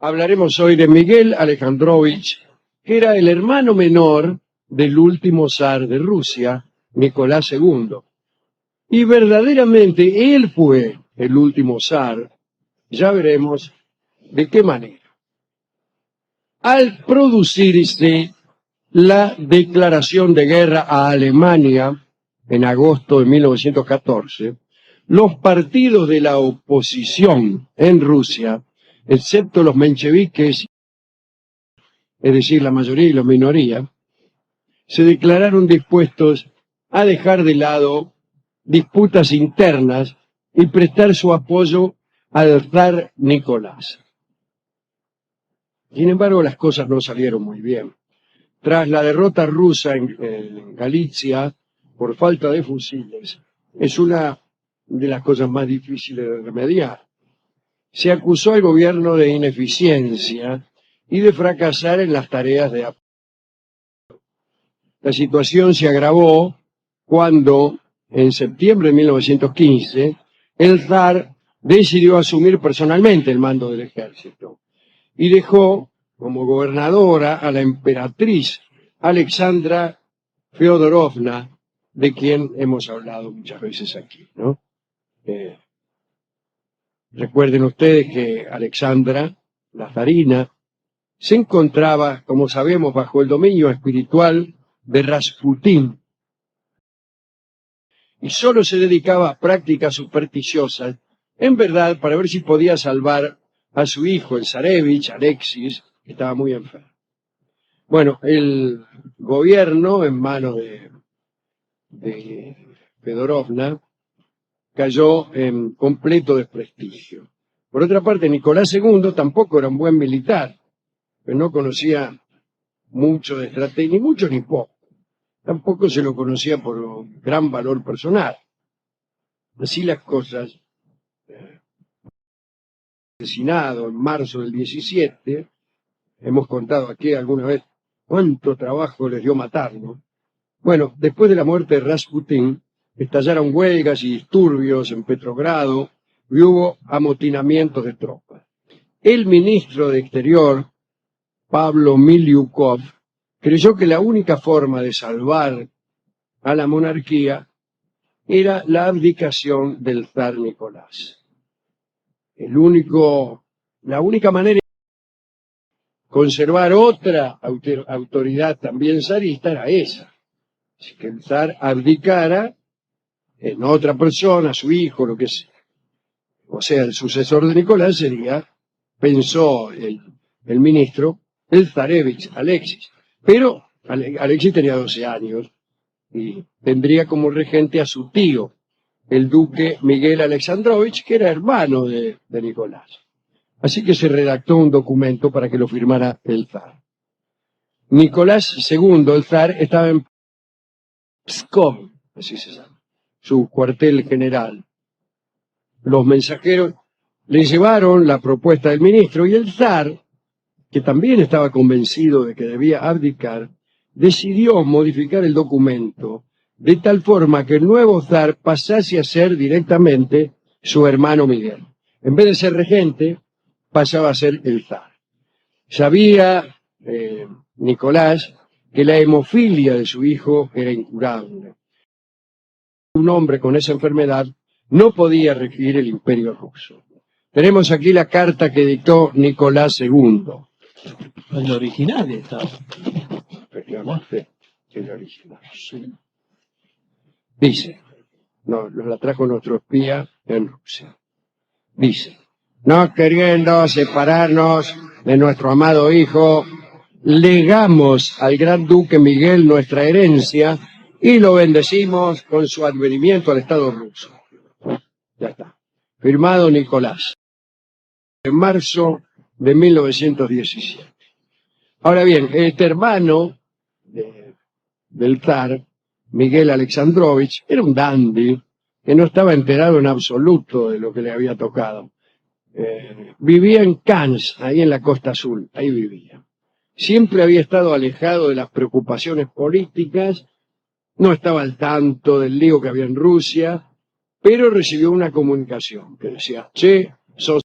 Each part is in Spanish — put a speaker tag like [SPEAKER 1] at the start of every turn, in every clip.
[SPEAKER 1] Hablaremos hoy de Miguel Alejandrovich, que era el hermano menor del último zar de Rusia, Nicolás II. Y verdaderamente él fue el último zar. Ya veremos de qué manera. Al producirse la declaración de guerra a Alemania en agosto de 1914, los partidos de la oposición en Rusia, excepto los mencheviques, es decir, la mayoría y la minoría, se declararon dispuestos a dejar de lado disputas internas y prestar su apoyo al zar Nicolás. Sin embargo, las cosas no salieron muy bien. Tras la derrota rusa en Galicia por falta de fusiles, es una de las cosas más difíciles de remediar. Se acusó al gobierno de ineficiencia y de fracasar en las tareas de apoyo. La situación se agravó cuando, en septiembre de 1915, el zar decidió asumir personalmente el mando del ejército y dejó como gobernadora a la emperatriz Alexandra Feodorovna, de quien hemos hablado muchas veces aquí, ¿no? Recuerden ustedes que Alexandra, la zarina, se encontraba, como sabemos, bajo el dominio espiritual de Rasputín y solo se dedicaba a prácticas supersticiosas, en verdad, para ver si podía salvar a su hijo, el zarevich, Alexis, que estaba muy enfermo. Bueno, el gobierno en manos de Feodorovna cayó en completo desprestigio. Por otra parte, Nicolás II tampoco era un buen militar, pero no conocía mucho de estrategia, ni mucho ni poco. Tampoco se lo conocía por un gran valor personal. Así las cosas, asesinado en marzo del 17, hemos contado aquí alguna vez cuánto trabajo les dio matarlo. Bueno, después de la muerte de Rasputín, estallaron huelgas y disturbios en Petrogrado y hubo amotinamientos de tropas. El ministro de Exterior, Pablo Miliukov, creyó que la única forma de salvar a la monarquía era la abdicación del zar Nicolás. La única manera de conservar otra autoridad también zarista era esa. Así que el zar abdicara en otra persona, su hijo, lo que sea. O sea, el sucesor de Nicolás sería, pensó el ministro, el zarevich Alexis. Pero Alexis tenía 12 años y tendría como regente a su tío, el duque Miguel Alejandrovich, que era hermano de Nicolás. Así que se redactó un documento para que lo firmara el zar. Nicolás II, el zar, estaba en Pskov, así se llama, su cuartel general. Los mensajeros le llevaron la propuesta del ministro y el zar, que también estaba convencido de que debía abdicar, decidió modificar el documento de tal forma que el nuevo zar pasase a ser directamente su hermano Miguel. En vez de ser regente, pasaba a ser el zar. Sabía Nicolás que la hemofilia de su hijo era incurable. Un hombre con esa enfermedad no podía regir el imperio ruso. Tenemos aquí la carta que dictó Nicolás II.
[SPEAKER 2] El original estaba.
[SPEAKER 1] Efectivamente, el original. Sí. Dice, nos la trajo nuestro espía en Rusia. Dice, no queriendo separarnos de nuestro amado hijo, legamos al gran duque Miguel nuestra herencia y lo bendecimos con su advenimiento al Estado ruso. Ya está. Firmado Nicolás. En marzo de 1917. Ahora bien, este hermano del zar, Miguel Alejandrovich, era un dandy que no estaba enterado en absoluto de lo que le había tocado. Vivía en Cannes, ahí en la Costa Azul, ahí vivía. Siempre había estado alejado de las preocupaciones políticas, no estaba al tanto del lío que había en Rusia, pero recibió una comunicación que decía, che, sos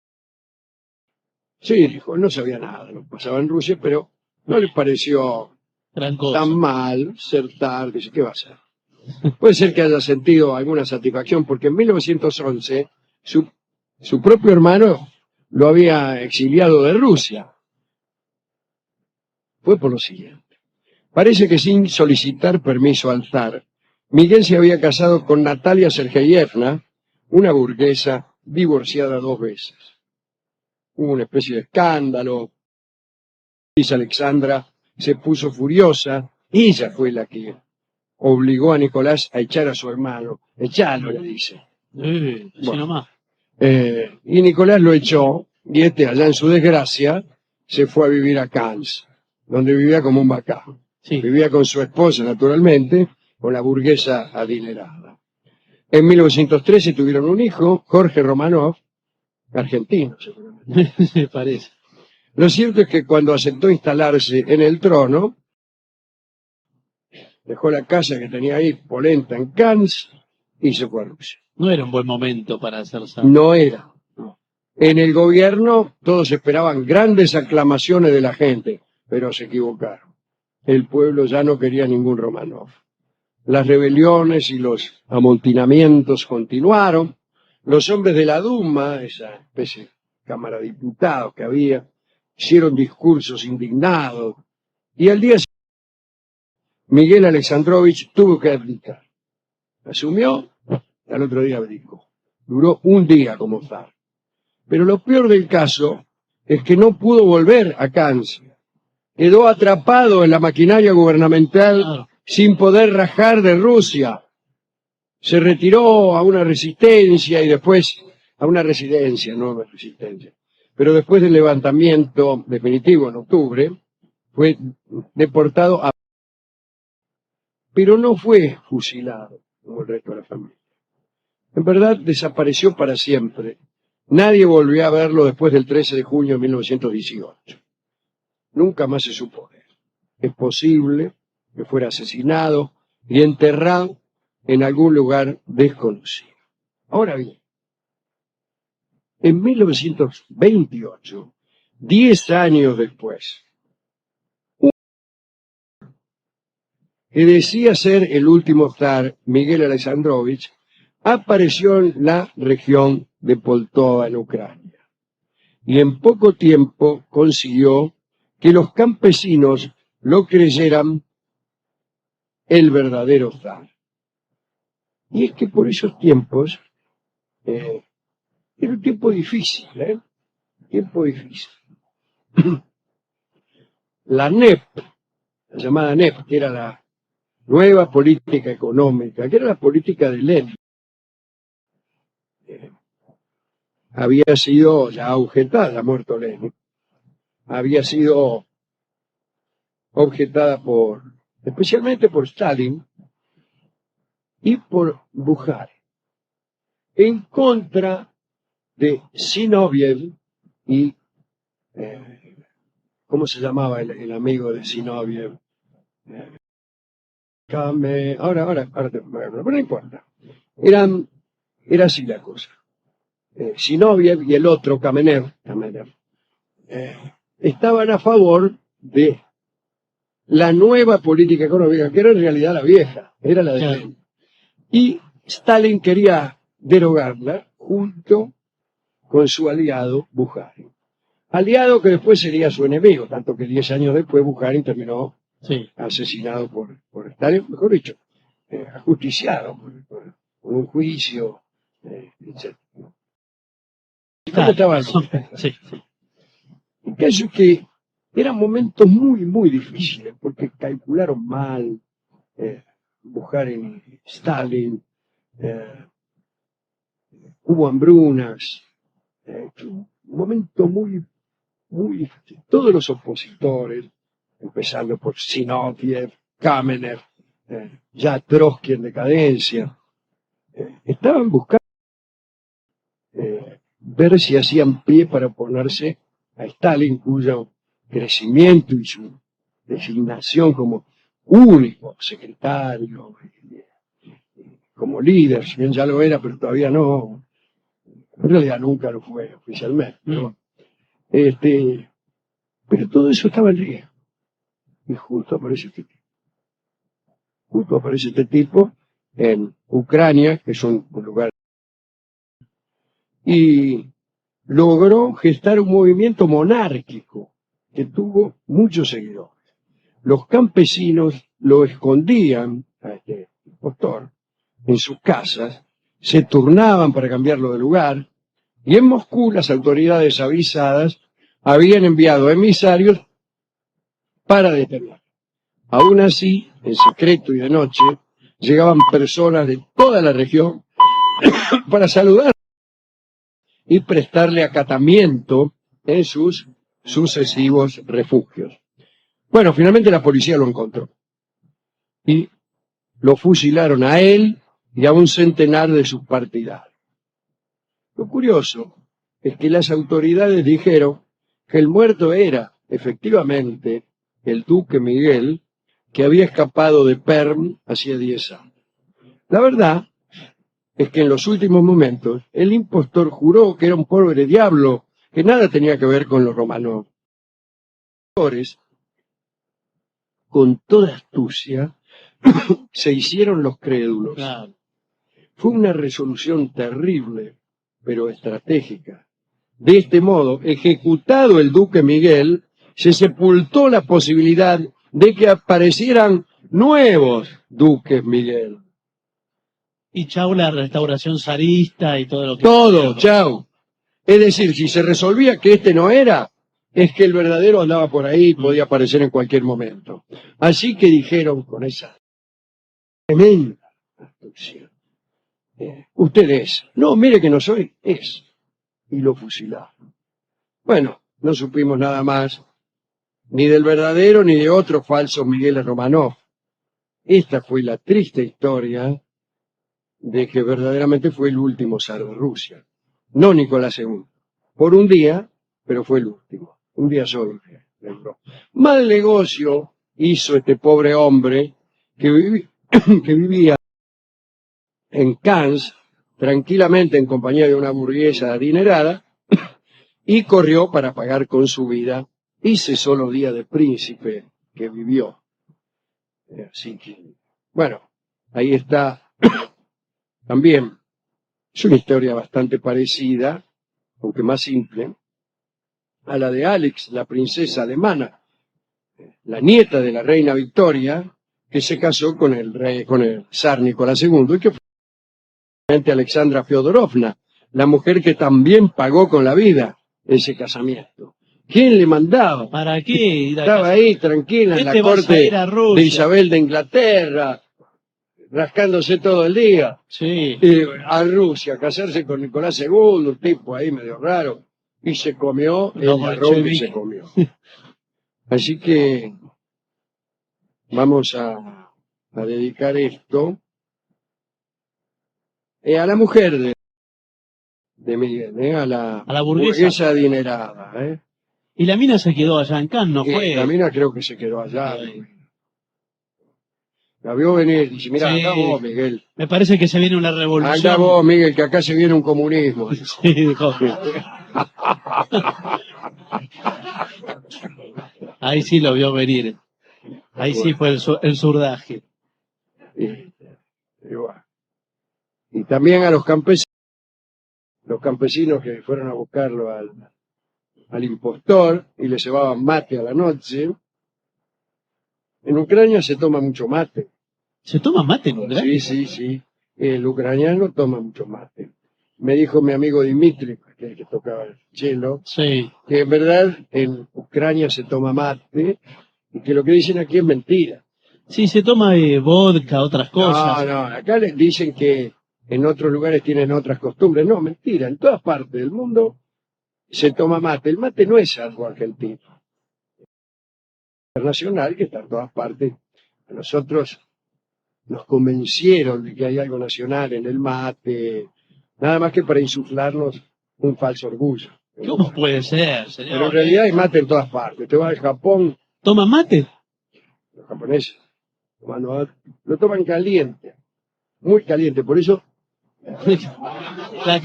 [SPEAKER 1] Sí, dijo, no sabía nada, no pasaba en Rusia, pero no le pareció
[SPEAKER 2] Gran cosa.
[SPEAKER 1] tan mal ser tal, dice, ¿qué va a hacer? Puede ser que haya sentido alguna satisfacción, porque en 1911 su propio hermano lo había exiliado de Rusia. Fue por lo siguiente. Parece que sin solicitar permiso al zar, Miguel se había casado con Natalia Sergeyevna, una burguesa divorciada 2 veces. Hubo una especie de escándalo. Alexandra se puso furiosa. Ella fue la que obligó a Nicolás a echar a su hermano. Echalo, le dice.
[SPEAKER 2] Así
[SPEAKER 1] Bueno,
[SPEAKER 2] nomás.
[SPEAKER 1] y Nicolás lo echó, y allá en su desgracia, se fue a vivir a Cannes, donde vivía como un bacán.
[SPEAKER 2] Sí.
[SPEAKER 1] Vivía con su esposa, naturalmente, con la burguesa adinerada. En 1913 tuvieron un hijo, Jorge Romanov, argentino, seguramente.
[SPEAKER 2] Me parece.
[SPEAKER 1] Lo cierto es que cuando aceptó instalarse en el trono, dejó la casa que tenía ahí, polenta, en Cannes, y se fue a Rusia.
[SPEAKER 2] No era un buen momento para hacer sal.
[SPEAKER 1] No era. En el gobierno todos esperaban grandes aclamaciones de la gente, pero se equivocaron. El pueblo ya no quería ningún Romanov. Las rebeliones y los amontinamientos continuaron. Los hombres de la Duma, esa especie de cámara de diputados que había, hicieron discursos indignados. Y al día siguiente, Miguel Alexandrovich tuvo que abdicar. Asumió, al otro día abdicó. Duró un día como zar. Pero lo peor del caso es que no pudo volver a Cannes. Quedó atrapado en la maquinaria gubernamental
[SPEAKER 2] Claro.
[SPEAKER 1] sin poder rajar de Rusia. Se retiró a una resistencia y después a una residencia, no una resistencia. Pero después del levantamiento definitivo en octubre, fue deportado a... Pero no fue fusilado como el resto de la familia. En verdad desapareció para siempre. Nadie volvió a verlo después del 13 de junio de 1918. Nunca más se supo de él. Es posible que fuera asesinado y enterrado en algún lugar desconocido. Ahora bien, en 1928, 10 años después, que decía ser el último zar, Miguel Alexandrovich, apareció en la región de Poltova, en Ucrania. Y en poco tiempo consiguió que los campesinos lo creyeran el verdadero zar. Y es que por esos tiempos, era un tiempo difícil, tiempo difícil. La NEP, la llamada NEP, que era la nueva política económica, que era la política de Lenin, había sido ya objetada, muerto Lenin, había sido objetada especialmente por Stalin y por Bukharin, en contra de Zinoviev y, ¿cómo se llamaba el amigo de Zinoviev? Ahora pero no importa. Era así la cosa. Zinoviev y el otro, Kamenev, estaban a favor de la nueva política económica, que era en realidad la vieja, era la de Lenin. Y Stalin quería derogarla junto con su aliado Bukharin. Aliado que después sería su enemigo, tanto que 10 años después Bukharin terminó asesinado por Stalin, mejor dicho, ajusticiado por un juicio, etc. ¿Cómo estaban? El caso es que eran momentos muy, muy difíciles, porque calcularon mal Bukharin y Stalin, hubo hambrunas, un momento muy, muy difícil. Todos los opositores, empezando por Zinoviev, Kamenev, ya Trotsky en decadencia, estaban buscando ver si hacían pie para oponerse a Stalin, cuyo crecimiento y su designación como único secretario, como líder, si bien ya lo era, pero todavía no, en realidad nunca lo fue oficialmente. ¿No? Pero todo eso estaba en riesgo. Y justo aparece este tipo. Justo aparece este tipo en Ucrania, que es un lugar, y logró gestar un movimiento monárquico que tuvo muchos seguidores. Los campesinos lo escondían a este impostor en sus casas, se turnaban para cambiarlo de lugar, y en Moscú las autoridades avisadas habían enviado emisarios para detenerlo. Aún así, en secreto y de noche, llegaban personas de toda la región para saludar y prestarle acatamiento en sus sucesivos refugios. Bueno, finalmente la policía lo encontró y lo fusilaron a él y a un centenar de sus partidarios. Lo curioso es que las autoridades dijeron que el muerto era, efectivamente, el duque Miguel, que había escapado de Perm hacía 10 años. La verdad es que en los últimos momentos el impostor juró que era un pobre diablo, que nada tenía que ver con los romanos. Con toda astucia, se hicieron los crédulos.
[SPEAKER 2] Claro.
[SPEAKER 1] Fue una resolución terrible, pero estratégica. De este modo, ejecutado el duque Miguel, se sepultó la posibilidad de que aparecieran nuevos duques Miguel.
[SPEAKER 2] Y chau la restauración zarista y todo lo que...
[SPEAKER 1] Todo, chao. Es decir, si se resolvía que este no era, es que el verdadero andaba por ahí y podía aparecer en cualquier momento. Así que dijeron con esa tremenda astucia, usted es. No, mire que no soy, es. Y lo fusilaron. Bueno, no supimos nada más, ni del verdadero ni de otro falso Miguel Romanov. Esta fue la triste historia de que verdaderamente fue el último zar de Rusia. No Nicolás II. Por un día, pero fue el último. Un día solo. Mal negocio hizo este pobre hombre que, que vivía en Cannes, tranquilamente en compañía de una burguesa adinerada, y corrió para pagar con su vida ese solo día de príncipe que vivió. Así que, bueno, ahí está también. Es una historia bastante parecida, aunque más simple, a la de Alex, la princesa alemana, la nieta de la reina Victoria, que se casó con el zar Nicolás II, y que fue Alexandra Fyodorovna, la mujer que también pagó con la vida ese casamiento. ¿Quién le mandaba?
[SPEAKER 2] ¿Para qué?
[SPEAKER 1] Estaba ahí tranquila en la corte de Isabel de Inglaterra, rascándose todo el día.
[SPEAKER 2] Sí.
[SPEAKER 1] A Rusia, casarse con Nicolás II, un tipo ahí medio raro, y se comió el marrón que se comió. Así que vamos a dedicar esto a la mujer de Miguel, a la burguesa adinerada.
[SPEAKER 2] Y la mina se quedó allá en Cannes, ¿no fue?
[SPEAKER 1] La mina creo que se quedó allá. La vio venir, dice, mira, sí. Acá vos, Miguel.
[SPEAKER 2] Me parece que se viene una revolución.
[SPEAKER 1] Acá vos, Miguel, que acá se viene un comunismo.
[SPEAKER 2] Sí, dijo. Ahí sí lo vio venir. Ahí sí fue el surdaje.
[SPEAKER 1] Y también a los campesinos que fueron a buscarlo al impostor y le llevaban mate a la noche. En Ucrania se toma mucho mate.
[SPEAKER 2] ¿Se toma mate en Ucrania?
[SPEAKER 1] Sí. El ucraniano toma mucho mate. Me dijo mi amigo Dimitri, que es el que tocaba el cello,
[SPEAKER 2] sí,
[SPEAKER 1] que en verdad en Ucrania se toma mate y que lo que dicen aquí es mentira.
[SPEAKER 2] Sí, se toma vodka, otras cosas.
[SPEAKER 1] No, acá les dicen que en otros lugares tienen otras costumbres. No, mentira, en todas partes del mundo se toma mate. El mate no es algo argentino. Internacional que está en todas partes. A nosotros nos convencieron de que hay algo nacional en el mate, nada más que para insuflarnos un falso orgullo.
[SPEAKER 2] ¿Cómo puede ser, señor?
[SPEAKER 1] Pero en realidad hay mate en todas partes. Te vas a Japón.
[SPEAKER 2] ¿Toman mate?
[SPEAKER 1] Los japoneses lo toman caliente, muy caliente. Por eso la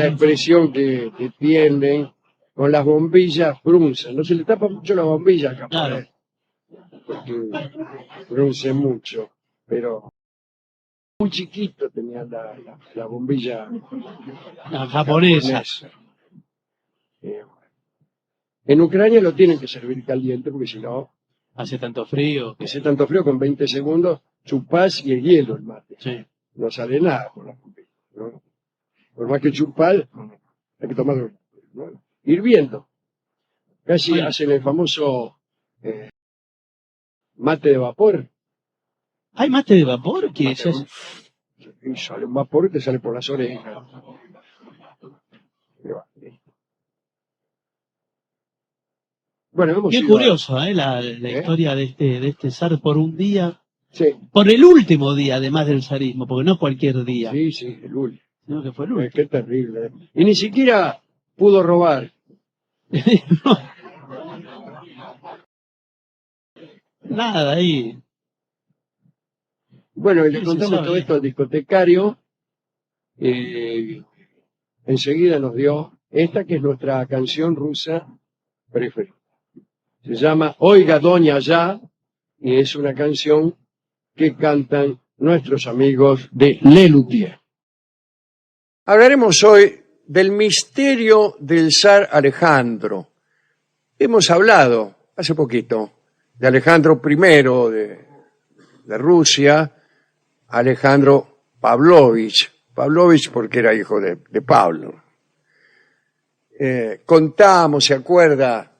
[SPEAKER 1] expresión que tienen con las bombillas fruncen. No se le tapa mucho la bombilla acá,
[SPEAKER 2] Claro.
[SPEAKER 1] porque frunce mucho, pero muy chiquito tenía la bombilla
[SPEAKER 2] La japonesa.
[SPEAKER 1] japonesa. Eh, en Ucrania lo tienen que servir caliente porque si no,
[SPEAKER 2] Hace tanto frío.
[SPEAKER 1] hace tanto frío, con 20 segundos chupás y es hielo el mate.
[SPEAKER 2] Sí.
[SPEAKER 1] No sale nada por la bombilla, ¿no? Por más que chupar, hay que tomarlo, ¿no? Hirviendo. Casi
[SPEAKER 2] Bueno.
[SPEAKER 1] hacen el famoso mate de vapor.
[SPEAKER 2] ¿Hay mate de vapor? Que
[SPEAKER 1] Mate de
[SPEAKER 2] ya-
[SPEAKER 1] Y sale un vapor y te sale por las orejas. Y va, listo. Bueno, hemos
[SPEAKER 2] Bien
[SPEAKER 1] ido
[SPEAKER 2] curioso, la historia de este zar por un día,
[SPEAKER 1] Sí,
[SPEAKER 2] por el último día, además del zarismo, porque no cualquier día,
[SPEAKER 1] sí, el último.
[SPEAKER 2] sino que fue el último.
[SPEAKER 1] Qué terrible. Y ni siquiera pudo robar.
[SPEAKER 2] Nada ahí.
[SPEAKER 1] Bueno, y le
[SPEAKER 2] Sí, se
[SPEAKER 1] contamos
[SPEAKER 2] sabe.
[SPEAKER 1] todo esto al discotecario. Enseguida nos dio esta que es nuestra canción rusa preferida. Se llama Oiga Doña Ya y es una canción que cantan nuestros amigos de Lelutier. Hablaremos hoy del misterio del zar Alejandro. Hemos hablado hace poquito de Alejandro I de Rusia, Alejandro Pavlovich. Pavlovich porque era hijo de Pablo. Contamos, ¿se acuerda?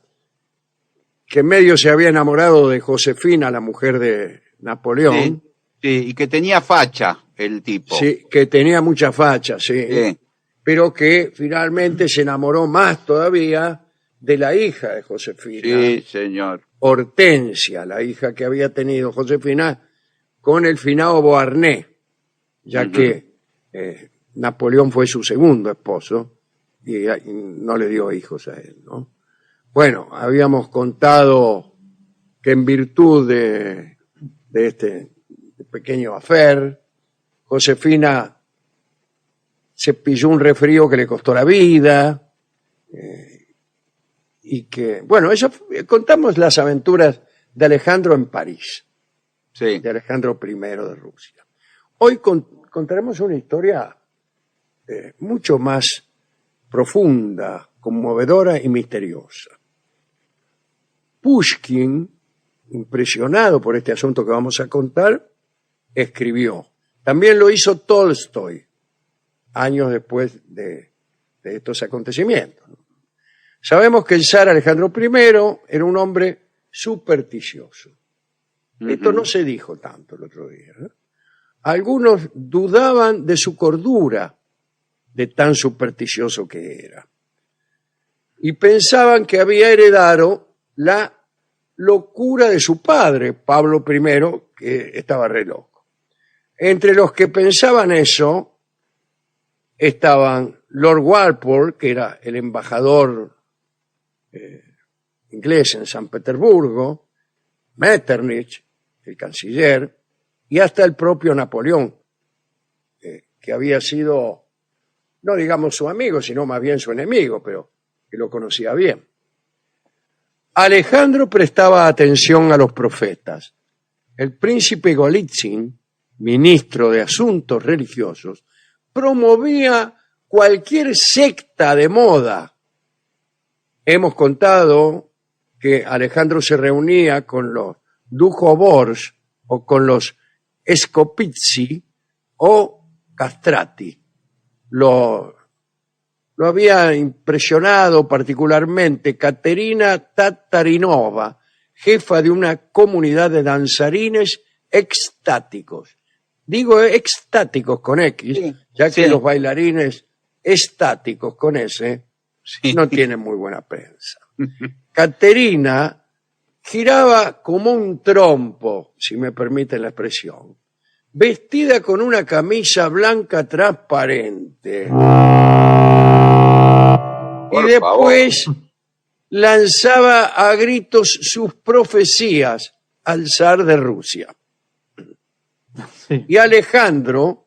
[SPEAKER 1] Que medio se había enamorado de Josefina, la mujer de Napoleón.
[SPEAKER 3] Sí, y que tenía facha el tipo.
[SPEAKER 1] Sí, que tenía mucha facha, sí.
[SPEAKER 3] Sí.
[SPEAKER 1] Pero que finalmente se enamoró más todavía de la hija de Josefina,
[SPEAKER 3] Sí, señor.
[SPEAKER 1] Hortensia, la hija que había tenido Josefina con el finado Beauharnais, ya que Napoleón fue su segundo esposo y no le dio hijos a él, ¿no? Bueno, habíamos contado que en virtud de este pequeño affair, Josefina se pilló un resfrío que le costó la vida, y que, bueno, contamos las aventuras de Alejandro en París,
[SPEAKER 3] Sí.
[SPEAKER 1] de Alejandro I de Rusia. Hoy contaremos una historia mucho más profunda, conmovedora y misteriosa. Pushkin, impresionado por este asunto que vamos a contar, escribió. También lo hizo Tolstoy, años después de estos acontecimientos. Sabemos que el zar Alejandro I era un hombre supersticioso. Esto no se dijo tanto el otro día, ¿eh? Algunos dudaban de su cordura, de tan supersticioso que era. Y pensaban que había heredado la locura de su padre, Pablo I, que estaba re loco. Entre los que pensaban eso estaban Lord Walpole, que era el embajador inglés en San Petersburgo, Metternich, el canciller, y hasta el propio Napoleón, que había sido, no digamos su amigo, sino más bien su enemigo, pero que lo conocía bien. Alejandro prestaba atención a los profetas. El príncipe Golitsyn, ministro de Asuntos Religiosos, promovía cualquier secta de moda. Hemos contado que Alejandro se reunía con los Dujovors o con los Scopizzi o Castrati. Lo había impresionado particularmente Caterina Tatarinova, jefa de una comunidad de danzarines extáticos. Digo extáticos con X,
[SPEAKER 3] Sí,
[SPEAKER 1] ya que
[SPEAKER 3] sí.
[SPEAKER 1] los bailarines estáticos con S
[SPEAKER 3] Sí.
[SPEAKER 1] no tienen muy buena prensa. Caterina giraba como un trompo, si me permiten la expresión, vestida con una camisa blanca transparente.
[SPEAKER 3] Por
[SPEAKER 1] Y después lanzaba a gritos sus profecías al zar de Rusia.
[SPEAKER 2] Sí.
[SPEAKER 1] Y Alejandro,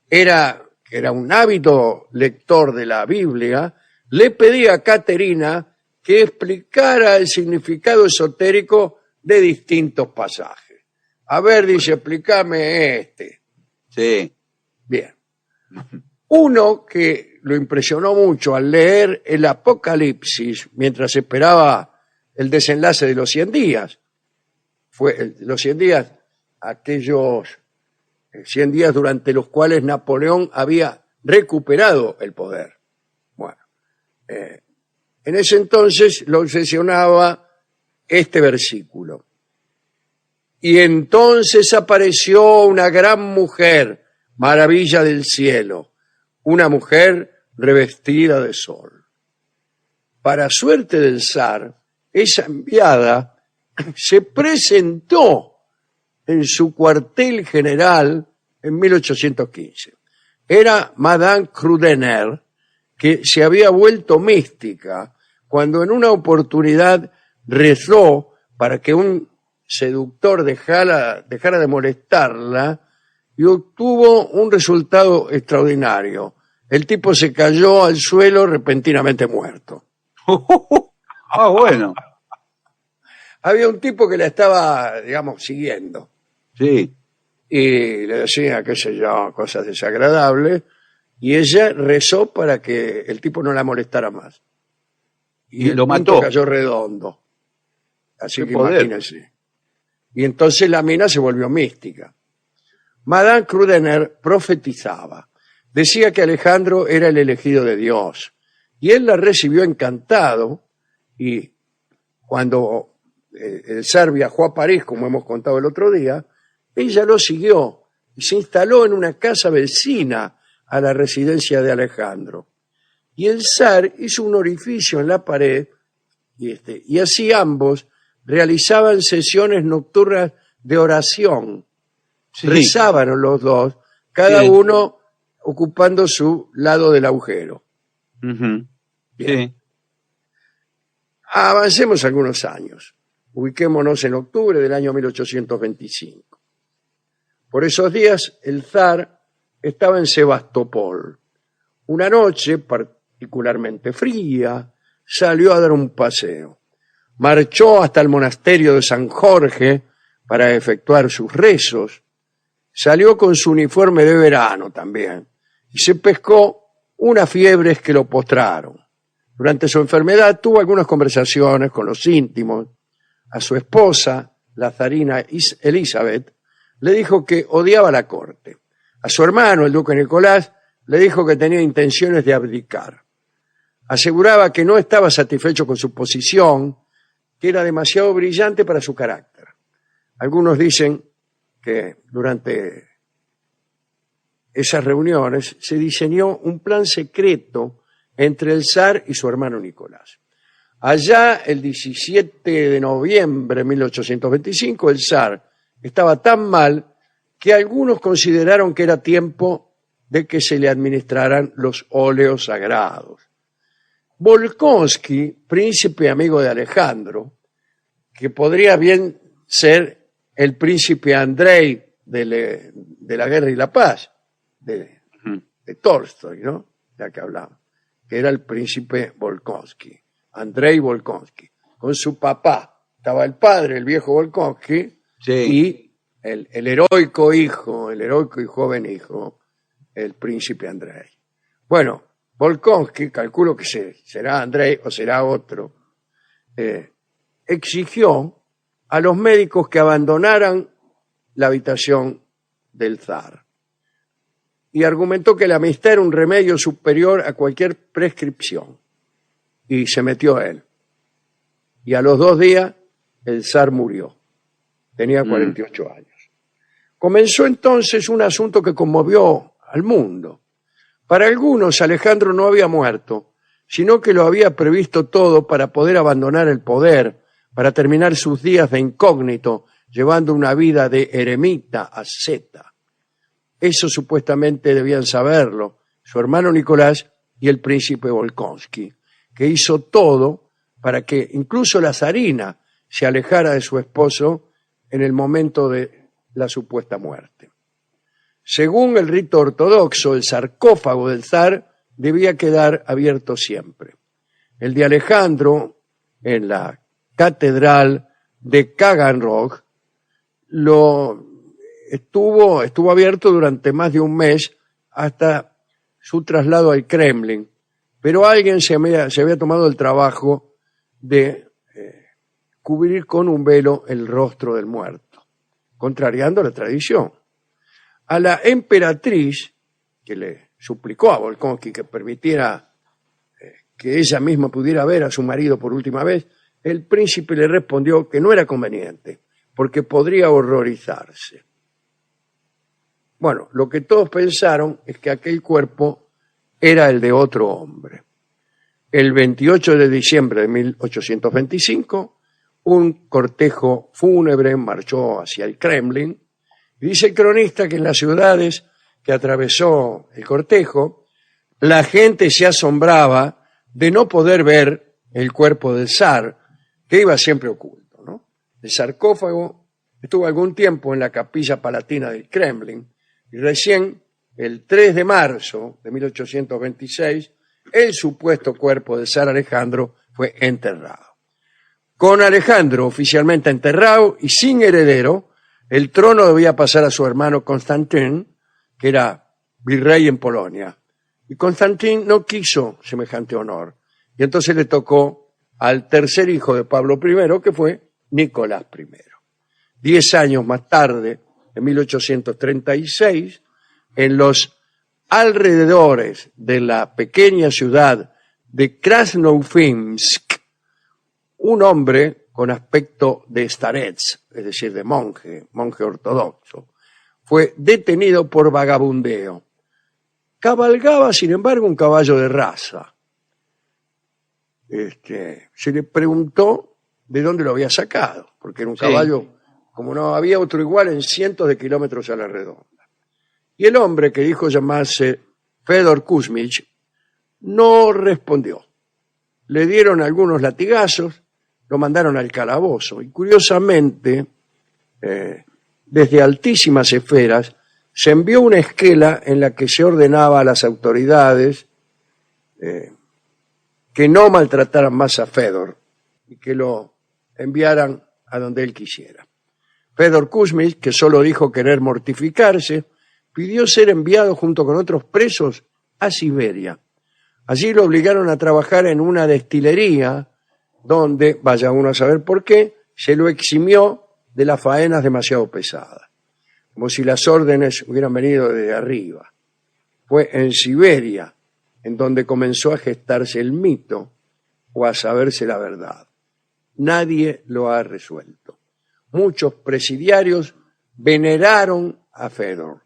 [SPEAKER 1] que era un ávido lector de la Biblia, le pedía a Caterina que explicara el significado esotérico de distintos pasajes. A ver, dice, explícame este.
[SPEAKER 3] Sí.
[SPEAKER 1] Bien. Uno que lo impresionó mucho al leer el Apocalipsis mientras esperaba el desenlace de los 100 días. Los 100 días, aquellos 100 días durante los cuales Napoleón había recuperado el poder. Bueno, en ese entonces lo obsesionaba este versículo. Y entonces apareció una gran mujer, maravilla del cielo, una mujer revestida de sol. Para suerte del zar, esa enviada se presentó en su cuartel general en 1815. Era Madame Krudener, que se había vuelto mística cuando en una oportunidad rezó para que un seductor dejara de molestarla y obtuvo un resultado extraordinario. El tipo se cayó al suelo repentinamente muerto.
[SPEAKER 3] Ah, bueno.
[SPEAKER 1] Había un tipo que la estaba, digamos, siguiendo
[SPEAKER 3] Sí.
[SPEAKER 1] y le decía, qué sé yo, cosas desagradables, y ella rezó para que el tipo no la molestara más.
[SPEAKER 3] Y
[SPEAKER 1] el
[SPEAKER 3] lo
[SPEAKER 1] punto
[SPEAKER 3] mató.
[SPEAKER 1] cayó redondo. Así
[SPEAKER 3] Qué
[SPEAKER 1] que
[SPEAKER 3] poder.
[SPEAKER 1] imagínense. Y entonces la mina se volvió mística. Madame Krudener profetizaba. Decía que Alejandro era el elegido de Dios. Y él la recibió encantado. Y cuando el zar viajó a París, como hemos contado el otro día, ella lo siguió y se instaló en una casa vecina a la residencia de Alejandro. Y el zar hizo un orificio en la pared y así ambos realizaban sesiones nocturnas de oración.
[SPEAKER 3] Sí.
[SPEAKER 1] Rezaban los dos, cada
[SPEAKER 3] Bien.
[SPEAKER 1] uno ocupando su lado del agujero.
[SPEAKER 3] Ujú.
[SPEAKER 1] Bien.
[SPEAKER 3] Sí.
[SPEAKER 1] Avancemos algunos años. Ubiquémonos en octubre del año 1825. Por esos días, el zar estaba en Sebastopol. Una noche particularmente fría, salió a dar un paseo. Marchó hasta el monasterio de San Jorge para efectuar sus rezos. Salió con su uniforme de verano también y se pescó unas fiebres que lo postraron. Durante su enfermedad tuvo algunas conversaciones con los íntimos. A su esposa, la zarina Elizabeth, le dijo que odiaba la corte. A su hermano, el duque Nicolás, le dijo que tenía intenciones de abdicar. Aseguraba que no estaba satisfecho con su posición, que era demasiado brillante para su carácter. Algunos dicen que durante esas reuniones se diseñó un plan secreto entre el zar y su hermano Nicolás. Allá, el 17 de noviembre de 1825, el zar estaba tan mal que algunos consideraron que era tiempo de que se le administraran los óleos sagrados. Volkonsky, príncipe amigo de Alejandro, que podría bien ser el príncipe Andrei de la Guerra y la Paz, de Tolstoy, ¿no? Ya que hablamos, que era el príncipe Volkonsky, Andrei Volkonsky, con su papá. Estaba el padre, el viejo Volkonsky,
[SPEAKER 3] Sí.
[SPEAKER 1] y el heroico y joven hijo, el príncipe Andrei. Bueno, Volkonsky, calculo que será Andrei o será otro, exigió a los médicos que abandonaran la habitación del zar y argumentó que la amistad era un remedio superior a cualquier prescripción. Y se metió a él. Y a los 2 días el zar murió. Tenía 48 años. Comenzó entonces un asunto que conmovió al mundo. Para algunos Alejandro no había muerto, sino que lo había previsto todo para poder abandonar el poder, para terminar sus días de incógnito, llevando una vida de eremita asceta. Eso supuestamente debían saberlo su hermano Nicolás y el príncipe Volkonsky, que hizo todo para que incluso la zarina se alejara de su esposo en el momento de la supuesta muerte. Según el rito ortodoxo, el sarcófago del zar debía quedar abierto siempre. El de Alejandro en la catedral de Taganrog, estuvo abierto durante más de un mes hasta su traslado al Kremlin, pero alguien se había tomado el trabajo de cubrir con un velo el rostro del muerto, contrariando la tradición. A la emperatriz, que le suplicó a Volkonsky que permitiera que ella misma pudiera ver a su marido por última vez, el príncipe le respondió que no era conveniente, porque podría horrorizarse. Bueno, lo que todos pensaron es que aquel cuerpo era el de otro hombre. El 28 de diciembre de 1825, un cortejo fúnebre marchó hacia el Kremlin. Y dice el cronista que en las ciudades que atravesó el cortejo, la gente se asombraba de no poder ver el cuerpo del zar, que iba siempre oculto, ¿no? El sarcófago estuvo algún tiempo en la capilla palatina del Kremlin y recién, el 3 de marzo de 1826, el supuesto cuerpo del zar Alejandro fue enterrado. Con Alejandro oficialmente enterrado y sin heredero, el trono debía pasar a su hermano Constantín, que era virrey en Polonia. Y Constantín no quiso semejante honor. Y entonces le tocó al tercer hijo de Pablo I, que fue Nicolás I. 10 años más tarde, en 1836, en los alrededores de la pequeña ciudad de Krasnoufimsk, un hombre con aspecto de starets, es decir, de monje ortodoxo, fue detenido por vagabundeo. Cabalgaba, sin embargo, un caballo de raza. Se le preguntó de dónde lo había sacado, porque era un caballo, como no había otro igual, en cientos de kilómetros a la redonda. Y el hombre, que dijo llamarse Fedor Kuzmich, no respondió. Le dieron algunos latigazos, lo mandaron al calabozo. Y curiosamente, desde altísimas esferas, se envió una esquela en la que se ordenaba a las autoridades que no maltrataran más a Fedor y que lo enviaran a donde él quisiera. Fedor Kuzmich, que solo dijo querer mortificarse, pidió ser enviado junto con otros presos a Siberia. Allí lo obligaron a trabajar en una destilería donde, vaya uno a saber por qué, se lo eximió de las faenas demasiado pesadas, como si las órdenes hubieran venido desde arriba. Fue en Siberia en donde comenzó a gestarse el mito o a saberse la verdad. Nadie lo ha resuelto. Muchos presidiarios veneraron a Fedor.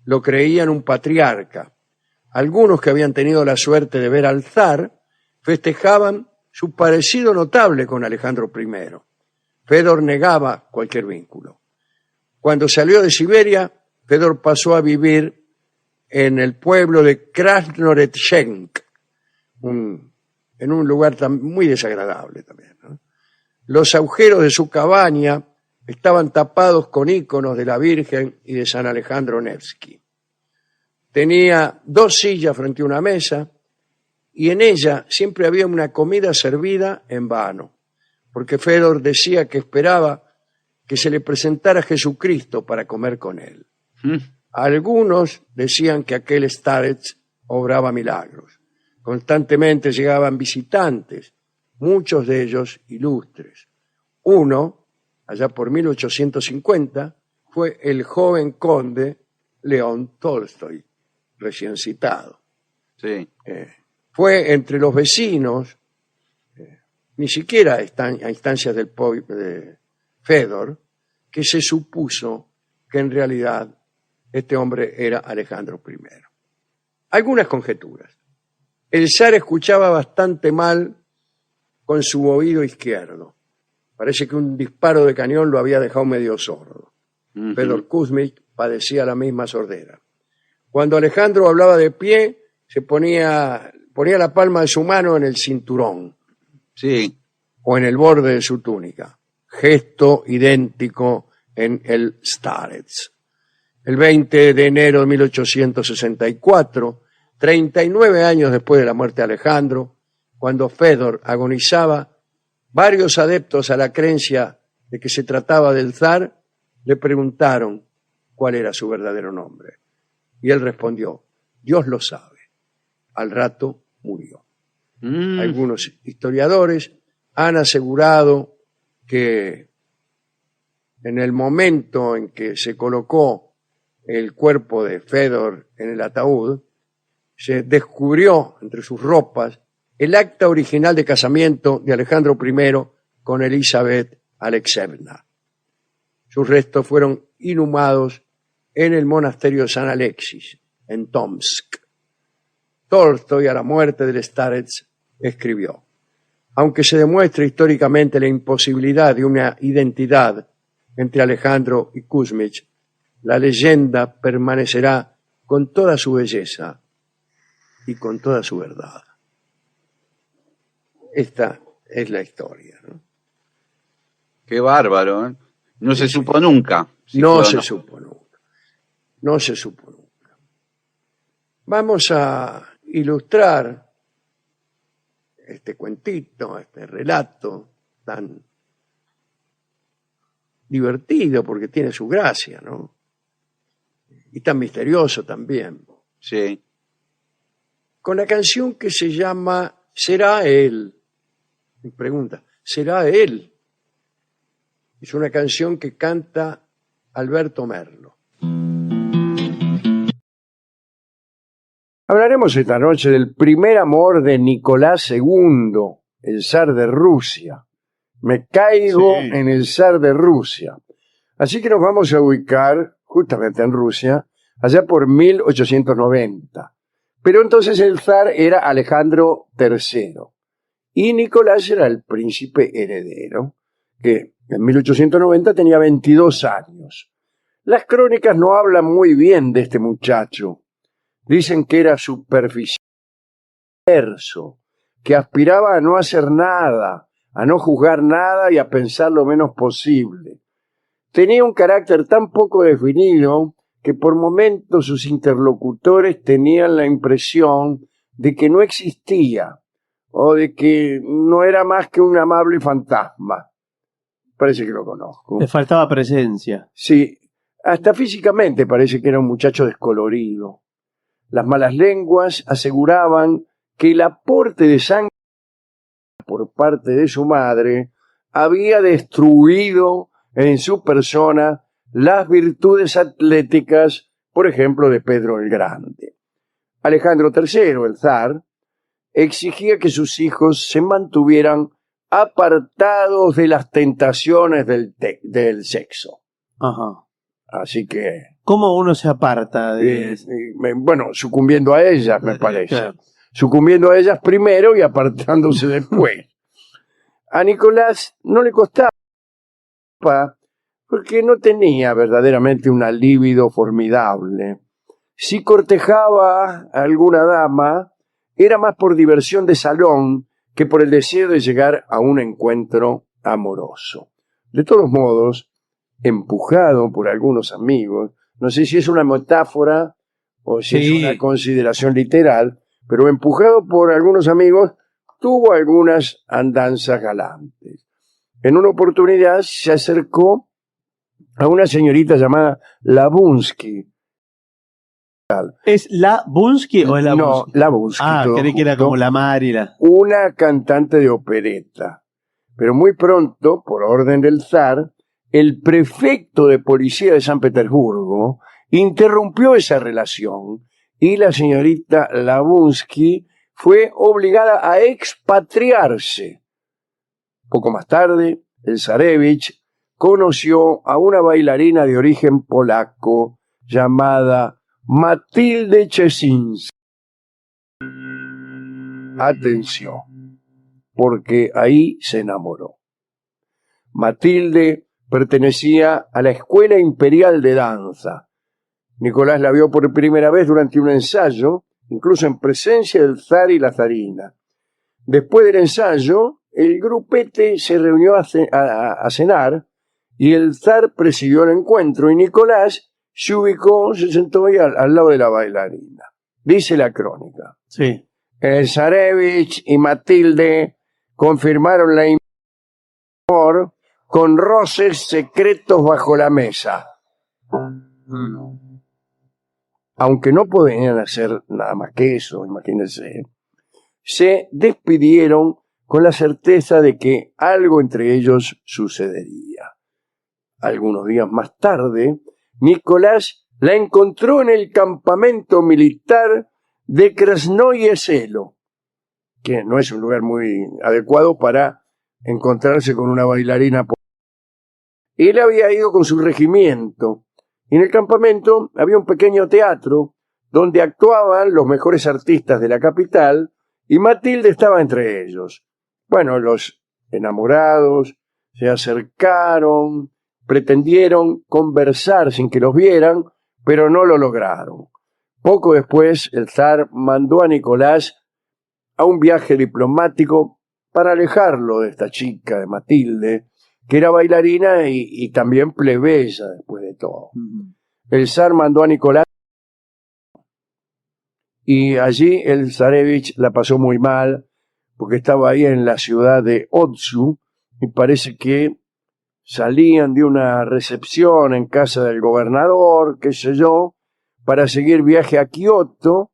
[SPEAKER 1] Lo creían un patriarca. Algunos que habían tenido la suerte de ver al zar festejaban su parecido notable con Alejandro I. Fedor negaba cualquier vínculo. Cuando salió de Siberia, Fedor pasó a vivir en el pueblo de Krasnoretchensk, en un lugar muy desagradable también, ¿no? Los agujeros de su cabaña estaban tapados con íconos de la Virgen y de San Alejandro Nevsky. Tenía 2 sillas frente a una mesa y en ella siempre había una comida servida en vano, porque Fedor decía que esperaba que se le presentara Jesucristo para comer con él. Algunos decían que aquel starets obraba milagros. Constantemente llegaban visitantes, muchos de ellos ilustres. Uno, allá por 1850, fue el joven conde León Tolstoy, recién citado.
[SPEAKER 3] Sí.
[SPEAKER 1] Fue entre los vecinos, ni siquiera a instancias de Fedor, que se supuso que en realidad este hombre era Alejandro I. Algunas conjeturas. El zar escuchaba bastante mal con su oído izquierdo. Parece que un disparo de cañón lo había dejado medio sordo. Fedor Kuzmich padecía la misma sordera. Cuando Alejandro hablaba de pie, se ponía la palma de su mano en el cinturón.
[SPEAKER 3] Sí.
[SPEAKER 1] O en el borde de su túnica. Gesto idéntico en el starets. El 20 de enero de 1864, 39 años después de la muerte de Alejandro, cuando Fedor agonizaba, Varios adeptos a la creencia de que se trataba del zar le preguntaron cuál era su verdadero nombre. Y él respondió, Dios lo sabe. Al rato murió. Algunos historiadores han asegurado que en el momento en que se colocó el cuerpo de Fedor en el ataúd, se descubrió entre sus ropas el acta original de casamiento de Alejandro I con Elizabeth Alexeyevna. Sus restos fueron inhumados en el monasterio de San Alexis, en Tomsk. Tolstoy, a la muerte del starets, escribió: aunque se demuestre históricamente la imposibilidad de una identidad entre Alejandro y Kuzmich, la leyenda permanecerá con toda su belleza y con toda su verdad. Esta es la historia, ¿no?
[SPEAKER 3] Qué bárbaro, ¿eh? No se supo nunca.
[SPEAKER 1] No se supo nunca. No se supo nunca. Vamos a ilustrar este cuentito, este relato tan divertido porque tiene su gracia, ¿no? Y tan misterioso también.
[SPEAKER 3] Sí.
[SPEAKER 1] Con la canción que se llama ¿Será él? Me pregunta, ¿será él? Es una canción que canta Alberto Merlo. Hablaremos esta noche del primer amor de Nicolás II, el zar de Rusia. Me caigo
[SPEAKER 3] Sí.
[SPEAKER 1] en el zar de Rusia. Así que nos vamos a ubicar justamente en Rusia, allá por 1890. Pero entonces el zar era Alejandro III y Nicolás era el príncipe heredero, que en 1890 tenía 22 años. Las crónicas no hablan muy bien de este muchacho. Dicen que era superficial, que aspiraba a no hacer nada, a no juzgar nada y a pensar lo menos posible. Tenía un carácter tan poco definido que por momentos sus interlocutores tenían la impresión de que no existía o de que no era más que un amable fantasma. Parece que lo conozco.
[SPEAKER 2] Le faltaba presencia.
[SPEAKER 1] Sí, hasta físicamente parece que era un muchacho descolorido. Las malas lenguas aseguraban que el aporte de sangre por parte de su madre había destruido en su persona las virtudes atléticas, por ejemplo, de Pedro el Grande. Alejandro III, el zar, exigía que sus hijos se mantuvieran apartados de las tentaciones del sexo.
[SPEAKER 2] Ajá.
[SPEAKER 1] Así que,
[SPEAKER 2] ¿Cómo uno se aparta de
[SPEAKER 1] bueno, sucumbiendo a ellas, me parece.
[SPEAKER 2] Claro.
[SPEAKER 1] Sucumbiendo a ellas primero y apartándose después. A Nicolás no le costaba porque no tenía verdaderamente una libido formidable. Si cortejaba a alguna dama, era más por diversión de salón que por el deseo de llegar a un encuentro amoroso. De todos modos, empujado por algunos amigos, no sé si es una metáfora o si
[SPEAKER 2] Sí.
[SPEAKER 1] es una consideración literal, pero empujado por algunos amigos, tuvo algunas andanzas galantes. En una oportunidad se acercó a una señorita llamada Labunsky.
[SPEAKER 2] ¿Es la Bunsky o es la
[SPEAKER 1] No,
[SPEAKER 2] Bunsky?
[SPEAKER 1] Labunsky.
[SPEAKER 2] Ah,
[SPEAKER 1] todo
[SPEAKER 2] creí que era
[SPEAKER 1] junto.
[SPEAKER 2] como la Mari.
[SPEAKER 1] Una cantante de opereta. Pero muy pronto, por orden del zar, el prefecto de policía de San Petersburgo interrumpió esa relación y la señorita Labunsky fue obligada a expatriarse. Poco más tarde, el zarevich conoció a una bailarina de origen polaco llamada Matilde Czesinski. Atención, porque ahí se enamoró. Matilde pertenecía a la Escuela Imperial de Danza. Nicolás la vio por primera vez durante un ensayo, incluso en presencia del zar y la zarina. Después del ensayo, el grupete se reunió a cenar y el zar presidió el encuentro y Nicolás se sentó ahí al lado de la bailarina. Dice la crónica.
[SPEAKER 2] Sí.
[SPEAKER 1] El zarevich y Matilde confirmaron la menor con roces secretos bajo la mesa. Aunque no podían hacer nada más que eso, imagínense, se despidieron con la certeza de que algo entre ellos sucedería. Algunos días más tarde, Nicolás la encontró en el campamento militar de Krasnoye Selo, que no es un lugar muy adecuado para encontrarse con una bailarina. Él había ido con su regimiento. En el campamento había un pequeño teatro donde actuaban los mejores artistas de la capital y Matilde estaba entre ellos. Bueno, los enamorados se acercaron, pretendieron conversar sin que los vieran, pero no lo lograron. Poco después, el zar mandó a Nicolás a un viaje diplomático para alejarlo de esta chica, de Matilde, que era bailarina y también plebeya después de todo. El zar mandó a Nicolás y allí el zarevich la pasó muy mal porque estaba ahí en la ciudad de Otsu y parece que salían de una recepción en casa del gobernador, qué sé yo, para seguir viaje a Kioto,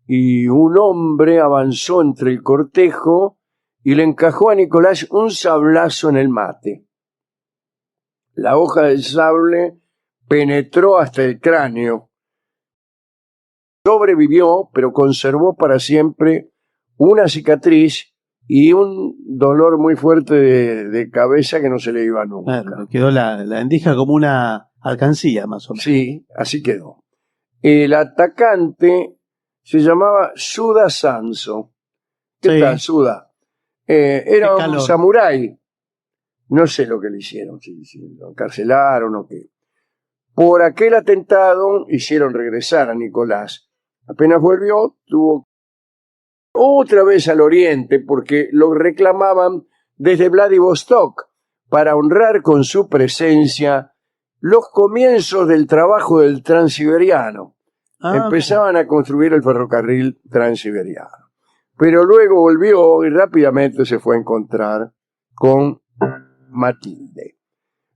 [SPEAKER 1] y un hombre avanzó entre el cortejo y le encajó a Nicolás un sablazo en el mate. La hoja del sable penetró hasta el cráneo. Sobrevivió, pero conservó para siempre una cicatriz y un dolor muy fuerte de cabeza que no se le iba nunca.
[SPEAKER 2] Claro, quedó la endija como una alcancía, más o menos.
[SPEAKER 1] Sí, así quedó. El atacante se llamaba Suda Sanso. ¿Qué
[SPEAKER 2] Sí.
[SPEAKER 1] tal, Suda? Era
[SPEAKER 2] Qué
[SPEAKER 1] un
[SPEAKER 2] calor.
[SPEAKER 1] samurái. No sé lo que le hicieron, si lo encarcelaron o qué. Por aquel atentado hicieron regresar a Nicolás. Apenas volvió, tuvo otra vez al oriente porque lo reclamaban desde Vladivostok para honrar con su presencia los comienzos del trabajo del Transiberiano. Empezaban a construir el ferrocarril transiberiano. Pero luego volvió y rápidamente se fue a encontrar con Matilde.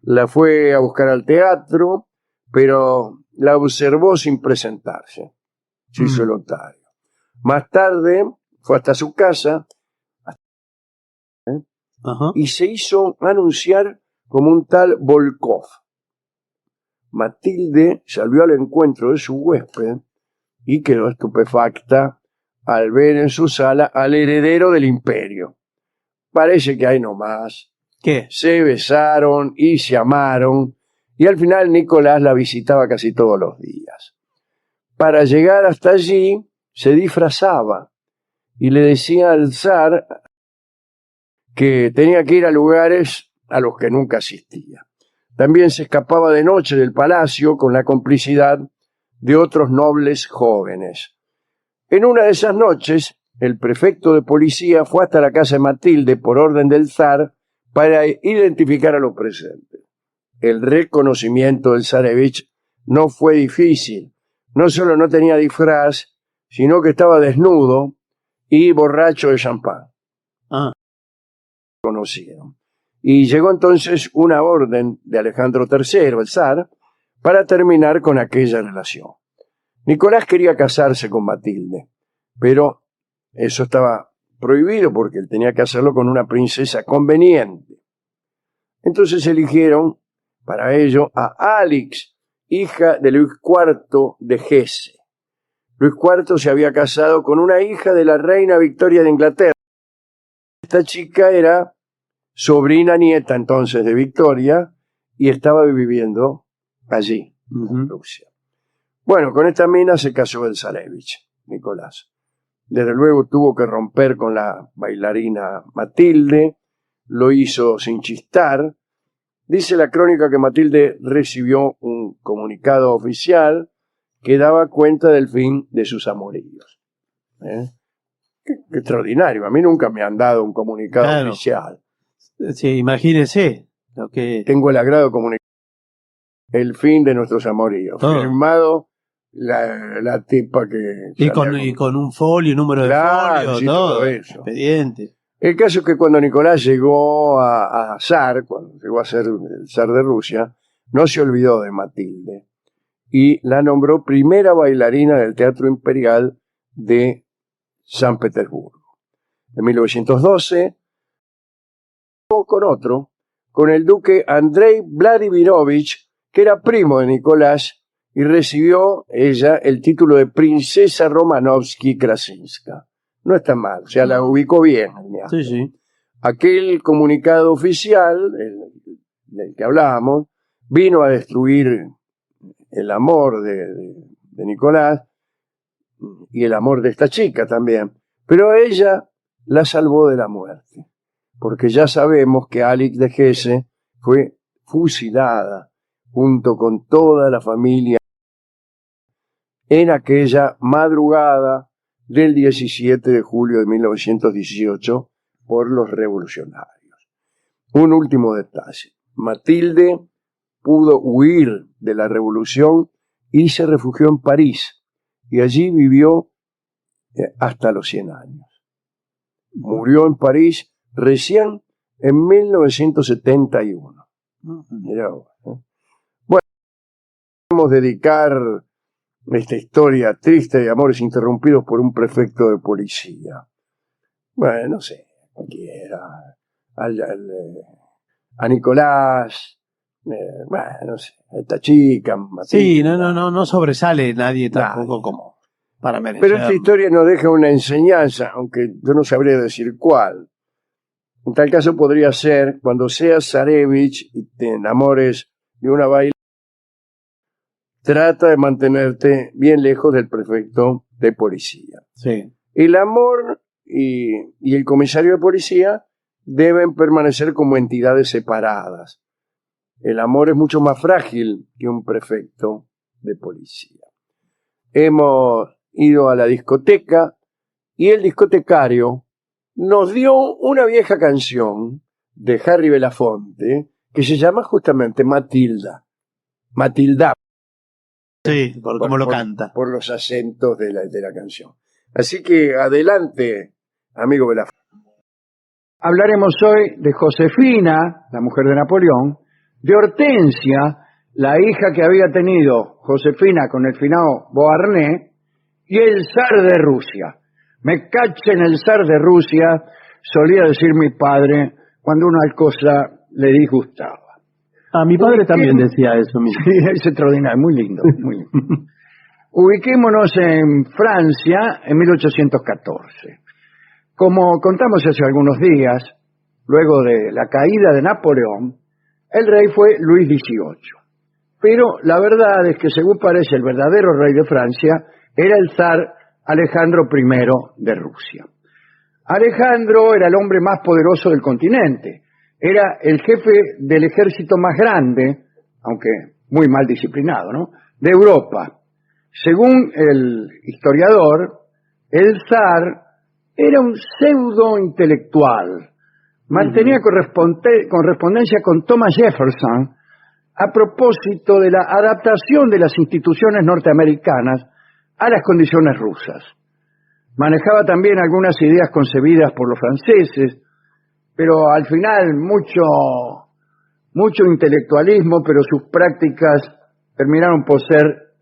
[SPEAKER 1] La fue a buscar al teatro, pero la observó sin presentarse. Se hizo el otario. Más tarde fue hasta su casa
[SPEAKER 2] Ajá.
[SPEAKER 1] y se hizo anunciar como un tal Volkov. Matilde salió al encuentro de su huésped y quedó estupefacta al ver en su sala al heredero del imperio. Parece que ahí nomás
[SPEAKER 2] ¿Qué?
[SPEAKER 1] se besaron y se amaron, y al final Nicolás la visitaba casi todos los días. Para llegar hasta allí se disfrazaba y le decía al zar que tenía que ir a lugares a los que nunca asistía. También se escapaba de noche del palacio con la complicidad de otros nobles jóvenes. En una de esas noches, el prefecto de policía fue hasta la casa de Matilde por orden del zar para identificar a los presentes. El reconocimiento del zarevich no fue difícil. No solo no tenía disfraz, sino que estaba desnudo y borracho de champán. Conocieron. Y llegó entonces una orden de Alejandro III, el zar, para terminar con aquella relación. Nicolás quería casarse con Matilde, pero eso estaba prohibido porque él tenía que hacerlo con una princesa conveniente. Entonces eligieron para ello a Alix, hija de Luis IV de Hesse. Luis IV se había casado con una hija de la reina Victoria de Inglaterra. Esta chica era sobrina nieta entonces de Victoria y estaba viviendo allí, en Rusia. Bueno, con esta mina se casó el zarevich, Nicolás. Desde luego tuvo que romper con la bailarina Matilde, lo hizo sin chistar. Dice la crónica que Matilde recibió un comunicado oficial que daba cuenta del fin de sus amoríos. Qué extraordinario, a mí nunca me han dado un comunicado oficial.
[SPEAKER 2] Sí, imagínese lo que...
[SPEAKER 1] Tengo el agrado de comunicar el fin de nuestros amoríos. Firmado la tipa que...
[SPEAKER 2] Y con un folio, un número de folio,
[SPEAKER 1] sí,
[SPEAKER 2] todo
[SPEAKER 1] eso.
[SPEAKER 2] expediente.
[SPEAKER 1] El caso es que cuando Nicolás llegó a zar, cuando llegó a ser el zar de Rusia, no se olvidó de Matilde y la nombró primera bailarina del Teatro Imperial de San Petersburgo. En 1912, con el duque Andrei Vladimirovich, que era primo de Nicolás, y recibió ella el título de princesa Romanovsky-Krasinska. No está mal, o sea, la ubicó bien.
[SPEAKER 2] Sí, sí.
[SPEAKER 1] Aquel comunicado oficial del que hablábamos vino a destruir el amor de Nicolás y el amor de esta chica también, pero a ella la salvó de la muerte, porque ya sabemos que Alix de Hesse fue fusilada junto con toda la familia en aquella madrugada del 17 de julio de 1918 por los revolucionarios. Un último detalle. Matilde pudo huir de la revolución y se refugió en París, y allí vivió hasta los 100 años. Murió en París recién en 1971. Mirá vos, ¿eh? Bueno, podemos dedicar esta historia triste de amores interrumpidos por un prefecto de policía. Bueno, no sé, cualquiera. A Nicolás, bueno, no sé, a esta chica.
[SPEAKER 2] Sí,
[SPEAKER 1] Matilda.
[SPEAKER 2] no sobresale nadie tampoco
[SPEAKER 1] Nadie.
[SPEAKER 2] como para merecer.
[SPEAKER 1] Pero esta historia nos deja una enseñanza, aunque yo no sabría decir cuál. En tal caso podría ser, cuando seas zarevich y te enamores de una bailarina, trata de mantenerte bien lejos del prefecto de policía.
[SPEAKER 2] Sí.
[SPEAKER 1] El amor y el comisario de policía deben permanecer como entidades separadas. El amor es mucho más frágil que un prefecto de policía. Hemos ido a la discoteca y el discotecario nos dio una vieja canción de Harry Belafonte que se llama justamente Matilda. Matilda.
[SPEAKER 2] Sí, por cómo lo canta.
[SPEAKER 1] Por los acentos de la canción. Así que adelante, amigo Belafonte.
[SPEAKER 4] Hablaremos hoy de Josefina, la mujer de Napoleón, de Hortensia, la hija que había tenido Josefina con el finado Beauharnais, y el zar de Rusia. Me cachen el zar de Rusia, solía decir mi padre cuando una cosa le disgustaba.
[SPEAKER 2] A mi padre también decía eso mismo.
[SPEAKER 4] Sí, es extraordinario, muy lindo, muy lindo. Ubiquémonos en Francia en 1814. Como contamos hace algunos días, luego de la caída de Napoleón, el rey fue Luis XVIII. Pero la verdad es que, según parece, el verdadero rey de Francia era el zar Alejandro I de Rusia. Alejandro era el hombre más poderoso del continente. Era el jefe del ejército más grande, aunque muy mal disciplinado, ¿no?, de Europa. Según el historiador, el zar era un pseudo intelectual. Mantenía correspondencia con Thomas Jefferson a propósito de la adaptación de las instituciones norteamericanas a las condiciones rusas. Manejaba también algunas ideas concebidas por los franceses, pero al final mucho intelectualismo, pero sus prácticas terminaron por ser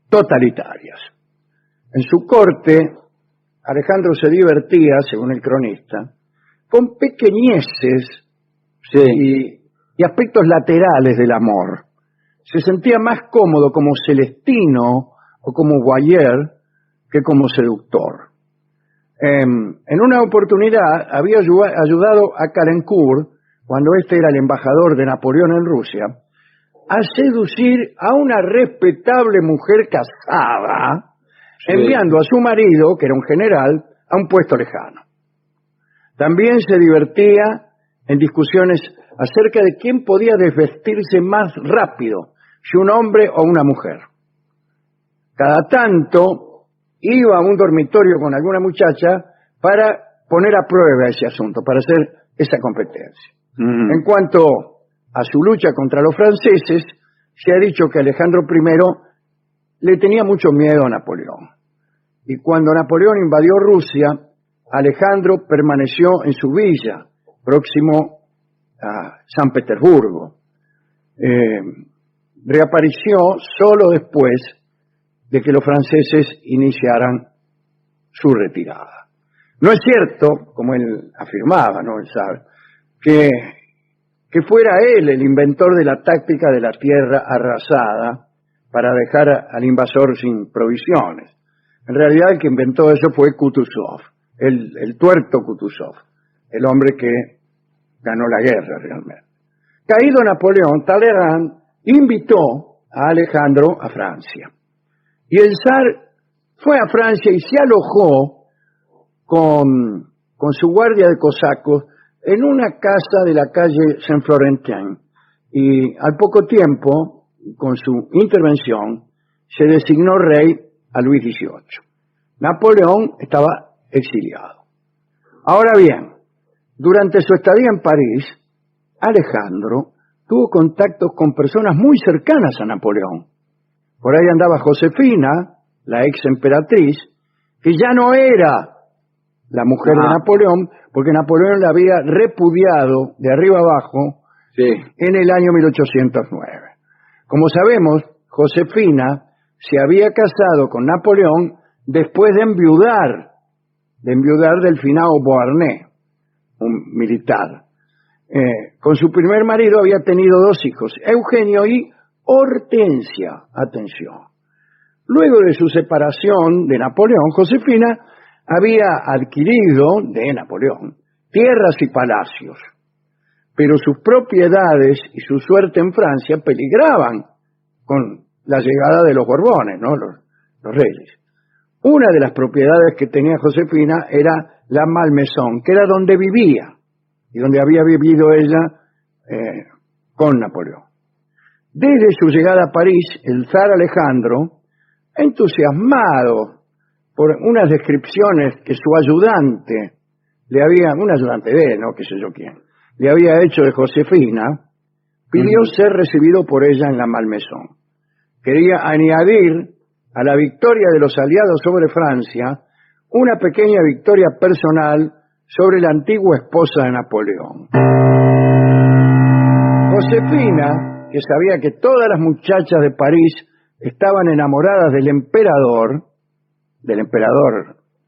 [SPEAKER 4] totalitarias. En su corte, Alejandro se divertía, según el cronista, con pequeñeces y aspectos laterales del amor. Se sentía más cómodo como Celestino o como Boyer que como seductor. En una oportunidad había ayudado a Calencourt, cuando éste era el embajador de Napoleón en Rusia, a seducir a una respetable mujer casada, enviando a su marido, que era un general, a un puesto lejano. También se divertía en discusiones acerca de quién podía desvestirse más rápido, si un hombre o una mujer. Cada tanto iba a un dormitorio con alguna muchacha para poner a prueba ese asunto, para hacer esa competencia. En cuanto a su lucha contra los franceses, se ha dicho que Alejandro I le tenía mucho miedo a Napoleón. Y cuando Napoleón invadió Rusia, Alejandro permaneció en su villa, próximo a San Petersburgo. Reapareció solo después de que los franceses iniciaran su retirada. No es cierto, como él afirmaba, ¿no? El zar, que fuera él el inventor de la táctica de la tierra arrasada para dejar al invasor sin provisiones. En realidad el que inventó eso fue Kutuzov, el tuerto Kutuzov, el hombre que ganó la guerra realmente. Caído Napoleón, Talleyrand invitó a Alejandro a Francia. Y el zar fue a Francia y se alojó con su guardia de cosacos en una casa de la calle Saint-Florentin. Y al poco tiempo, con su intervención, se designó rey a Luis XVIII. Napoleón estaba exiliado. Ahora bien, durante su estadía en París, Alejandro tuvo contactos con personas muy cercanas a Napoleón. Por ahí andaba Josefina, la ex emperatriz, que ya no era la mujer de Napoleón, porque Napoleón la había repudiado de arriba abajo en el año 1809. Como sabemos, Josefina se había casado con Napoleón después de enviudar del finado Beauharnais, un militar. Con su primer marido había tenido 2 hijos, Eugenio y Hortensia. Atención. Luego de su separación de Napoleón, Josefina había adquirido de Napoleón tierras y palacios, pero sus propiedades y su suerte en Francia peligraban con la llegada de los Borbones, ¿no? Los reyes. Una de las propiedades que tenía Josefina era la Malmaison, que era donde vivía y donde había vivido ella con Napoleón. Desde su llegada a París, el zar Alejandro, entusiasmado por unas descripciones que su ayudante un ayudante de él, no qué sé yo quién, le había hecho de Josefina, pidió ser recibido por ella en la Malmaison. Quería añadir a la victoria de los aliados sobre Francia una pequeña victoria personal sobre la antigua esposa de Napoleón. Josefina, que sabía que todas las muchachas de París estaban enamoradas del emperador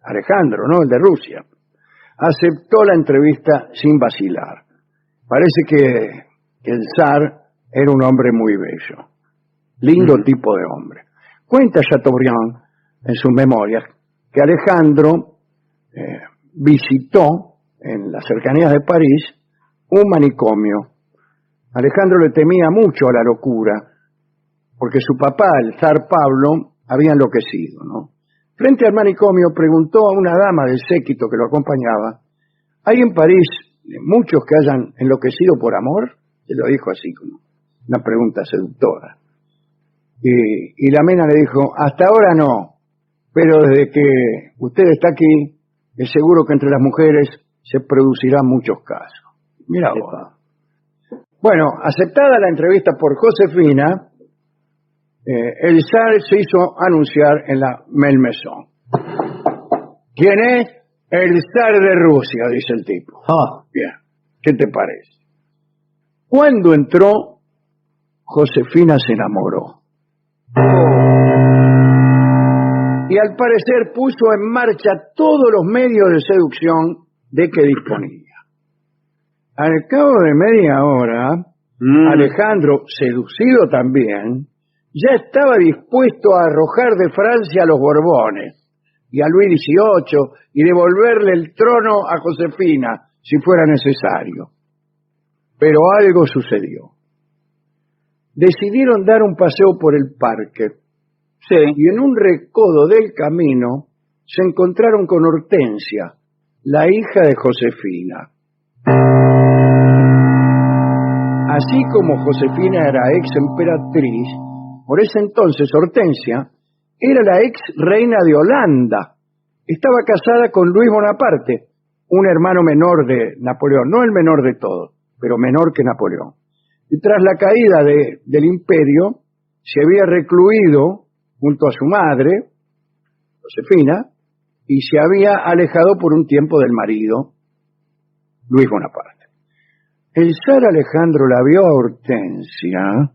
[SPEAKER 4] Alejandro, ¿no? El de Rusia, aceptó la entrevista sin vacilar. Parece que el zar era un hombre muy bello, lindo tipo de hombre. Cuenta Chateaubriand en sus memorias que Alejandro visitó en las cercanías de París un manicomio. Alejandro le temía mucho a la locura, porque su papá, el zar Pablo, había enloquecido, ¿no? Frente al manicomio preguntó a una dama del séquito que lo acompañaba: ¿hay en París muchos que hayan enloquecido por amor? Se lo dijo así, como una pregunta seductora. Y la mena le dijo: hasta ahora no, pero desde que usted está aquí, es seguro que entre las mujeres se producirán muchos casos. Mira vos. Bueno, aceptada la entrevista por Josefina, el zar se hizo anunciar en la Malmaison. ¿Quién es? El zar de Rusia, dice el tipo. Bien, ¿qué te parece? Cuando entró, Josefina se enamoró. Y al parecer puso en marcha todos los medios de seducción de que disponía. Al cabo de media hora, Alejandro, seducido también, ya estaba dispuesto a arrojar de Francia a los Borbones y a Luis XVIII y devolverle el trono a Josefina si fuera necesario. Pero algo sucedió. Decidieron dar un paseo por el parque. Y en un recodo del camino se encontraron con Hortensia, la hija de Josefina. Así como Josefina era ex emperatriz, por ese entonces Hortensia era la ex reina de Holanda. Estaba casada con Luis Bonaparte, un hermano menor de Napoleón, no el menor de todos, pero menor que Napoleón. Y tras la caída del imperio, se había recluido junto a su madre, Josefina, y se había alejado por un tiempo del marido, Luis Bonaparte. El zar Alejandro la vio a Hortensia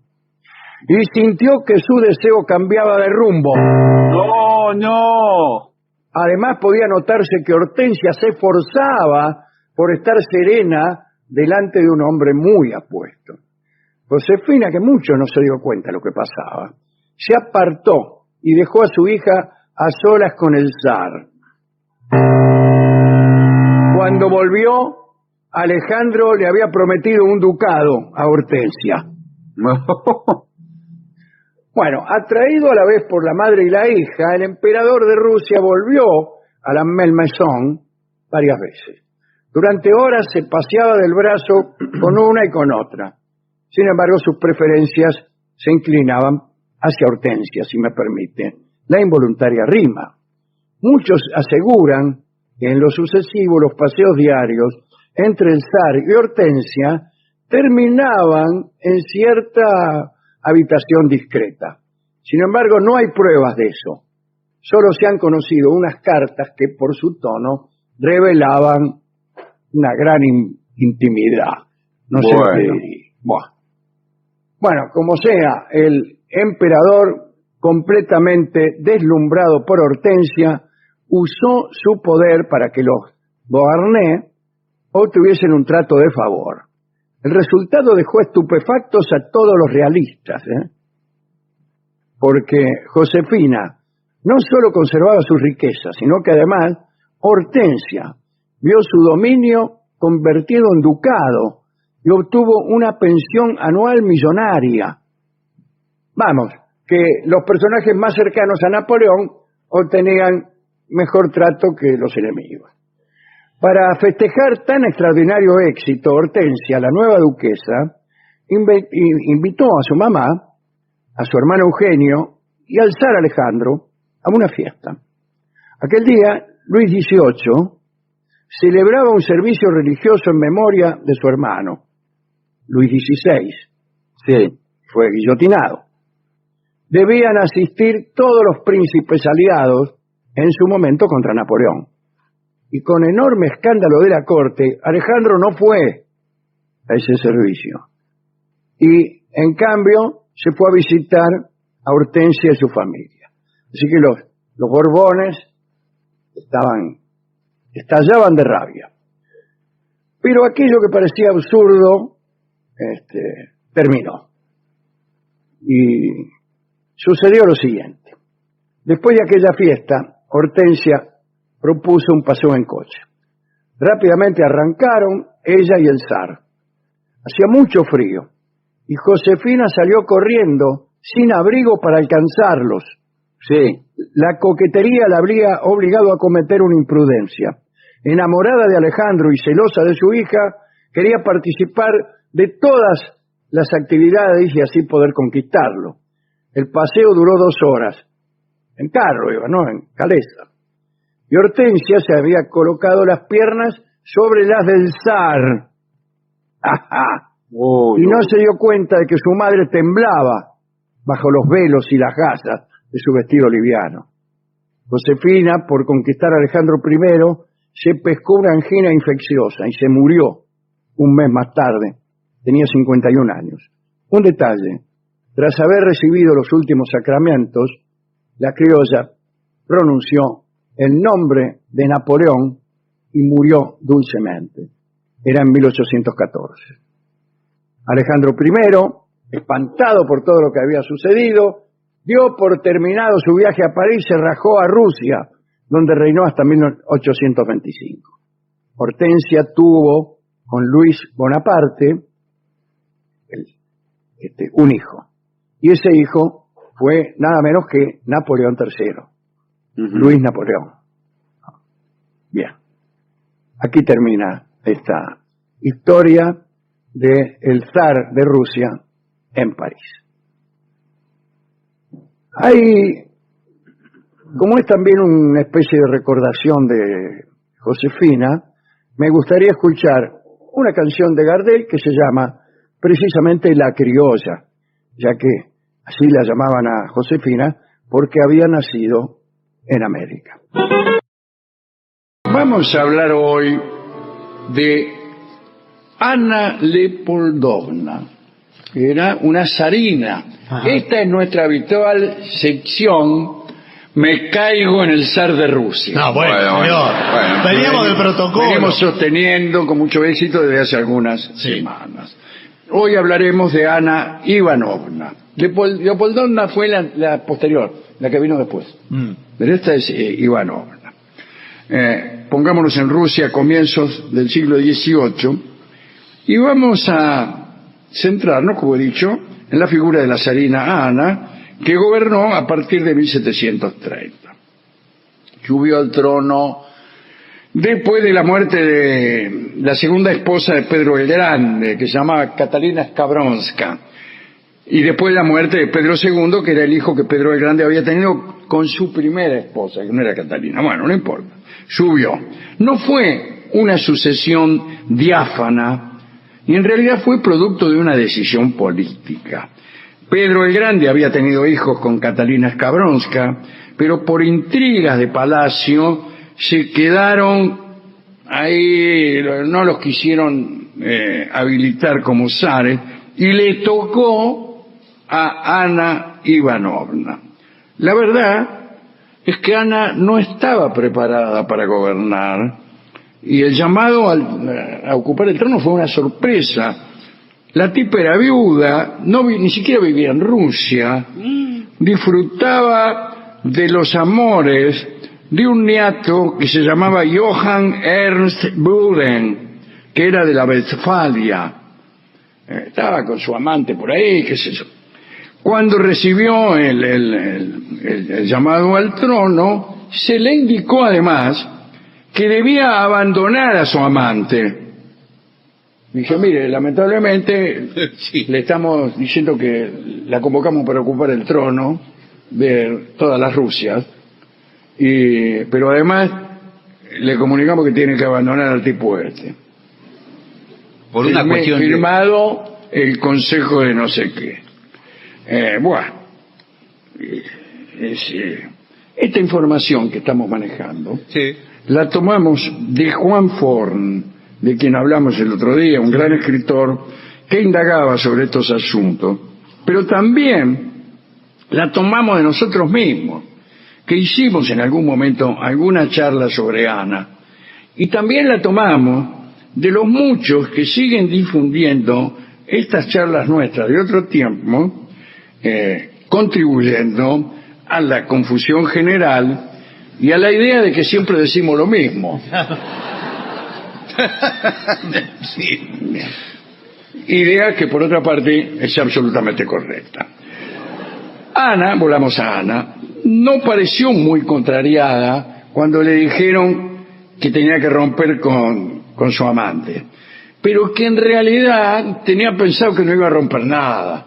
[SPEAKER 4] y sintió que su deseo cambiaba de rumbo.
[SPEAKER 3] No, no.
[SPEAKER 4] Además podía notarse que Hortensia se esforzaba por estar serena delante de un hombre muy apuesto. Josefina, que mucho no se dio cuenta de lo que pasaba, se apartó y dejó a su hija a solas con el zar. Cuando volvió, Alejandro le había prometido un ducado a Hortensia. Bueno, atraído a la vez por la madre y la hija, el emperador de Rusia volvió a la Malmaison varias veces. Durante horas se paseaba del brazo con una y con otra. Sin embargo, sus preferencias se inclinaban hacia Hortensia, si me permite. La involuntaria rima. Muchos aseguran que en lo sucesivo los paseos diarios entre el zar y Hortensia terminaban en cierta habitación discreta. Sin embargo, no hay pruebas de eso. Solo se han conocido unas cartas que por su tono revelaban una gran intimidad. No sé qué diría. Bueno, como sea, el emperador, completamente deslumbrado por Hortensia, usó su poder para que los Beauharnais obtuviesen un trato de favor. El resultado dejó estupefactos a todos los realistas, porque Josefina no solo conservaba sus riquezas, sino que además Hortensia vio su dominio convertido en ducado y obtuvo una pensión anual millonaria. Vamos, que los personajes más cercanos a Napoleón obtenían mejor trato que los enemigos. Para festejar tan extraordinario éxito, Hortensia, la nueva duquesa, invitó a su mamá, a su hermano Eugenio y al zar Alejandro a una fiesta. Aquel día, Luis XVIII celebraba un servicio religioso en memoria de su hermano, Luis XVI.
[SPEAKER 3] Sí.
[SPEAKER 4] Fue guillotinado. Debían asistir todos los príncipes aliados en su momento contra Napoleón. Y con enorme escándalo de la corte, Alejandro no fue a ese servicio. Y, en cambio, se fue a visitar a Hortensia y su familia. Así que los Borbones estallaban de rabia. Pero aquello que parecía absurdo, terminó. Y sucedió lo siguiente. Después de aquella fiesta, Hortensia propuso un paseo en coche. Rápidamente arrancaron ella y el zar. Hacía mucho frío y Josefina salió corriendo sin abrigo para alcanzarlos.
[SPEAKER 3] Sí.
[SPEAKER 4] La coquetería la habría obligado a cometer una imprudencia. Enamorada de Alejandro y celosa de su hija, quería participar de todas las actividades y así poder conquistarlo. El paseo duró 2 horas. En carro iba, ¿no? En calesa. Y Hortensia se había colocado las piernas sobre las del zar. Y no se dio cuenta de que su madre temblaba bajo los velos y las gasas de su vestido liviano. Josefina, por conquistar a Alejandro I, se pescó una angina infecciosa y se murió un mes más tarde. Tenía 51 años. Un detalle: tras haber recibido los últimos sacramentos, la criolla pronunció el nombre de Napoleón y murió dulcemente. Era en 1814. Alejandro I, espantado por todo lo que había sucedido, dio por terminado su viaje a París y se rajó a Rusia, donde reinó hasta 1825. Hortensia tuvo con Luis Bonaparte un hijo. Y ese hijo fue nada menos que Napoleón III. Luis Napoleón. Bien. Aquí termina esta historia del zar de Rusia en París. Hay, como es también una especie de recordación de Josefina, me gustaría escuchar una canción de Gardel que se llama precisamente La Criolla, ya que así la llamaban a Josefina porque había nacido en América. Vamos a hablar hoy de Ana Leopoldovna, que era una zarina.
[SPEAKER 2] Ajá.
[SPEAKER 4] Esta es nuestra habitual sección Me caigo en el zar de Rusia.
[SPEAKER 2] No, bueno, señor. Veníamos del protocolo.
[SPEAKER 4] Venimos sosteniendo con mucho éxito desde hace algunas semanas. Hoy hablaremos de Ana Ivanovna. Leopoldovna fue la posterior, la que vino después. Pero esta es Ivanovna. Pongámonos en Rusia a comienzos del siglo XVIII y vamos a centrarnos, como he dicho, en la figura de la zarina Ana, que gobernó a partir de 1730. Subió al trono después de la muerte de la segunda esposa de Pedro el Grande, que se llamaba Catalina Skavronska, y después de la muerte de Pedro II, que era el hijo que Pedro el Grande había tenido con su primera esposa, que no era Catalina. Bueno, no importa. Subió. No fue una sucesión diáfana, y en realidad fue producto de una decisión política. Pedro el Grande había tenido hijos con Catalina Skavronska, pero por intrigas de palacio se quedaron ahí, no los quisieron habilitar como zares, y le tocó a Ana Ivanovna. La verdad es que Ana no estaba preparada para gobernar, y el llamado a ocupar el trono fue una sorpresa. La tipa era viuda, ni siquiera vivía en Rusia, disfrutaba de los amores de un nieto que se llamaba Johann Ernst Buren, que era de la Westfalia. Estaba con su amante por ahí, qué sé yo. Cuando recibió el llamado al trono, se le indicó además que debía abandonar a su amante. Dije, mire, lamentablemente le estamos diciendo que la convocamos para ocupar el trono de todas las Rusias, pero además le comunicamos que tiene que abandonar al tipo este.
[SPEAKER 3] Por una cuestión
[SPEAKER 4] firmado el consejo de no sé qué. Esta información que estamos manejando la tomamos de Juan Forn, de quien hablamos el otro día, un gran escritor que indagaba sobre estos asuntos, pero también la tomamos de nosotros mismos, que hicimos en algún momento alguna charla sobre Ana, y también la tomamos de los muchos que siguen difundiendo estas charlas nuestras de otro tiempo, contribuyendo a la confusión general y a la idea de que siempre decimos lo mismo. Sí. Idea que por otra parte es absolutamente correcta. Ana, volvamos a Ana, no pareció muy contrariada cuando le dijeron que tenía que romper con su amante, pero que en realidad tenía pensado que no iba a romper nada.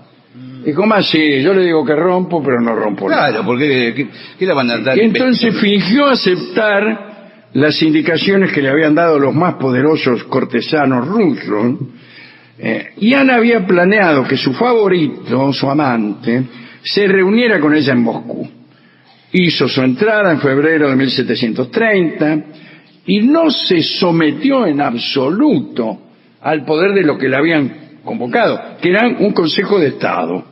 [SPEAKER 4] Y como así, yo le digo que rompo, pero no rompo nada.
[SPEAKER 3] Claro, porque ¿qué le van a dar?
[SPEAKER 4] Y entonces fingió aceptar las indicaciones que le habían dado los más poderosos cortesanos rusos, y Ana había planeado que su favorito, su amante, se reuniera con ella en Moscú. Hizo su entrada en febrero de 1730 y no se sometió en absoluto al poder de lo que le habían convocado, que era un Consejo de Estado.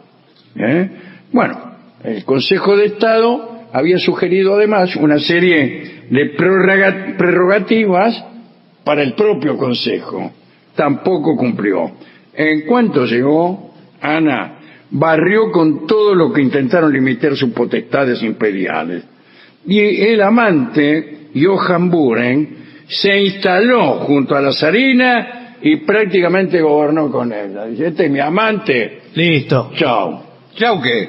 [SPEAKER 4] Bueno, el Consejo de Estado había sugerido además una serie de prerrogativas para el propio Consejo. Tampoco cumplió. En cuanto llegó, Ana barrió con todo lo que intentaron limitar sus potestades imperiales. Y el amante, Johann Buren, se instaló junto a la zarina y prácticamente gobernó con ella. Dice, este es mi amante.
[SPEAKER 2] Listo.
[SPEAKER 4] Chao.
[SPEAKER 3] ¿Chau qué?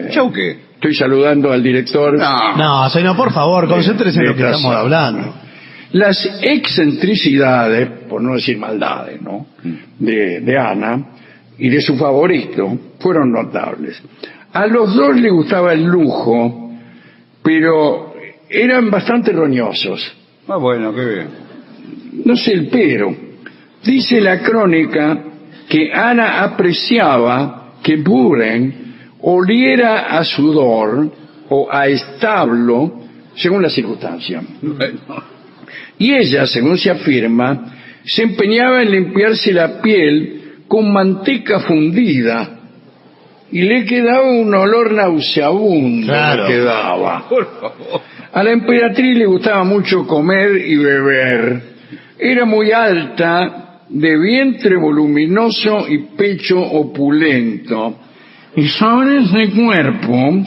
[SPEAKER 3] ¿Chau qué?
[SPEAKER 4] Estoy saludando al director.
[SPEAKER 2] No, señor, por favor, concéntrese en lo que estamos hablando.
[SPEAKER 4] Las excentricidades, por no decir maldades, ¿no?, de Ana y de su favorito fueron notables. A los dos les gustaba el lujo, pero eran bastante roñosos.
[SPEAKER 3] Ah, bueno, qué bien.
[SPEAKER 4] No sé el pero. Dice la crónica que Ana apreciaba que Buren oliera a sudor o a establo según la circunstancia.
[SPEAKER 3] Bueno.
[SPEAKER 5] Y ella, según se afirma, se empeñaba en limpiarse la piel con manteca fundida y le quedaba un olor nauseabundo.
[SPEAKER 2] Claro.
[SPEAKER 5] Le quedaba. A la emperatriz le gustaba mucho comer y beber. Era muy alta, de vientre voluminoso y pecho opulento. Y sobre ese cuerpo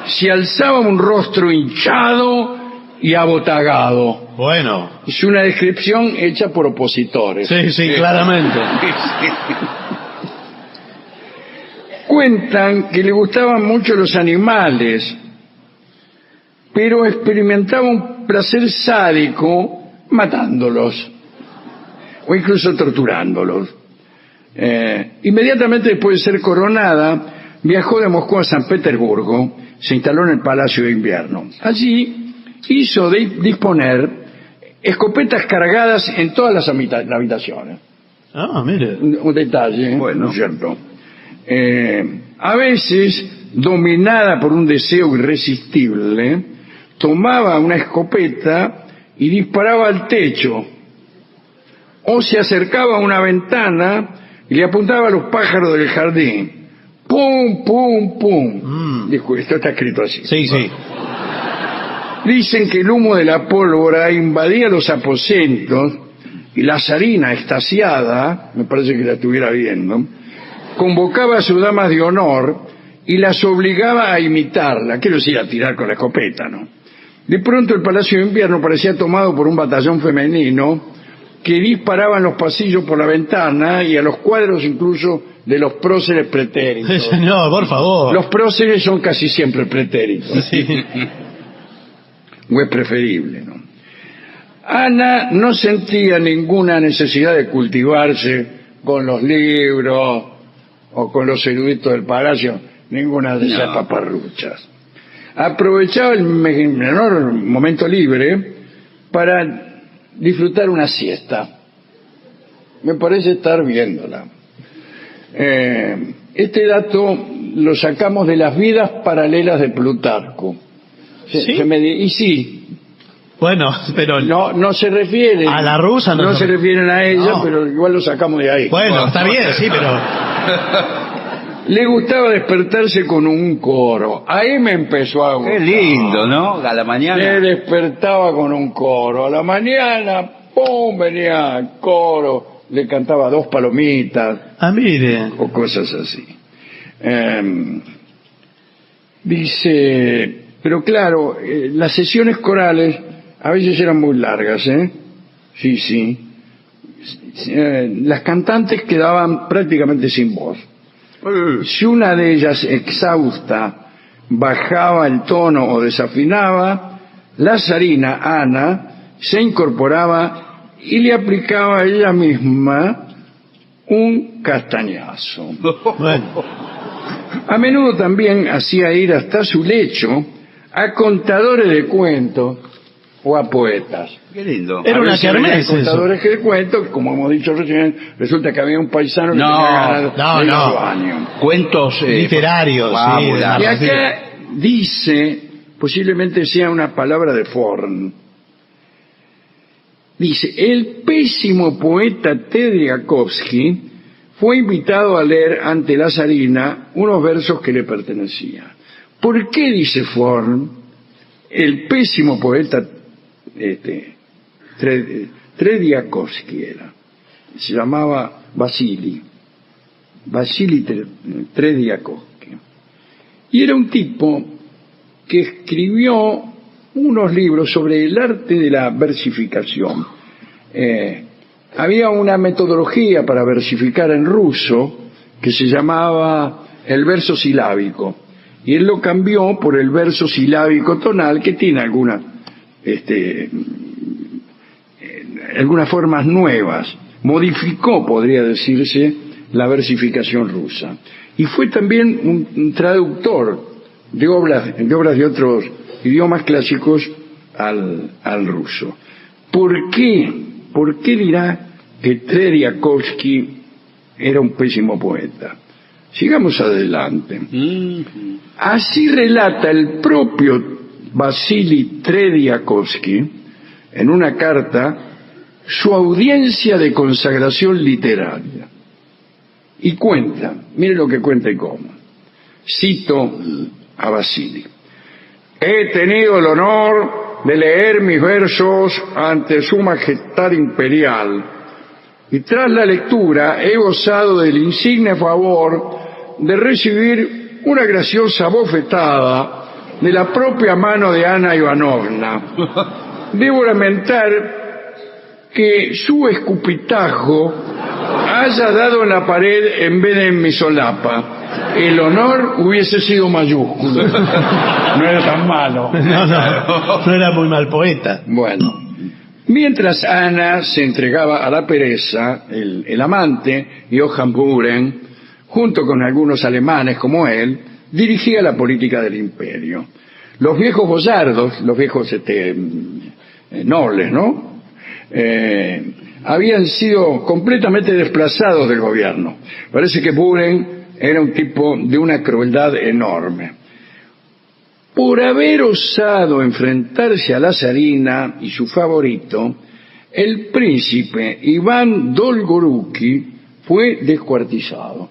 [SPEAKER 5] se alzaba un rostro hinchado y abotagado.
[SPEAKER 2] Bueno.
[SPEAKER 5] Es una descripción hecha por opositores.
[SPEAKER 2] Sí, claramente.
[SPEAKER 5] Cuentan que le gustaban mucho los animales, pero experimentaba un placer sádico matándolos o incluso torturándolos. Inmediatamente después de ser coronada, viajó de Moscú a San Petersburgo, se instaló en el Palacio de Invierno. Allí hizo disponer escopetas cargadas en todas las habitaciones.
[SPEAKER 2] Ah, mire.
[SPEAKER 5] Un detalle,
[SPEAKER 3] Bueno.
[SPEAKER 5] ¿no es cierto? A veces, dominada por un deseo irresistible, tomaba una escopeta y disparaba al techo, o se acercaba a una ventana y le apuntaba a los pájaros del jardín. ¡Pum, pum, pum! Dijo, esto está escrito así.
[SPEAKER 2] Sí.
[SPEAKER 5] Dicen que el humo de la pólvora invadía los aposentos y la zarina, extasiada, me parece que la estuviera viendo, convocaba a sus damas de honor y las obligaba a imitarla, quiero decir, a tirar con la escopeta, ¿no? De pronto el Palacio de Invierno parecía tomado por un batallón femenino que disparaba en los pasillos por la ventana y a los cuadros incluso de los próceres pretéritos.
[SPEAKER 2] Sí, señor, por favor.
[SPEAKER 5] Los próceres son casi siempre pretéritos.
[SPEAKER 2] Sí.
[SPEAKER 5] O es preferible, ¿no? Ana no sentía ninguna necesidad de cultivarse con los libros o con los eruditos del palacio, ninguna de esas paparruchas. Aprovechaba el menor momento libre para disfrutar una siesta. Me parece estar viéndola. Este dato lo sacamos de las vidas paralelas de Plutarco.
[SPEAKER 2] ¿Sí?
[SPEAKER 5] Y sí,
[SPEAKER 2] Bueno, pero...
[SPEAKER 5] no se refieren
[SPEAKER 2] A la rusa
[SPEAKER 5] no se refieren a ella,
[SPEAKER 2] No.
[SPEAKER 5] pero igual lo sacamos de ahí.
[SPEAKER 2] Bueno, está bien, sí, pero...
[SPEAKER 5] Le gustaba despertarse con un coro. Ahí me empezó a gustar.
[SPEAKER 3] Qué lindo, ¿no? A la
[SPEAKER 5] Se
[SPEAKER 3] mañana.
[SPEAKER 5] despertaba con un coro. A la mañana, ¡pum!, venía el coro. Le cantaba 2 palomitas
[SPEAKER 2] Ah, mire.
[SPEAKER 5] o cosas así. Dice, pero claro, las sesiones corales a veces eran muy largas, ¿eh? Sí. Las cantantes quedaban prácticamente sin voz. Si una de ellas, exhausta, bajaba el tono o desafinaba, la zarina, Ana, se incorporaba y le aplicaba a ella misma un castañazo.
[SPEAKER 2] Bueno.
[SPEAKER 5] A menudo también hacía ir hasta su lecho a contadores de cuentos o a poetas.
[SPEAKER 3] Qué lindo.
[SPEAKER 2] Era
[SPEAKER 5] A
[SPEAKER 2] una
[SPEAKER 5] veces venían
[SPEAKER 2] kermés eso.
[SPEAKER 5] contadores de cuentos, como hemos dicho recién, resulta que había un paisano que
[SPEAKER 3] No,
[SPEAKER 5] tenía ganas
[SPEAKER 2] no,
[SPEAKER 5] de ir
[SPEAKER 2] no.
[SPEAKER 5] al baño.
[SPEAKER 3] Cuentos
[SPEAKER 2] Literarios, sí,
[SPEAKER 3] fábulas.
[SPEAKER 5] Y
[SPEAKER 2] de
[SPEAKER 5] acá dice, posiblemente sea una palabra de Forn, dice, el pésimo poeta Terdiakovsky fue invitado a leer ante la zarina unos versos que le pertenecían. ¿Por qué, dice Forn, el pésimo poeta Terdiakovsky era? Se llamaba Vasily Terdiakovsky. Y era un tipo que escribió unos libros sobre el arte de la versificación. Había una metodología para versificar en ruso que se llamaba el verso silábico, y él lo cambió por el verso silábico tonal, que tiene algunas formas nuevas. Modificó, podría decirse, la versificación rusa. Y fue también un traductor de obras de otros idiomas clásicos al ruso. ¿Por qué dirá que Terdiakovsky era un pésimo poeta? Sigamos adelante. Así relata el propio Vasily Terdiakovsky en una carta su audiencia de consagración literaria. Y cuenta, mire lo que cuenta y cómo. Cito a Basili. He tenido el honor de leer mis versos ante su majestad imperial y tras la lectura he gozado del insigne favor de recibir una graciosa bofetada de la propia mano de Ana Ivanovna. Debo lamentar que su escupitajo haya dado en la pared en vez de en mi solapa. El honor hubiese sido mayúsculo. No era tan malo.
[SPEAKER 2] No era muy mal poeta.
[SPEAKER 5] Bueno, mientras Ana se entregaba a la pereza, el amante, Johann Buren, junto con algunos alemanes como él, dirigía la política del imperio. Los viejos boyardos, los viejos nobles, ¿no? Habían sido completamente desplazados del gobierno. Parece que Buren era un tipo de una crueldad enorme. Por haber osado enfrentarse a la zarina y su favorito, el príncipe Iván Dolgoruki fue descuartizado.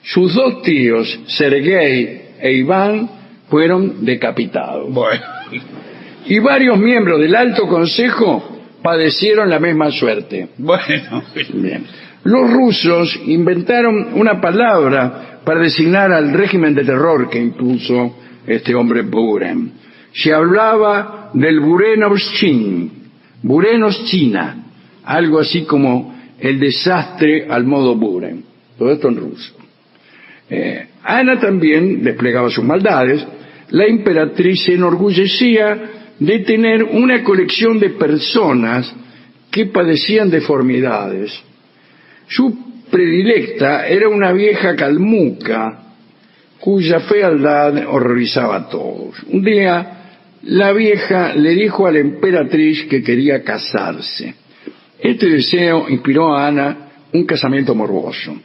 [SPEAKER 5] Sus dos tíos, Sergei e Iván, fueron decapitados.
[SPEAKER 3] Bueno.
[SPEAKER 5] Y varios miembros del Alto Consejo padecieron la misma suerte.
[SPEAKER 3] Bueno.
[SPEAKER 5] Bien. Los rusos inventaron una palabra para designar al régimen de terror que impuso este hombre Buren. Se hablaba del Burenovщина, algo así como el desastre al modo Buren. Todo esto en ruso. Ana también desplegaba sus maldades. La emperatriz se enorgullecía de tener una colección de personas que padecían deformidades. Su predilecta era una vieja calmuca cuya fealdad horrorizaba a todos. Un día la vieja le dijo a la emperatriz que quería casarse. Este deseo inspiró a Ana un casamiento morboso.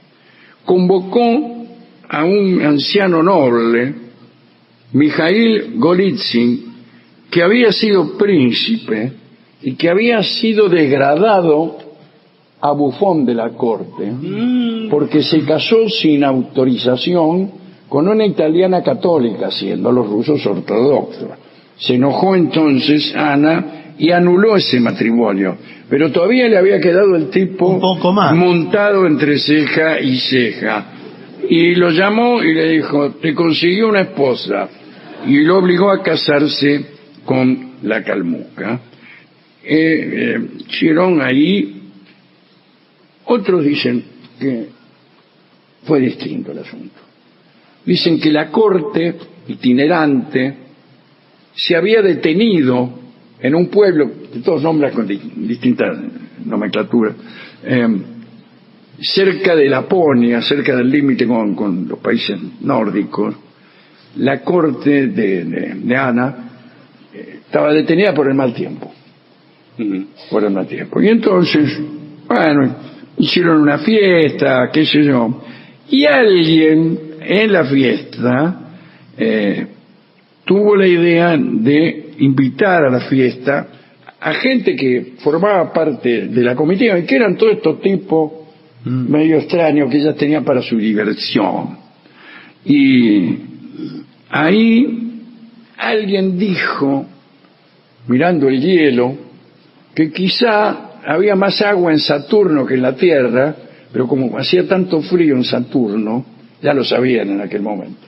[SPEAKER 5] Convocó a un anciano noble, Mijail Golitsyn, que había sido príncipe y que había sido degradado a bufón de la corte porque se casó sin autorización con una italiana católica, siendo los rusos ortodoxos. Se enojó entonces Ana y anuló ese matrimonio, pero todavía le había quedado el tipo
[SPEAKER 2] un poco más
[SPEAKER 5] montado entre ceja y ceja, y lo llamó y le dijo: te consiguió una esposa, y lo obligó a casarse con la calmuca. Hicieron ahí. Otros dicen que fue distinto el asunto. Dicen que la corte itinerante se había detenido en un pueblo, de todos nombres con distintas nomenclaturas, cerca de Laponia, cerca del límite con los países nórdicos. La corte de Ana estaba detenida por el mal tiempo. Por el mal tiempo. Y entonces, bueno, hicieron una fiesta, qué sé yo, y alguien en la fiesta tuvo la idea de invitar a la fiesta a gente que formaba parte de la comitiva y que eran todos estos tipos medio extraños que ella tenía para su diversión. Y ahí alguien dijo, mirando el hielo, que quizá había más agua en Saturno que en la Tierra, pero como hacía tanto frío en Saturno, ya lo sabían en aquel momento.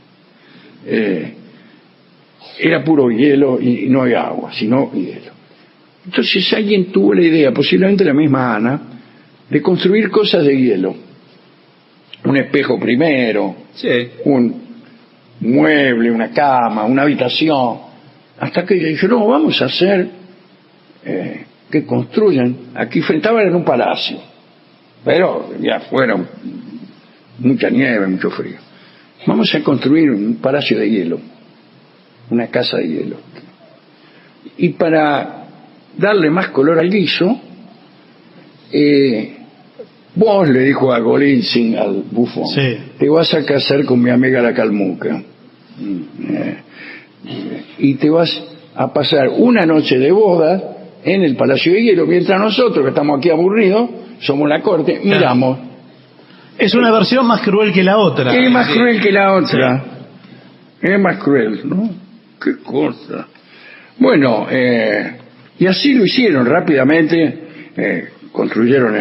[SPEAKER 5] Era puro hielo y no había agua, sino hielo. Entonces alguien tuvo la idea, posiblemente la misma Ana, de construir cosas de hielo. Un espejo primero,
[SPEAKER 3] Sí.
[SPEAKER 5] un mueble, una cama, una habitación, hasta que dijo, no, vamos a hacer que construyan, aquí estaban en un palacio, pero ya fuera mucha nieve, mucho frío. Vamos a construir un palacio de hielo, una casa de hielo. Y para darle más color al guiso, vos, le dijo a Golitsyn, al bufón,
[SPEAKER 2] sí,
[SPEAKER 5] te vas a casar con mi amiga la calmuca. Y te vas a pasar una noche de boda en el Palacio de Hielo, mientras nosotros, que estamos aquí aburridos, somos la corte, miramos.
[SPEAKER 2] Es una versión más cruel que la otra.
[SPEAKER 5] Es más cruel que la otra. Es más cruel, ¿no? Qué cosa. Bueno, y así lo hicieron rápidamente. Construyeron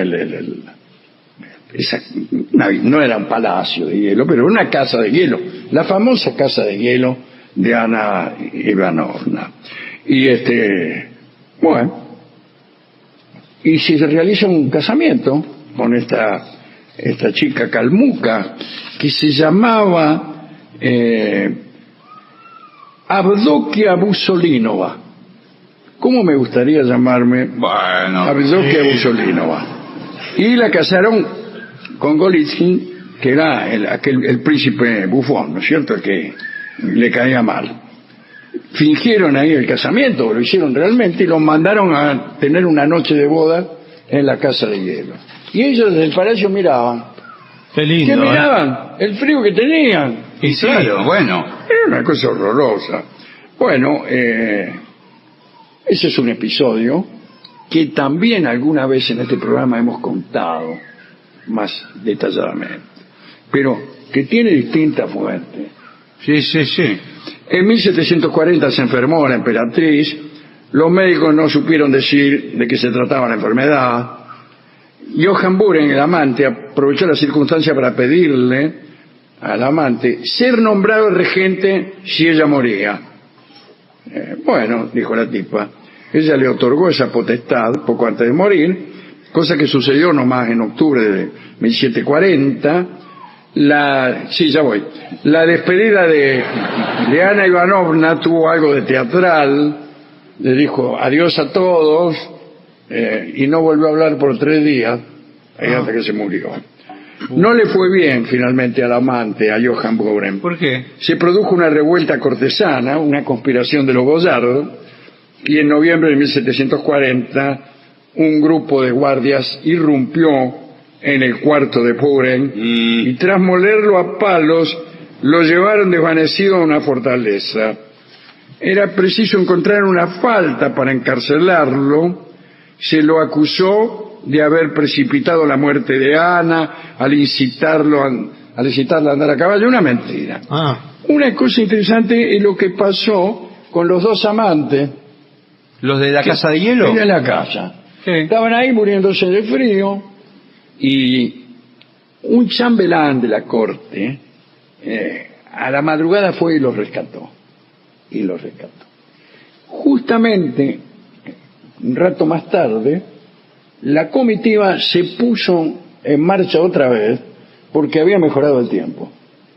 [SPEAKER 5] no era un palacio de hielo, pero una casa de hielo, la famosa casa de hielo de Ana Ivanovna. Y bueno, y si se realiza un casamiento con esta chica calmuca que se llamaba Avdokia Busolinova. ¿Cómo me gustaría llamarme?
[SPEAKER 3] Bueno.
[SPEAKER 5] Avdokia Busolinova. Y la casaron con Golitsyn, que era el príncipe bufón, ¿no es cierto?, que le caía mal. Fingieron ahí el casamiento, lo hicieron realmente, y los mandaron a tener una noche de boda en la casa de hielo. Y ellos desde el palacio miraban.
[SPEAKER 2] Qué lindo.
[SPEAKER 5] ¿Qué miraban? El frío que tenían.
[SPEAKER 3] Y sí, claro, bueno.
[SPEAKER 5] Era una cosa horrorosa. Bueno, ese es un episodio que también alguna vez en este programa hemos contado más detalladamente, pero que tiene distintas fuentes.
[SPEAKER 3] Sí, sí, sí.
[SPEAKER 5] En 1740 se enfermó la emperatriz, los médicos no supieron decir de qué se trataba la enfermedad. Johann Buren, el amante, aprovechó la circunstancia para pedirle al amante ser nombrado regente si ella moría. Bueno, dijo la tipa, ella le otorgó esa potestad poco antes de morir, cosa que sucedió nomás en octubre de 1740. Sí, ya voy. La despedida de Ana Ivanovna tuvo algo de teatral, le dijo adiós a todos y no volvió a hablar por 3 días, hasta que se murió. No le fue bien finalmente al amante, a Johann Buren.
[SPEAKER 3] ¿Por qué?
[SPEAKER 5] Se produjo una revuelta cortesana, una conspiración de los boyardos, y en noviembre de 1740 un grupo de guardias irrumpió en el cuarto de Buren y tras molerlo a palos lo llevaron desvanecido a una fortaleza. Era preciso encontrar una falta para encarcelarlo. Se lo acusó de haber precipitado la muerte de Ana al incitarla a andar a caballo. Una mentira. Una cosa interesante es lo que pasó con los 2 amantes.
[SPEAKER 3] ¿Los de la casa de hielo?
[SPEAKER 5] En la casa.
[SPEAKER 3] Sí.
[SPEAKER 5] Estaban ahí muriéndose de frío y un chambelán de la corte a la madrugada fue y los rescató. Justamente un rato más tarde la comitiva se puso en marcha otra vez porque había mejorado el tiempo.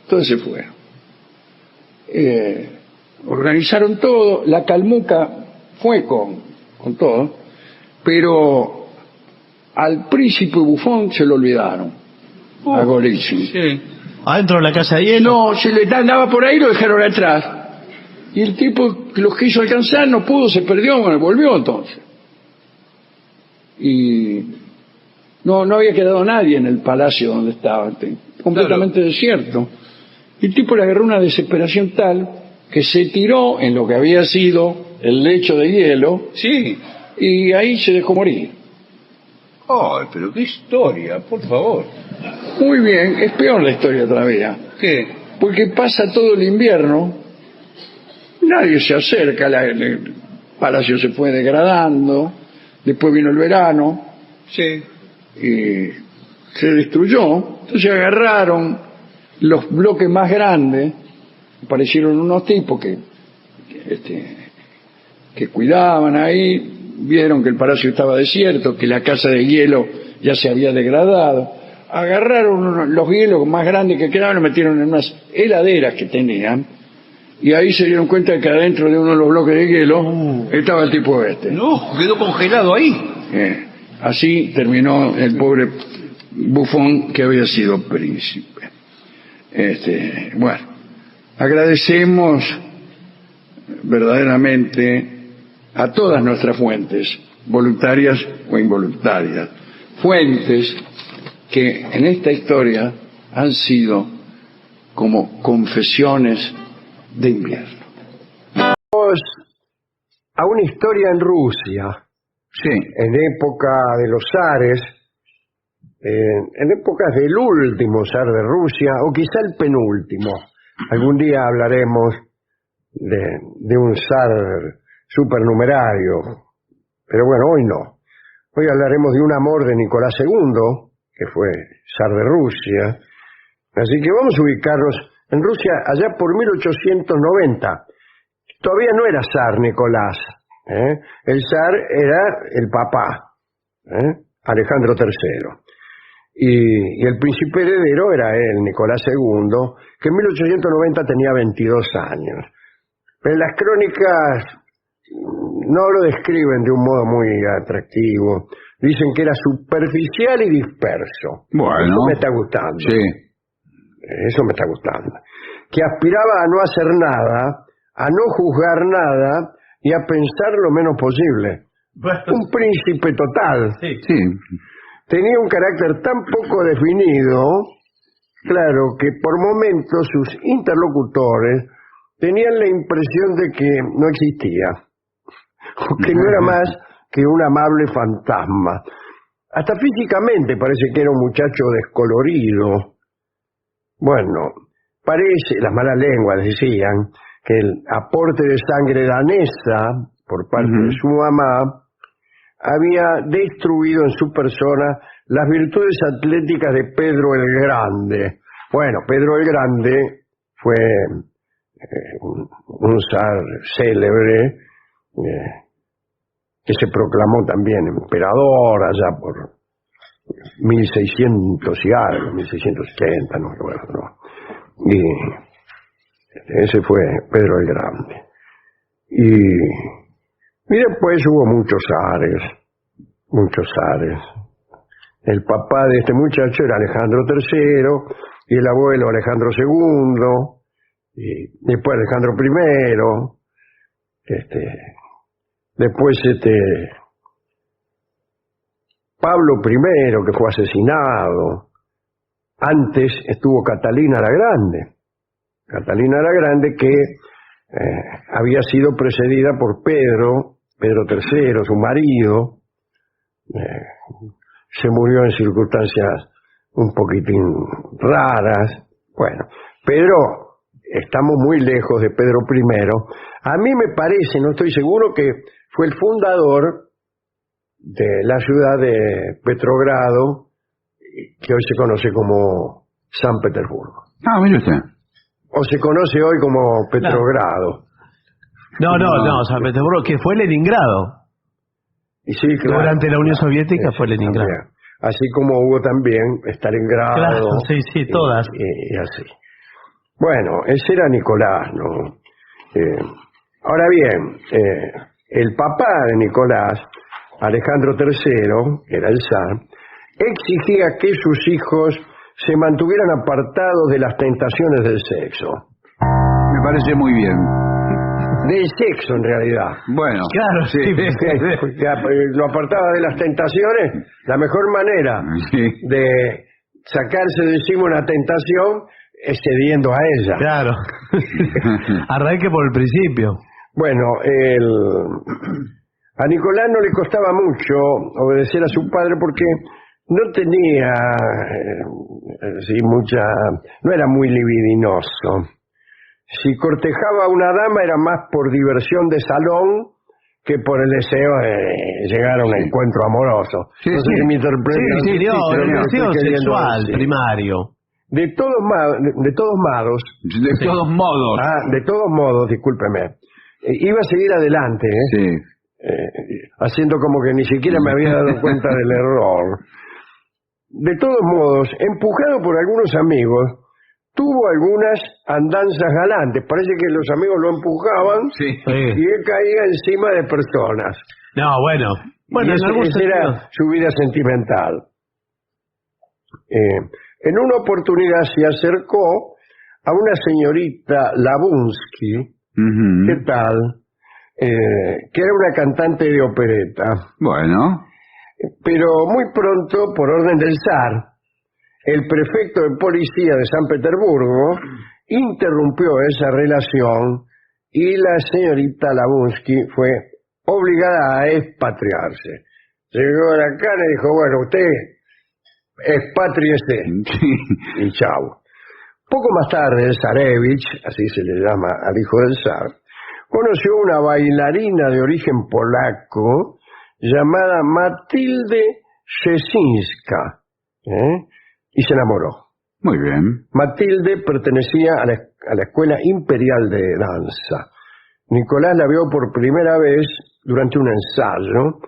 [SPEAKER 5] Entonces se fueron. Organizaron todo, la calmuca fue con todo, pero al príncipe bufón se lo olvidaron, a Golitsyn.
[SPEAKER 3] Sí.
[SPEAKER 2] Adentro de la casa de hielo.
[SPEAKER 5] No, se le andaba por ahí y lo dejaron atrás. Y el tipo que los quiso alcanzar no pudo, se perdió, volvió entonces. Y no había quedado nadie en el palacio donde estaba, completamente desierto. Y el tipo le agarró una desesperación tal que se tiró en lo que había sido el lecho de hielo.
[SPEAKER 3] Sí.
[SPEAKER 5] Y ahí se dejó morir.
[SPEAKER 3] ¡Ay, pero qué historia, por favor!
[SPEAKER 5] Muy bien, es peor la historia todavía.
[SPEAKER 3] ¿Qué?
[SPEAKER 5] Porque pasa todo el invierno, nadie se acerca, el palacio se fue degradando, después vino el verano,
[SPEAKER 3] Sí.
[SPEAKER 5] y se destruyó. Entonces agarraron los bloques más grandes, aparecieron unos tipos que cuidaban ahí, vieron que el palacio estaba desierto, que la casa de hielo ya se había degradado, agarraron los hielos más grandes que quedaban, los metieron en unas heladeras que tenían, y ahí se dieron cuenta de que adentro de uno de los bloques de hielo estaba el tipo este.
[SPEAKER 3] No, quedó congelado ahí.
[SPEAKER 5] Así terminó el pobre bufón que había sido príncipe. Bueno, agradecemos verdaderamente a todas nuestras fuentes, voluntarias o involuntarias, fuentes que en esta historia han sido como confesiones de invierno.
[SPEAKER 1] a una historia en Rusia,
[SPEAKER 3] Sí.
[SPEAKER 1] en época de los zares, en épocas del último zar de Rusia, o quizá el penúltimo. Algún día hablaremos de un zar supernumerario, pero bueno, hoy no. Hoy hablaremos de un amor de Nicolás II, que fue zar de Rusia. Así que vamos a ubicarnos en Rusia allá por 1890. Todavía no era zar Nicolás, ¿eh? El zar era el papá, Alejandro III. Y el príncipe heredero era él, Nicolás II, que en 1890 tenía 22 años. Pero las crónicas no lo describen de un modo muy atractivo. Dicen que era superficial y disperso.
[SPEAKER 3] Bueno.
[SPEAKER 1] Eso me está gustando.
[SPEAKER 3] Sí.
[SPEAKER 1] Eso me está gustando. Que aspiraba a no hacer nada, a no juzgar nada y a pensar lo menos posible. Un príncipe total.
[SPEAKER 3] Sí.
[SPEAKER 1] Tenía un carácter tan poco definido, claro, que por momentos sus interlocutores tenían la impresión de que no existía, o que no era más que un amable fantasma. Hasta físicamente parece que era un muchacho descolorido. Bueno, parece, las malas lenguas decían, que el aporte de sangre danesa por parte de su mamá había destruido en su persona las virtudes atléticas de Pedro el Grande. Bueno, Pedro el Grande fue un zar célebre que se proclamó también emperador allá por 1600 y algo, 1670, no recuerdo, ¿no? Y ese fue Pedro el Grande. Y después hubo muchos zares. El papá de este muchacho era Alejandro III, y el abuelo Alejandro II, y después Alejandro I, después Pablo I, que fue asesinado. Antes estuvo Catalina la Grande. Catalina la Grande, que había sido precedida por Pedro III, su marido. Se murió en circunstancias un poquitín raras. Bueno, pero estamos muy lejos de Pedro I. A mí me parece, no estoy seguro, que fue el fundador de la ciudad de Petrogrado, que hoy se conoce como San Petersburgo.
[SPEAKER 3] Ah, mire usted.
[SPEAKER 1] O se conoce hoy como Petrogrado.
[SPEAKER 2] No, San Petersburgo, que fue Leningrado.
[SPEAKER 1] Y sí, claro.
[SPEAKER 2] Durante la Unión Soviética fue Leningrado.
[SPEAKER 1] También. Así como hubo también Stalingrado.
[SPEAKER 2] Claro, sí, todas.
[SPEAKER 1] Y así. Bueno, ese era Nicolás, ¿no? Ahora bien, el papá de Nicolás, Alejandro III, que era el zar, exigía que sus hijos se mantuvieran apartados de las tentaciones del sexo.
[SPEAKER 3] Me parece muy bien.
[SPEAKER 1] Del sexo, en realidad.
[SPEAKER 3] Bueno.
[SPEAKER 2] Claro, sí.
[SPEAKER 1] Lo apartaba de las tentaciones. La mejor manera
[SPEAKER 3] Sí.
[SPEAKER 1] de sacarse de encima una tentación es cediendo a ella.
[SPEAKER 2] Claro. Arranque por el principio.
[SPEAKER 1] Bueno, a Nicolás no le costaba mucho obedecer a su padre porque no tenía no era muy libidinoso. Si cortejaba a una dama era más por diversión de salón que por el deseo de llegar a un encuentro amoroso.
[SPEAKER 3] Sí,
[SPEAKER 1] no sé
[SPEAKER 3] sí.
[SPEAKER 1] si me interpretan.
[SPEAKER 2] Sí,
[SPEAKER 1] pero
[SPEAKER 2] el
[SPEAKER 1] no
[SPEAKER 2] deseo
[SPEAKER 1] estoy queriendo
[SPEAKER 2] sexual
[SPEAKER 1] decir.
[SPEAKER 2] primario.
[SPEAKER 1] De todos modos,
[SPEAKER 3] De todos modos.
[SPEAKER 1] de todos modos, discúlpeme, iba a seguir adelante,
[SPEAKER 3] Sí.
[SPEAKER 1] haciendo como que ni siquiera me había dado cuenta del error. De todos modos, empujado por algunos amigos, tuvo algunas andanzas galantes. Parece que los amigos lo empujaban
[SPEAKER 3] Sí.
[SPEAKER 1] y él caía encima de personas.
[SPEAKER 2] No, bueno.
[SPEAKER 1] Y
[SPEAKER 2] En algún
[SPEAKER 1] esa era
[SPEAKER 2] sentido.
[SPEAKER 1] su vida sentimental. En una oportunidad se acercó a una señorita Labunsky,
[SPEAKER 3] Ujú.
[SPEAKER 1] ¿qué tal? Que era una cantante de opereta.
[SPEAKER 3] Bueno.
[SPEAKER 1] Pero muy pronto, por orden del zar, el prefecto de policía de San Petersburgo interrumpió esa relación y la señorita Labunsky fue
[SPEAKER 4] obligada a expatriarse. Llegó a la cara y dijo, bueno, usted expatríese.
[SPEAKER 3] Sí.
[SPEAKER 4] Y chau. Poco más tarde, el zarevich, así se le llama al hijo del zar, conoció una bailarina de origen polaco llamada Matilde Szczecinska, y se enamoró.
[SPEAKER 3] Muy bien.
[SPEAKER 4] Matilde pertenecía a la Escuela Imperial de Danza. Nicolás la vio por primera vez durante un ensayo,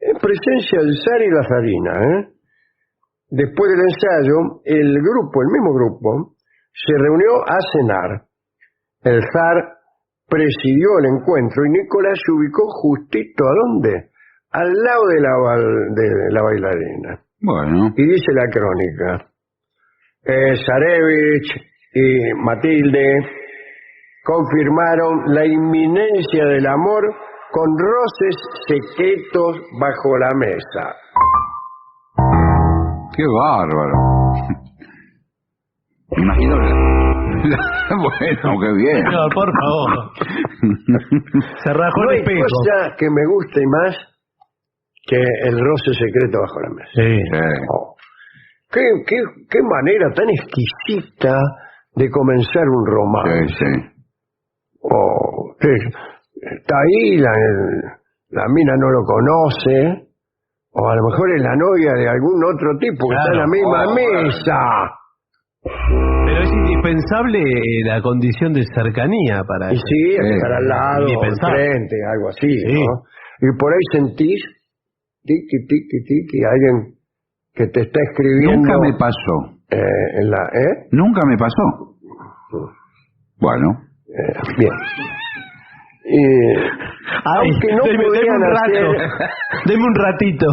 [SPEAKER 4] en presencia del zar y la zarina. Después del ensayo, el mismo grupo, se reunió a cenar. El zar presidió el encuentro y Nicolás se ubicó justito, ¿a dónde? Al lado de la bailarina.
[SPEAKER 3] Bueno.
[SPEAKER 4] Y dice la crónica, Zarevich y Matilde confirmaron la inminencia del amor con roces secretos bajo la mesa.
[SPEAKER 3] Qué bárbaro. Imagino. Bueno, qué bien.
[SPEAKER 2] Señor, por favor. Se rajó
[SPEAKER 4] No
[SPEAKER 2] el
[SPEAKER 4] hay
[SPEAKER 2] espejo.
[SPEAKER 4] cosa que me guste más que el roce secreto bajo la mesa.
[SPEAKER 2] Sí.
[SPEAKER 4] Oh. Qué manera tan exquisita de comenzar un romance.
[SPEAKER 3] Sí.
[SPEAKER 4] Oh, está ahí, la mina no lo conoce, o a lo mejor es la novia de algún otro tipo que está en la misma mesa.
[SPEAKER 6] Pero es indispensable la condición de cercanía para
[SPEAKER 4] Y
[SPEAKER 6] eso.
[SPEAKER 4] sí, estar al lado,
[SPEAKER 6] indispensable.
[SPEAKER 4] enfrente, algo así,
[SPEAKER 6] Sí.
[SPEAKER 4] ¿no? Y por ahí sentís, tiki, tiki, tiki, alguien que te está escribiendo.
[SPEAKER 3] Nunca me pasó.
[SPEAKER 4] Nunca
[SPEAKER 3] me pasó. Bueno.
[SPEAKER 4] Bien. Aunque no podían hacer,
[SPEAKER 6] Deme un ratito.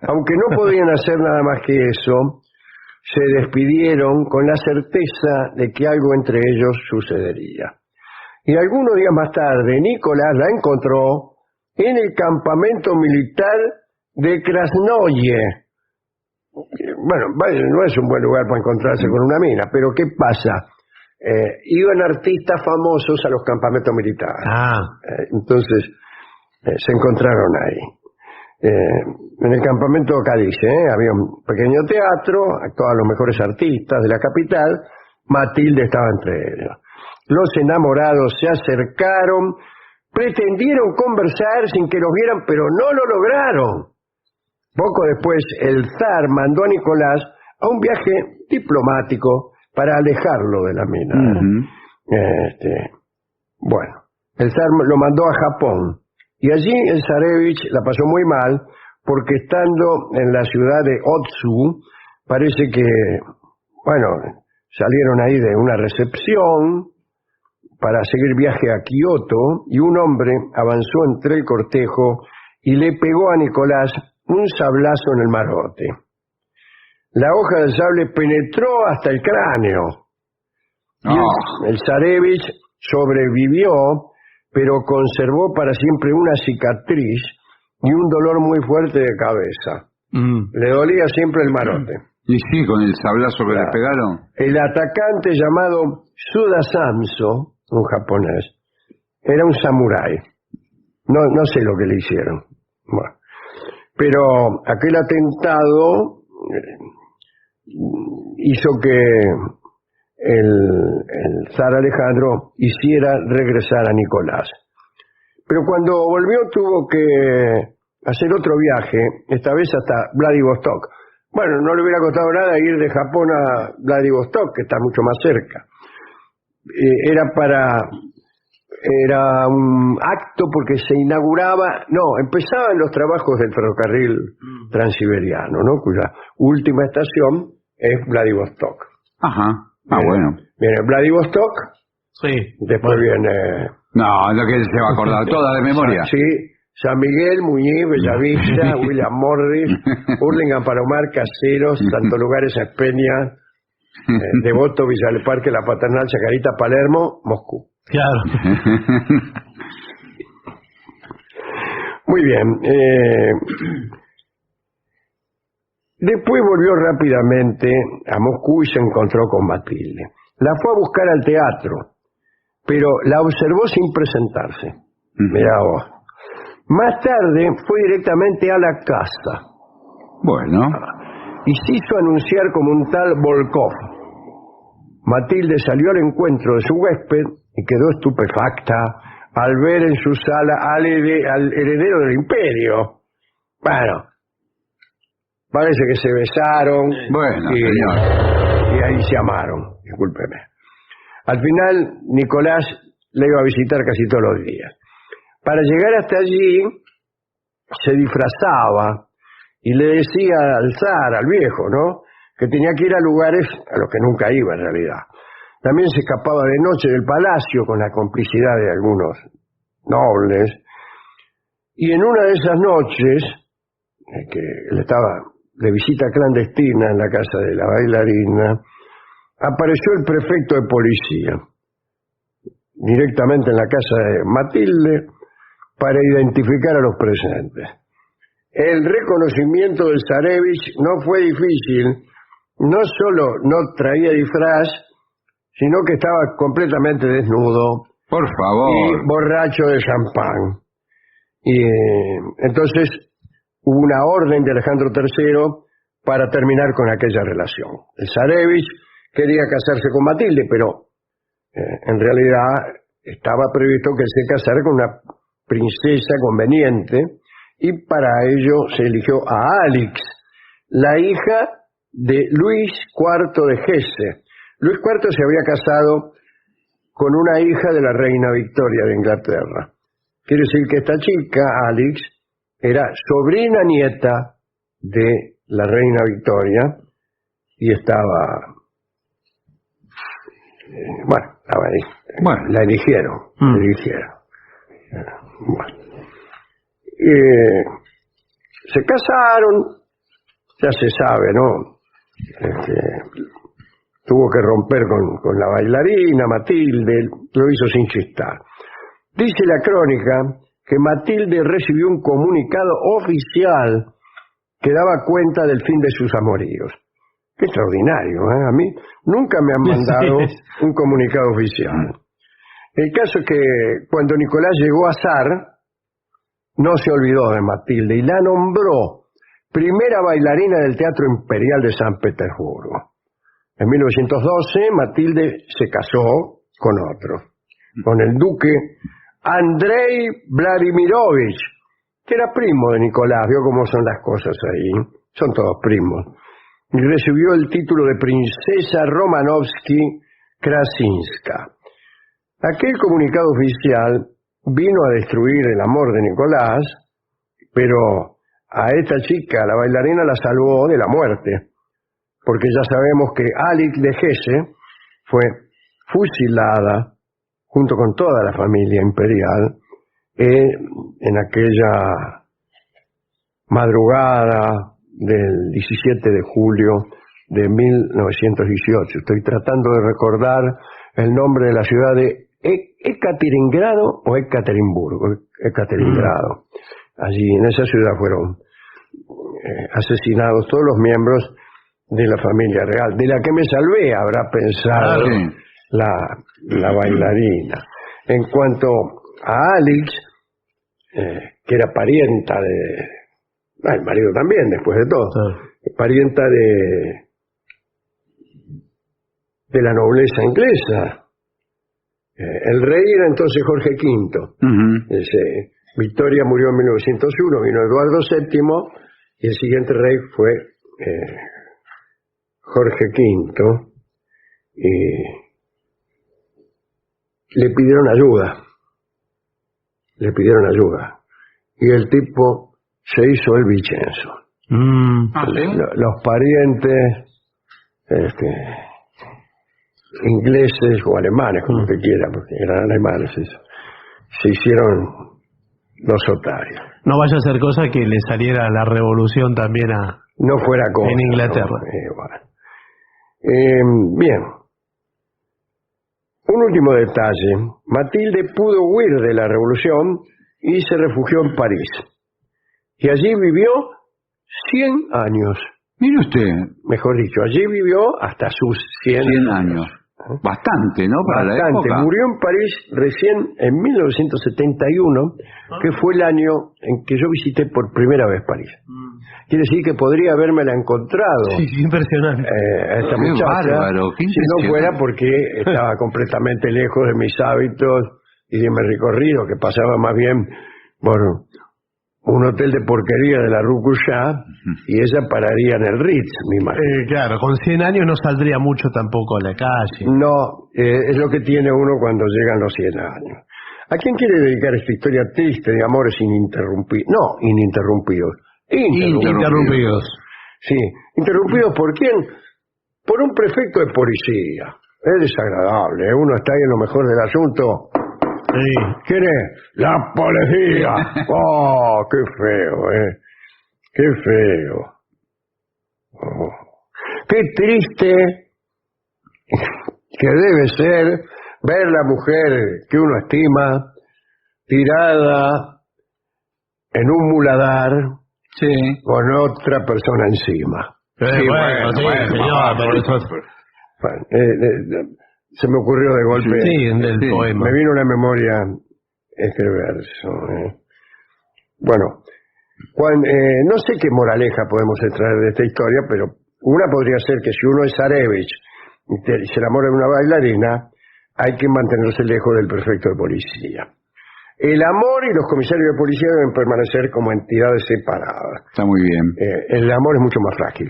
[SPEAKER 4] aunque no podían hacer nada más que eso, se despidieron con la certeza de que algo entre ellos sucedería. Y algunos días más tarde, Nicolás la encontró en el campamento militar de Krasnoye. Bueno, no es un buen lugar para encontrarse con una mina, pero ¿qué pasa? Iban artistas famosos a los campamentos militares. Entonces, se encontraron ahí. En el campamento Cádiz, había un pequeño teatro, actuaban los mejores artistas de la capital, Matilde estaba entre ellos. Los enamorados se acercaron, pretendieron conversar sin que los vieran, pero no lo lograron. Poco después, el zar mandó a Nicolás a un viaje diplomático para alejarlo de la mina. Bueno, el zar lo mandó a Japón. Y allí el zarevich la pasó muy mal, porque estando en la ciudad de Otsu, parece que, salieron ahí de una recepción para seguir viaje a Kioto, y un hombre avanzó entre el cortejo y le pegó a Nicolás un sablazo en el marote. La hoja del sable penetró hasta el cráneo. Y el zarevich sobrevivió, pero conservó para siempre una cicatriz y un dolor muy fuerte de cabeza. Le dolía siempre el marote.
[SPEAKER 3] Y sí, con el sablazo que le pegaron.
[SPEAKER 4] El atacante llamado Suda Samso, un japonés, era un samurái. No sé lo que le hicieron. Bueno, pero aquel atentado hizo que el zar Alejandro hiciera regresar a Nicolás. Pero cuando volvió tuvo que hacer otro viaje, esta vez hasta Vladivostok. Bueno, no le hubiera costado nada ir de Japón a Vladivostok, que está mucho más cerca. Era un acto porque se inauguraba, empezaban los trabajos del ferrocarril transiberiano, ¿no? Cuya última estación es Vladivostok.
[SPEAKER 3] Ajá. Bueno.
[SPEAKER 4] Viene Vladivostok,
[SPEAKER 2] Sí.
[SPEAKER 4] después viene...
[SPEAKER 3] No, lo que se va a acordar toda de memoria.
[SPEAKER 4] Sí, San Miguel, Muñiz, Bellavista, William Morris, Hurlingham, Palomar, Caseros, Santo Lugares, Espeña, Devoto, Villa del Parque, La Paternal, Chacarita, Palermo, Moscú.
[SPEAKER 2] Claro.
[SPEAKER 4] Muy bien. Después volvió rápidamente a Moscú y se encontró con Matilde. La fue a buscar al teatro, pero la observó sin presentarse. Mirá vos. Más tarde fue directamente a la casa
[SPEAKER 3] Bueno,
[SPEAKER 4] y se hizo anunciar como un tal Volkov. Matilde salió al encuentro de su huésped y quedó estupefacta al ver en su sala al heredero del imperio. Bueno, parece que se besaron
[SPEAKER 3] bueno,
[SPEAKER 4] y
[SPEAKER 3] señor.
[SPEAKER 4] ahí se amaron, discúlpeme. Al final, Nicolás le iba a visitar casi todos los días. Para llegar hasta allí, se disfrazaba y le decía al zar, al viejo, ¿no?, que tenía que ir a lugares a los que nunca iba en realidad. También se escapaba de noche del palacio con la complicidad de algunos nobles. Y en una de esas noches, que él estaba de visita clandestina en la casa de la bailarina, apareció el prefecto de policía, directamente en la casa de Matilde, para identificar a los presentes. El reconocimiento del zarevich no fue difícil. No solo no traía disfraz, sino que estaba completamente desnudo
[SPEAKER 3] Por
[SPEAKER 4] y
[SPEAKER 3] favor.
[SPEAKER 4] borracho de champán. Y entonces hubo una orden de Alejandro III para terminar con aquella relación. El zarevich quería casarse con Matilde, pero en realidad estaba previsto que se casara con una princesa conveniente, y para ello se eligió a Alix, la hija de Luis IV de Hesse. Luis IV se había casado con una hija de la reina Victoria de Inglaterra. Quiere decir que esta chica, Alix, era sobrina nieta de la reina Victoria y estaba... estaba ahí.
[SPEAKER 3] Bueno.
[SPEAKER 4] La eligieron. La eligieron. Bueno. Se casaron, ya se sabe, ¿no? Tuvo que romper con la bailarina, Matilde, lo hizo sin chistar. Dice la crónica que Matilde recibió un comunicado oficial que daba cuenta del fin de sus amoríos. Qué extraordinario, ¿eh? A mí nunca me han mandado un comunicado oficial. El caso es que cuando Nicolás llegó a zar, no se olvidó de Matilde y la nombró primera bailarina del Teatro Imperial de San Petersburgo. En 1912, Matilde se casó con otro, con el duque Andrei Vladimirovich, que era primo de Nicolás. Vio cómo son las cosas ahí, son todos primos. Y recibió el título de princesa Romanovsky-Krasinska. Aquel comunicado oficial vino a destruir el amor de Nicolás, pero a esta chica, la bailarina, la salvó de la muerte, porque ya sabemos que Alix de Hesse fue fusilada junto con toda la familia imperial en aquella madrugada del 17 de julio de 1918. Estoy tratando de recordar el nombre de la ciudad de Ekateringrado o Ekaterimburgo. Ekateringrado. Allí en esa ciudad fueron asesinados todos los miembros de la familia real, de la que me salvé, habrá pensado la bailarina. En cuanto a Alix, que era parienta de... el marido también, después de todo, parienta de la nobleza inglesa. El rey era entonces Jorge V. Victoria murió en 1901, vino Eduardo VII, y el siguiente rey fue Jorge V, y le pidieron ayuda, y el tipo se hizo el Vicenzo. Los parientes ingleses o alemanes, como usted quiera, porque eran alemanes, se hicieron los otarios.
[SPEAKER 6] No vaya a ser cosa que le saliera la revolución también
[SPEAKER 4] no fuera cosa,
[SPEAKER 6] en Inglaterra.
[SPEAKER 4] Bueno. Bien. Un último detalle. Matilde pudo huir de la revolución y se refugió en París. Y allí vivió 100 años.
[SPEAKER 3] Mire usted.
[SPEAKER 4] Mejor dicho, allí vivió hasta sus 100
[SPEAKER 3] años. Bastante, ¿no? Para la
[SPEAKER 4] Bastante.
[SPEAKER 3] época.
[SPEAKER 4] Murió en París recién en 1971, que fue el año en que yo visité por primera vez París. Quiere decir que podría habérmela encontrado
[SPEAKER 6] Sí, impresionante.
[SPEAKER 4] a esta
[SPEAKER 3] Qué
[SPEAKER 4] muchacha,
[SPEAKER 3] bárbaro, qué
[SPEAKER 4] si no
[SPEAKER 3] impresionante.
[SPEAKER 4] fuera porque estaba completamente lejos de mis hábitos y de mi recorrido, que pasaba más bien por un hotel de porquería de la Rue Cuchat, y ella pararía en el Ritz, me imagino.
[SPEAKER 6] Claro, con 100 años no saldría mucho tampoco a la calle.
[SPEAKER 4] No, es lo que tiene uno cuando llegan los 100 años. ¿A quién quiere dedicar esta historia triste de amores ininterrumpidos? No, ininterrumpidos.
[SPEAKER 6] Interrumpidos.
[SPEAKER 4] Sí, interrumpidos ¿por quién? Por un prefecto de policía. Es desagradable, ¿eh? Uno está ahí en lo mejor del asunto.
[SPEAKER 6] Sí.
[SPEAKER 4] ¿Quién es? ¡La policía! ¡Oh, qué feo, ¡Qué feo! Oh. ¡Qué triste que debe ser ver la mujer que uno estima tirada en un muladar
[SPEAKER 3] Sí.
[SPEAKER 4] con otra persona encima!
[SPEAKER 6] Bueno, señor, pero eso...
[SPEAKER 4] Bueno, se me ocurrió de golpe.
[SPEAKER 6] Sí, del
[SPEAKER 3] Sí,
[SPEAKER 6] poema.
[SPEAKER 4] Me vino a la memoria este verso. Bueno, no sé qué moraleja podemos extraer de esta historia, pero una podría ser que si uno es Zarevich y se enamora de una bailarina, hay que mantenerse lejos del prefecto de policía. El amor y los comisarios de policía deben permanecer como entidades separadas.
[SPEAKER 3] Está muy bien.
[SPEAKER 4] El amor es mucho más frágil.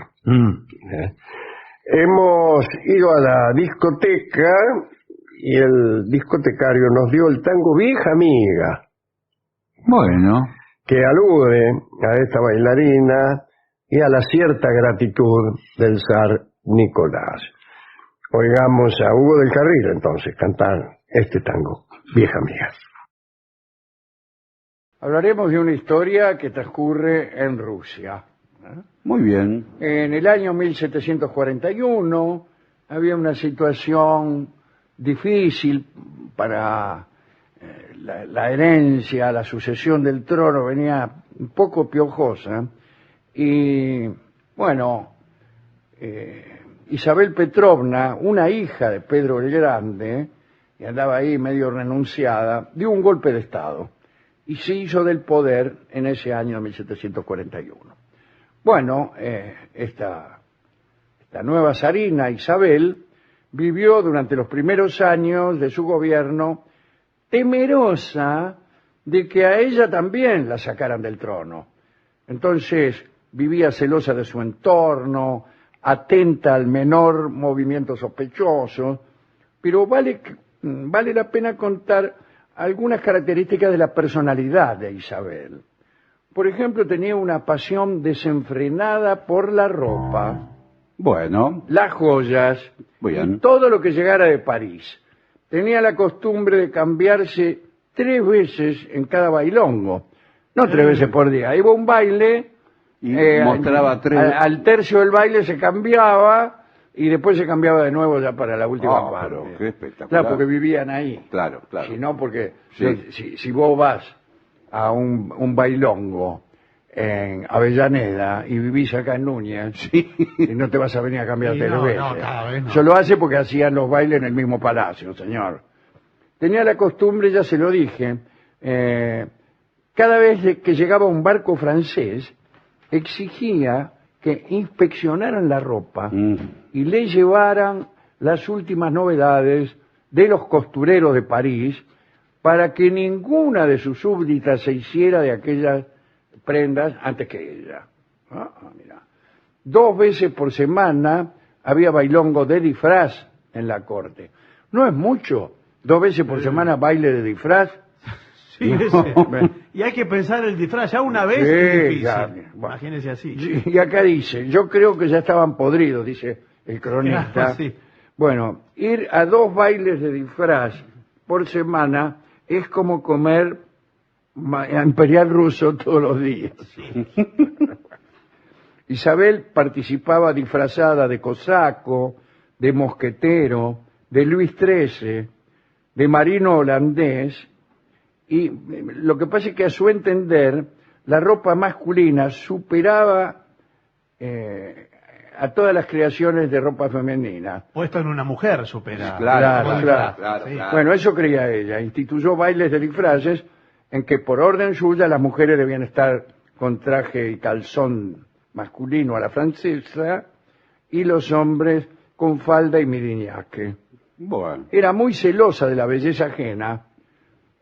[SPEAKER 4] Hemos ido a la discoteca y el discotecario nos dio el tango Vieja Amiga,
[SPEAKER 3] Bueno.
[SPEAKER 4] que alude a esta bailarina y a la cierta gratitud del zar Nicolás. Oigamos a Hugo del Carril entonces cantar este tango, Vieja Amiga. Hablaremos de una historia que transcurre en Rusia.
[SPEAKER 3] Muy bien.
[SPEAKER 4] En el año 1741 había una situación difícil para la herencia, la sucesión del trono venía un poco piojosa y bueno, Isabel Petrovna, una hija de Pedro el Grande, que andaba ahí medio renunciada, dio un golpe de estado y se hizo del poder en ese año 1741. Bueno, esta nueva zarina Isabel vivió durante los primeros años de su gobierno temerosa de que a ella también la sacaran del trono. Entonces vivía celosa de su entorno, atenta al menor movimiento sospechoso, pero vale la pena contar algunas características de la personalidad de Isabel. Por ejemplo, tenía una pasión desenfrenada por la ropa,
[SPEAKER 3] Bueno.
[SPEAKER 4] las joyas
[SPEAKER 3] Bien.
[SPEAKER 4] y todo lo que llegara de París. Tenía la costumbre de cambiarse 3 veces en cada bailongo, no 3 veces por día. Iba a un baile
[SPEAKER 3] Y mostraba 3.
[SPEAKER 4] al tercio del baile se cambiaba y después se cambiaba de nuevo ya para la última parte.
[SPEAKER 3] Pero qué espectacular.
[SPEAKER 4] Claro, porque vivían ahí.
[SPEAKER 3] Claro, claro.
[SPEAKER 4] Si no, porque
[SPEAKER 3] Sí.
[SPEAKER 4] si vos vas a un bailongo en Avellaneda y vivís acá en Núñez, y no te vas a venir a cambiar
[SPEAKER 2] Sí,
[SPEAKER 4] 3
[SPEAKER 2] no,
[SPEAKER 4] veces.
[SPEAKER 2] no, cada vez no.
[SPEAKER 4] Eso lo hace porque hacían los bailes en el mismo palacio, señor. Tenía la costumbre, ya se lo dije, cada vez que llegaba un barco francés, exigía que inspeccionaran la ropa y le llevaran las últimas novedades de los costureros de París para que ninguna de sus súbditas se hiciera de aquellas prendas antes que ella. Mira. 2 veces por semana había bailongo de disfraz en la corte. No es mucho, 2 veces por semana baile de disfraz.
[SPEAKER 2] Sí, y hay que pensar el disfraz, ya una vez
[SPEAKER 4] Sí,
[SPEAKER 2] es difícil.
[SPEAKER 4] ya, bueno.
[SPEAKER 2] Imagínese así.
[SPEAKER 4] Y acá dice, yo creo que ya estaban podridos, dice el cronista.
[SPEAKER 2] Claro, sí.
[SPEAKER 4] Bueno, ir a 2 bailes de disfraz por semana es como comer imperial ruso todos los días. Isabel participaba disfrazada de cosaco, de mosquetero, de Luis XIII, de marino holandés, y lo que pasa es que a su entender la ropa masculina superaba
[SPEAKER 5] a todas las creaciones de ropa femenina.
[SPEAKER 6] Puesto en una mujer supera.
[SPEAKER 5] Claro,
[SPEAKER 3] claro.
[SPEAKER 6] Sí.
[SPEAKER 5] Bueno, eso creía ella. Instituyó bailes de disfraces en que por orden suya las mujeres debían estar con traje y calzón masculino a la francesa y los hombres con falda y miriñaque.
[SPEAKER 3] Bueno.
[SPEAKER 5] Era muy celosa de la belleza ajena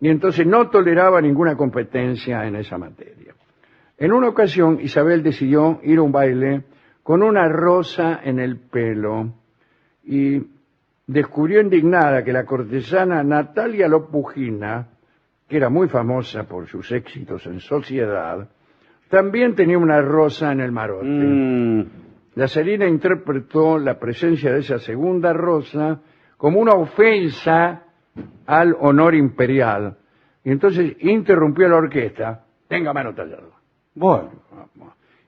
[SPEAKER 5] y entonces no toleraba ninguna competencia en esa materia. En una ocasión Isabel decidió ir a un baile con una rosa en el pelo y descubrió indignada que la cortesana Natalia Lopugina, que era muy famosa por sus éxitos en sociedad, también tenía una rosa en el marote. La zarina interpretó la presencia de esa segunda rosa como una ofensa al honor imperial. Y entonces interrumpió la orquesta, tenga mano tallada,
[SPEAKER 3] Bueno.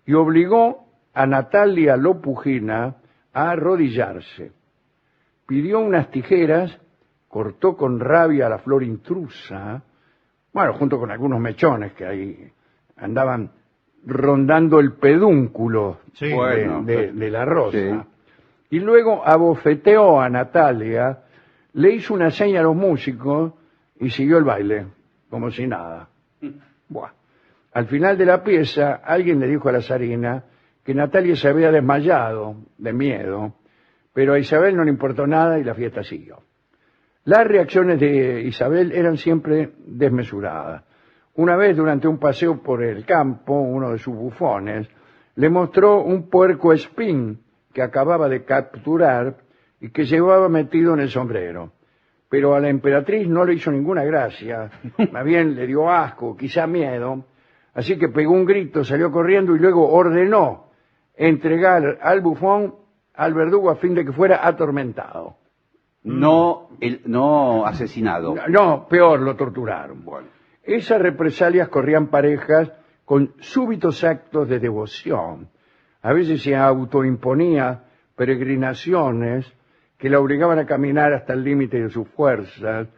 [SPEAKER 5] y obligó a Natalia Lopugina a arrodillarse. Pidió unas tijeras, cortó con rabia la flor intrusa, bueno, junto con algunos mechones que ahí andaban rondando el pedúnculo
[SPEAKER 6] Sí,
[SPEAKER 3] bueno.
[SPEAKER 5] de la rosa.
[SPEAKER 3] Sí.
[SPEAKER 5] Y luego abofeteó a Natalia, le hizo una seña a los músicos y siguió el baile, como si nada. Buah. Al final de la pieza, alguien le dijo a la zarina que Natalia se había desmayado de miedo, pero a Isabel no le importó nada y la fiesta siguió. Las reacciones de Isabel eran siempre desmesuradas. Una vez, durante un paseo por el campo, uno de sus bufones le mostró un puerco espín que acababa de capturar y que llevaba metido en el sombrero. Pero a la emperatriz no le hizo ninguna gracia, más bien le dio asco, quizá miedo, así que pegó un grito, salió corriendo y luego ordenó entregar al bufón al verdugo a fin de que fuera atormentado.
[SPEAKER 3] No asesinado.
[SPEAKER 5] No, peor, lo torturaron.
[SPEAKER 3] Bueno.
[SPEAKER 5] Esas represalias corrían parejas con súbitos actos de devoción. A veces se autoimponía peregrinaciones que la obligaban a caminar hasta el límite de sus fuerzas,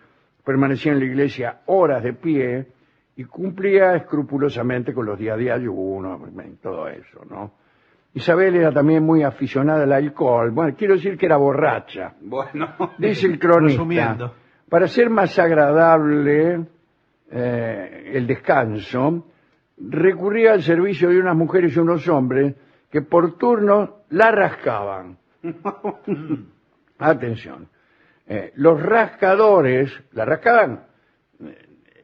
[SPEAKER 5] permanecía en la iglesia horas de pie y cumplía escrupulosamente con los días de ayuno, todo eso, ¿no? Isabel era también muy aficionada al alcohol. Bueno, quiero decir que era borracha.
[SPEAKER 3] Bueno.
[SPEAKER 5] Dice el cronista,
[SPEAKER 6] Resumiendo.
[SPEAKER 5] para ser más agradable el descanso, recurría al servicio de unas mujeres y unos hombres que por turno la rascaban. Atención. Los rascadores, la rascaban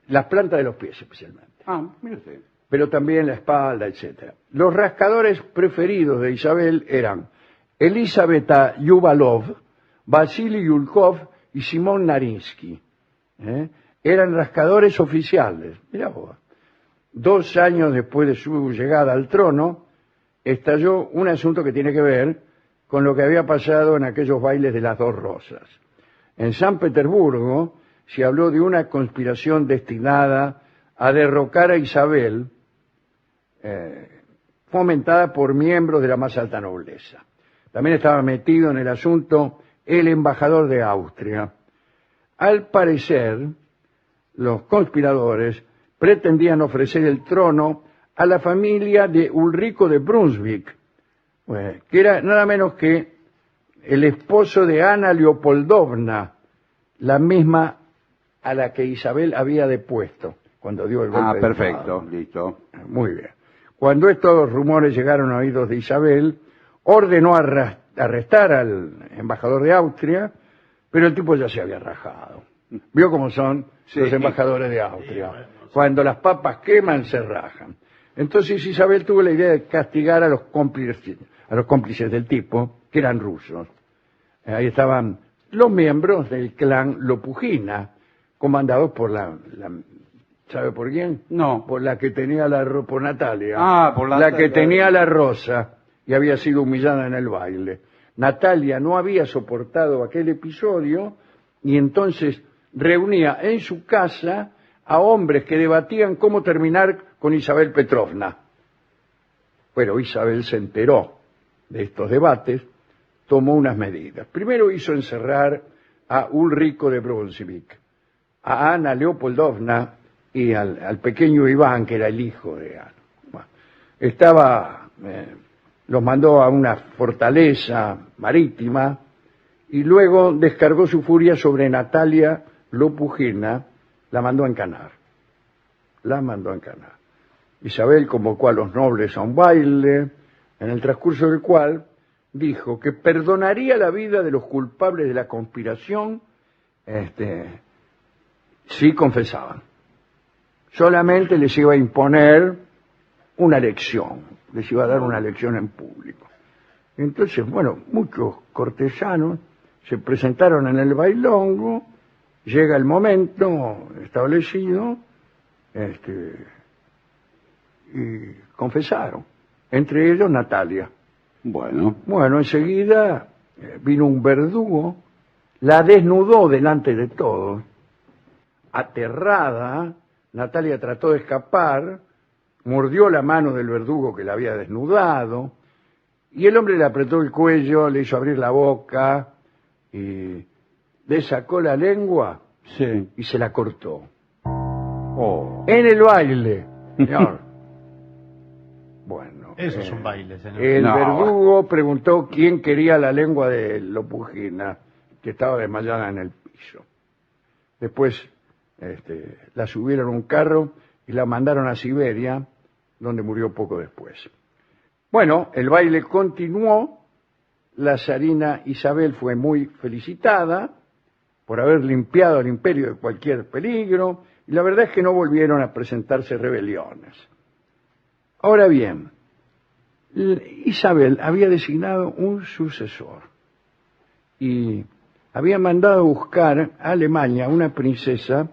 [SPEAKER 5] las plantas de los pies especialmente,
[SPEAKER 3] Mire usted.
[SPEAKER 5] pero también la espalda, etcétera. Los rascadores preferidos de Isabel eran Elisabetta Yuvalov, Vasily Yulkov y Simón Narinsky. Eran rascadores oficiales. Mirá vos. 2 años después de su llegada al trono, estalló un asunto que tiene que ver con lo que había pasado en aquellos bailes de las 2 rosas. En San Petersburgo se habló de una conspiración destinada a derrocar a Isabel, fomentada por miembros de la más alta nobleza. También estaba metido en el asunto el embajador de Austria. Al parecer, los conspiradores pretendían ofrecer el trono a la familia de Ulrico de Brunswick, que era nada menos que el esposo de Ana Leopoldovna, la misma a la que Isabel había depuesto cuando dio el golpe de
[SPEAKER 3] Perfecto,
[SPEAKER 5] Estado.
[SPEAKER 3] listo.
[SPEAKER 5] Muy bien. Cuando estos rumores llegaron a oídos de Isabel, ordenó arrestar al embajador de Austria, pero el tipo ya se había rajado. Vio cómo son los embajadores de Austria. Cuando las papas queman, se rajan. Entonces Isabel tuvo la idea de castigar a los cómplices del tipo, que eran rusos. Ahí estaban los miembros del clan Lopugina, comandados por ¿sabe por quién?
[SPEAKER 3] No.
[SPEAKER 5] Por la que tenía por Natalia.
[SPEAKER 3] Por
[SPEAKER 5] la que tenía la rosa y había sido humillada en el baile. Natalia no había soportado aquel episodio y entonces reunía en su casa a hombres que debatían cómo terminar con Isabel Petrovna. Pero Isabel se enteró de estos debates, tomó unas medidas. Primero hizo encerrar a Ulrico de Brunswick, a Ana Leopoldovna y al pequeño Iván, que era el hijo de Ana. Bueno, estaba los mandó a una fortaleza marítima y luego descargó su furia sobre Natalia Lopugina, la mandó a encanar. Isabel convocó a los nobles a un baile, en el transcurso del cual dijo que perdonaría la vida de los culpables de la conspiración si confesaban. Solamente les iba a imponer una lección, les iba a dar una lección en público. Entonces, bueno, muchos cortesanos se presentaron en el bailongo, llega el momento establecido, y confesaron, entre ellos Natalia.
[SPEAKER 3] Bueno,
[SPEAKER 5] Enseguida vino un verdugo, la desnudó delante de todos. Aterrada, Natalia trató de escapar, mordió la mano del verdugo que la había desnudado, y el hombre le apretó el cuello, le hizo abrir la boca, y le sacó la lengua
[SPEAKER 3] sí.
[SPEAKER 5] y se la cortó.
[SPEAKER 3] Oh.
[SPEAKER 5] En el baile, señor. Bueno.
[SPEAKER 2] Eso es un baile, señor.
[SPEAKER 5] El
[SPEAKER 3] No.
[SPEAKER 5] verdugo preguntó quién quería la lengua de Lopugina, que estaba desmayada en el piso. Después la subieron a un carro y la mandaron a Siberia, donde murió poco después. Bueno, el baile continuó. La zarina Isabel fue muy felicitada por haber limpiado al imperio de cualquier peligro, y la verdad es que no volvieron a presentarse rebeliones. Ahora bien, Isabel había designado un sucesor y había mandado a buscar a Alemania una princesa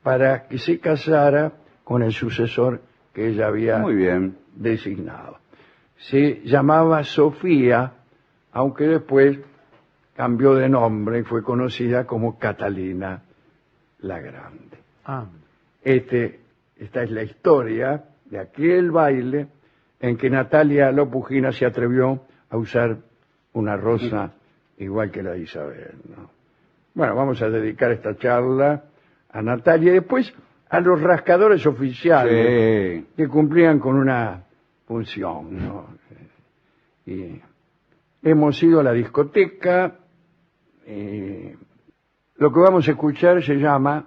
[SPEAKER 5] para que se casara con el sucesor que ella había
[SPEAKER 3] Muy bien.
[SPEAKER 5] designado. Se llamaba Sofía, aunque después cambió de nombre y fue conocida como Catalina la Grande.
[SPEAKER 2] Ah,
[SPEAKER 5] Esta es la historia de aquel baile en que Natalia Lopugina se atrevió a usar una rosa igual que la de Isabel, ¿no? Bueno, vamos a dedicar esta charla a Natalia y después a los rascadores oficiales
[SPEAKER 3] Sí.
[SPEAKER 5] que cumplían con una función, ¿no? Y hemos ido a la discoteca. Lo que vamos a escuchar se llama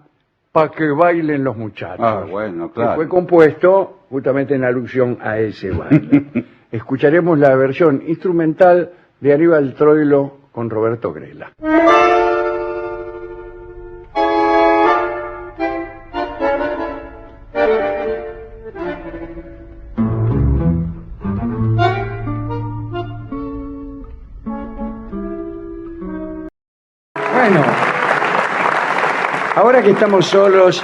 [SPEAKER 5] Pa' que bailen los muchachos.
[SPEAKER 3] Ah, bueno,
[SPEAKER 5] Que
[SPEAKER 3] claro.
[SPEAKER 5] fue compuesto justamente en alusión a ese baile. Escucharemos la versión instrumental de Aníbal Troilo con Roberto Grela. Bueno, ahora que estamos solos,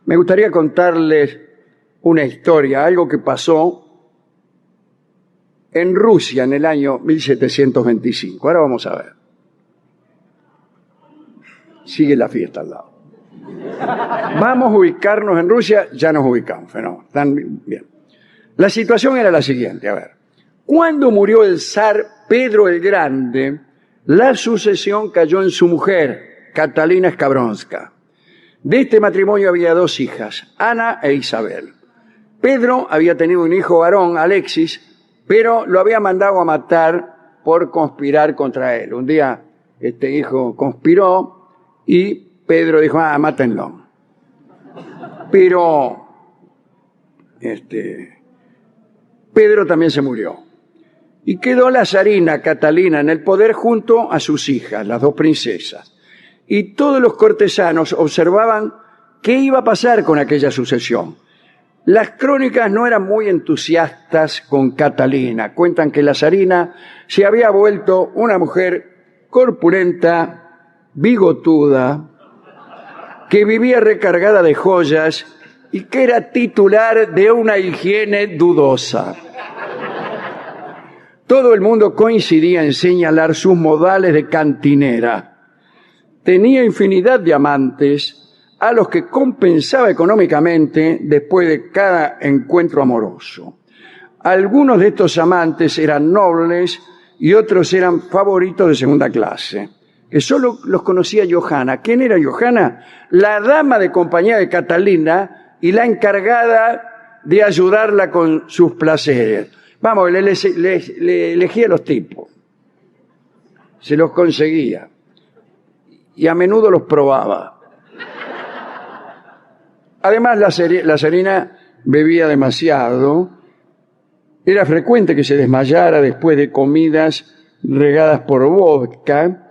[SPEAKER 5] me gustaría contarles una historia, algo que pasó en Rusia en el año 1725. Ahora vamos a ver. Sigue la fiesta al lado. Vamos a ubicarnos en Rusia, ya nos ubicamos, fenómeno. Están bien. La situación era la siguiente, a ver. Cuando murió el zar Pedro el Grande, la sucesión cayó en su mujer, Catalina Skabronska. De este matrimonio había dos hijas, Ana e Isabel. Pedro había tenido un hijo varón, Alexis, pero lo había mandado a matar por conspirar contra él. Un día este hijo conspiró y Pedro dijo, mátenlo. Pero Pedro también se murió. Y quedó la zarina Catalina en el poder junto a sus hijas, las dos princesas. Y todos los cortesanos observaban qué iba a pasar con aquella sucesión. Las crónicas no eran muy entusiastas con Catalina. Cuentan que la zarina se había vuelto una mujer corpulenta, bigotuda, que vivía recargada de joyas y que era titular de una higiene dudosa. Todo el mundo coincidía en señalar sus modales de cantinera. Tenía infinidad de amantes a los que compensaba económicamente después de cada encuentro amoroso. Algunos de estos amantes eran nobles y otros eran favoritos de segunda clase, que solo los conocía Johanna. ¿Quién era Johanna? La dama de compañía de Catalina y la encargada de ayudarla con sus placeres. Vamos, le elegía los tipos. Se los conseguía. Y a menudo los probaba. Además, la zarina bebía demasiado. Era frecuente que se desmayara después de comidas regadas por vodka.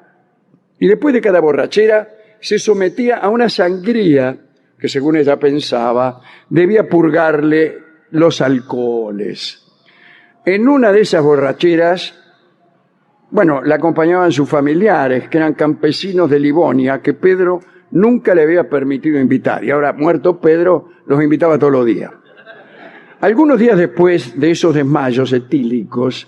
[SPEAKER 5] Y después de cada borrachera se sometía a una sangría que, según ella pensaba, debía purgarle los alcoholes. En una de esas borracheras, la acompañaban sus familiares, que eran campesinos de Livonia, que Pedro nunca le había permitido invitar. Y ahora, muerto Pedro, los invitaba todos los días. Algunos días después de esos desmayos etílicos,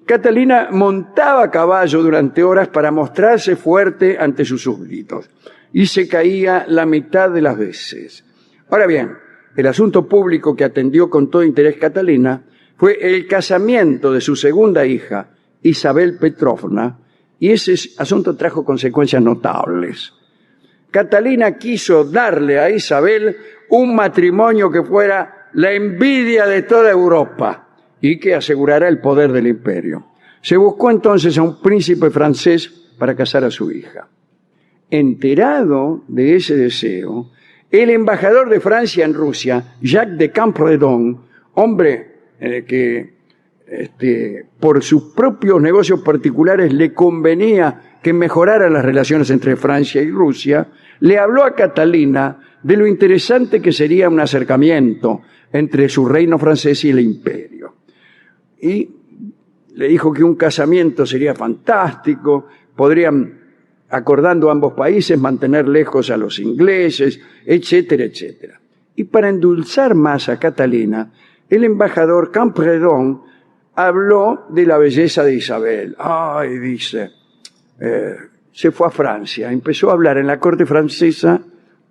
[SPEAKER 5] Catalina montaba a caballo durante horas para mostrarse fuerte ante sus súbditos. Y se caía la mitad de las veces. Ahora bien, el asunto público que atendió con todo interés Catalina fue el casamiento de su segunda hija, Isabel Petrovna, y ese asunto trajo consecuencias notables. Catalina quiso darle a Isabel un matrimonio que fuera la envidia de toda Europa y que asegurara el poder del imperio. Se buscó entonces a un príncipe francés para casar a su hija. Enterado de ese deseo, el embajador de Francia en Rusia, Jacques de Campredon, hombre que por sus propios negocios particulares le convenía que mejoraran las relaciones entre Francia y Rusia, le habló a Catalina de lo interesante que sería un acercamiento entre su reino francés y el imperio. Y le dijo que un casamiento sería fantástico, podrían, acordando ambos países, mantener lejos a los ingleses, etcétera, etcétera. Y para endulzar más a Catalina, el embajador Campredon habló de la belleza de Isabel. Ay, dice, se fue a Francia, empezó a hablar en la corte francesa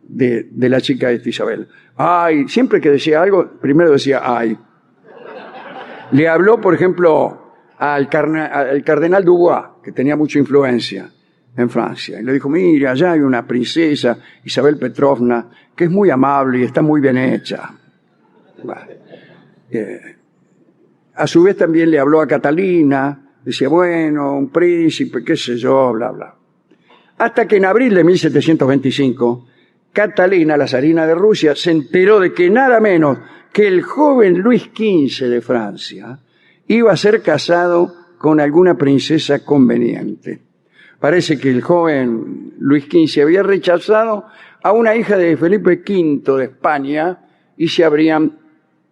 [SPEAKER 5] de la chica esta Isabel. Ay, siempre que decía algo, primero decía ay. Le habló, por ejemplo, al cardenal Dubois, que tenía mucha influencia en Francia, y le dijo, mire, allá hay una princesa, Isabel Petrovna, que es muy amable y está muy bien hecha. A su vez también le habló a Catalina, decía, bueno, un príncipe, qué sé yo, bla, bla. Hasta que en abril de 1725, Catalina, la zarina de Rusia, se enteró de que nada menos que el joven Luis XV de Francia iba a ser casado con alguna princesa conveniente. Parece que el joven Luis XV había rechazado a una hija de Felipe V de España y se abrían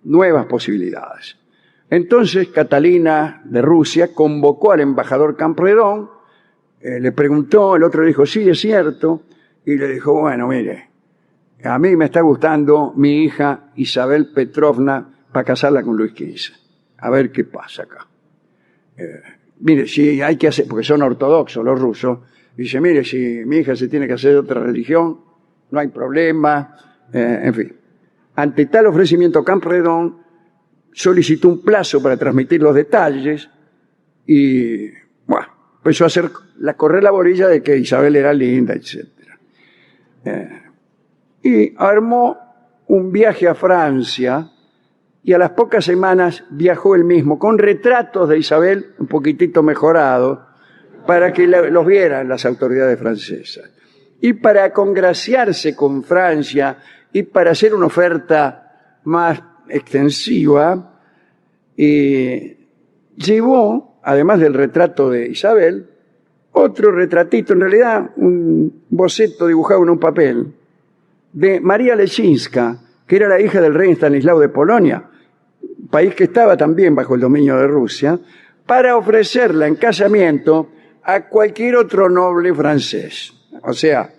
[SPEAKER 5] nuevas posibilidades. Entonces Catalina de Rusia convocó al embajador Campredon, le preguntó, el otro le dijo, sí, es cierto, y le dijo, bueno, mire, a mí me está gustando mi hija Isabel Petrovna para casarla con Luis XV. A ver qué pasa acá. Mire, si hay que hacer, porque son ortodoxos los rusos, dice, mire, si mi hija se tiene que hacer de otra religión, no hay problema, en fin. Ante tal ofrecimiento, Campredon solicitó un plazo para transmitir los detalles y, bueno, empezó a correr la bolilla de que Isabel era linda, etc. Y armó un viaje a Francia y a las pocas semanas viajó él mismo con retratos de Isabel un poquitito mejorados para que los vieran las autoridades francesas. Y para congraciarse con Francia y para hacer una oferta más extensiva, llevó, además del retrato de Isabel, otro retratito, en realidad un boceto dibujado en un papel, de María Leszczyńska, que era la hija del rey Estanislao de Polonia, país que estaba también bajo el dominio de Rusia, para ofrecerla en casamiento a cualquier otro noble francés. O sea,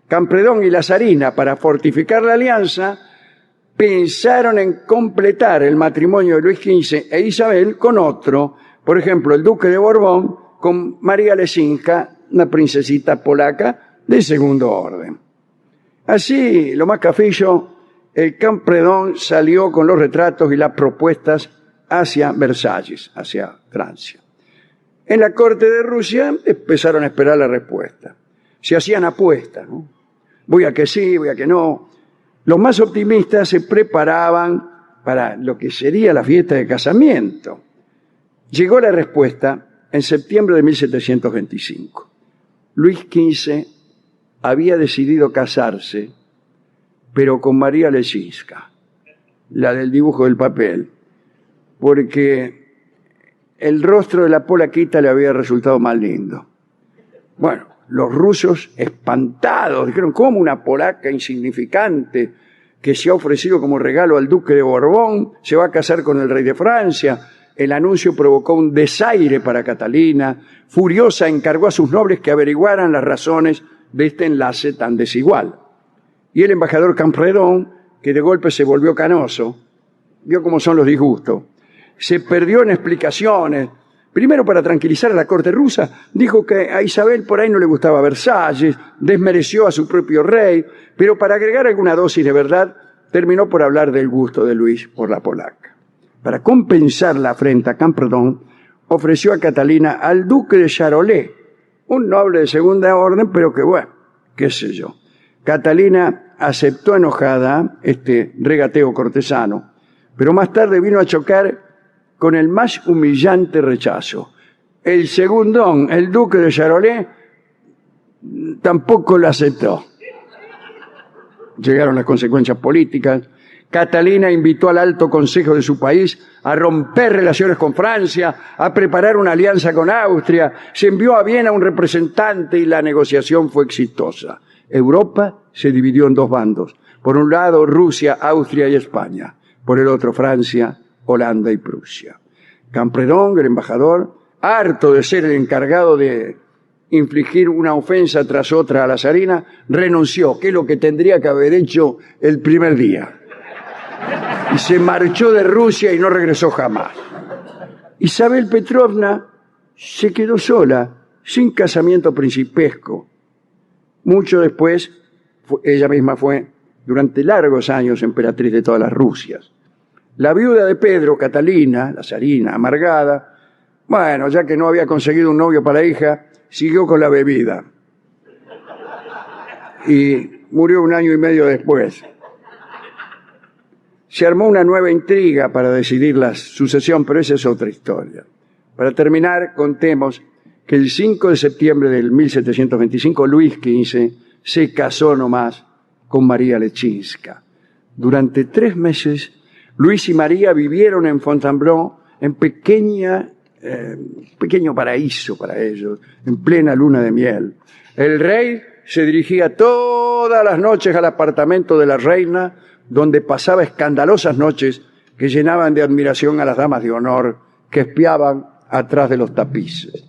[SPEAKER 5] Campredon y la zarina, para fortificar la alianza, pensaron en completar el matrimonio de Luis XV e Isabel con otro, por ejemplo, el duque de Borbón con María Leszczyńska, una princesita polaca de segundo orden. Así, lo más cafillo, el Campredon salió con los retratos y las propuestas hacia Versalles, hacia Francia. En la corte de Rusia empezaron a esperar la respuesta. Se hacían apuestas, ¿no? Voy a que sí, voy a que no. Los más optimistas se preparaban para lo que sería la fiesta de casamiento.
[SPEAKER 4] Llegó la respuesta en septiembre de 1725. Luis XV había decidido casarse, pero con María Leszczyńska, la del dibujo del papel, porque el rostro de la polaquita le había resultado más lindo. Bueno, los rusos, espantados, dijeron, ¿cómo una polaca insignificante que se ha ofrecido como regalo al duque de Borbón se va a casar con el rey de Francia? El anuncio provocó un desaire para Catalina. Furiosa, encargó a sus nobles que averiguaran las razones de este enlace tan desigual. Y el embajador Campredón, que de golpe se volvió canoso, vio cómo son los disgustos, se perdió en explicaciones. Primero, para tranquilizar a la corte rusa, dijo que a Isabel por ahí no le gustaba Versalles, desmereció a su propio rey, pero para agregar alguna dosis de verdad, terminó por hablar del gusto de Luis por la polaca. Para compensar la afrenta, Campredón ofreció a Catalina al duque de Charolais, un noble de segunda orden, pero que bueno, qué sé yo. Catalina aceptó enojada este regateo cortesano, pero más tarde vino a chocar con el más humillante rechazo. El segundón, el duque de Charolais, tampoco lo aceptó. Llegaron las consecuencias políticas. Catalina invitó al alto consejo de su país a romper relaciones con Francia, a preparar una alianza con Austria. Se envió a Viena un representante y la negociación fue exitosa. Europa se dividió en dos bandos. Por un lado, Rusia, Austria y España. Por el otro, Francia, Holanda y Prusia. Campredón, el embajador, harto de ser el encargado de infligir una ofensa tras otra a la zarina, renunció, que es lo que tendría que haber hecho el primer día. Y se marchó de Rusia y no regresó jamás. Isabel Petrovna se quedó sola, sin casamiento principesco. Mucho después, ella misma fue, durante largos años, emperatriz de todas las Rusias. La viuda de Pedro, Catalina, la zarina, amargada, bueno, ya que no había conseguido un novio para la hija, siguió con la bebida. Y murió 1 año y medio después. Se armó una nueva intriga para decidir la sucesión, pero esa es otra historia. Para terminar, contemos que el 5 de septiembre del 1725, Luis XV se casó nomás con María Leszczyńska. Durante 3 meses, Luis y María vivieron en Fontainebleau, en pequeño paraíso para ellos, en plena luna de miel. El rey se dirigía todas las noches al apartamento de la reina, donde pasaba escandalosas noches que llenaban de admiración a las damas de honor que espiaban atrás de los tapices.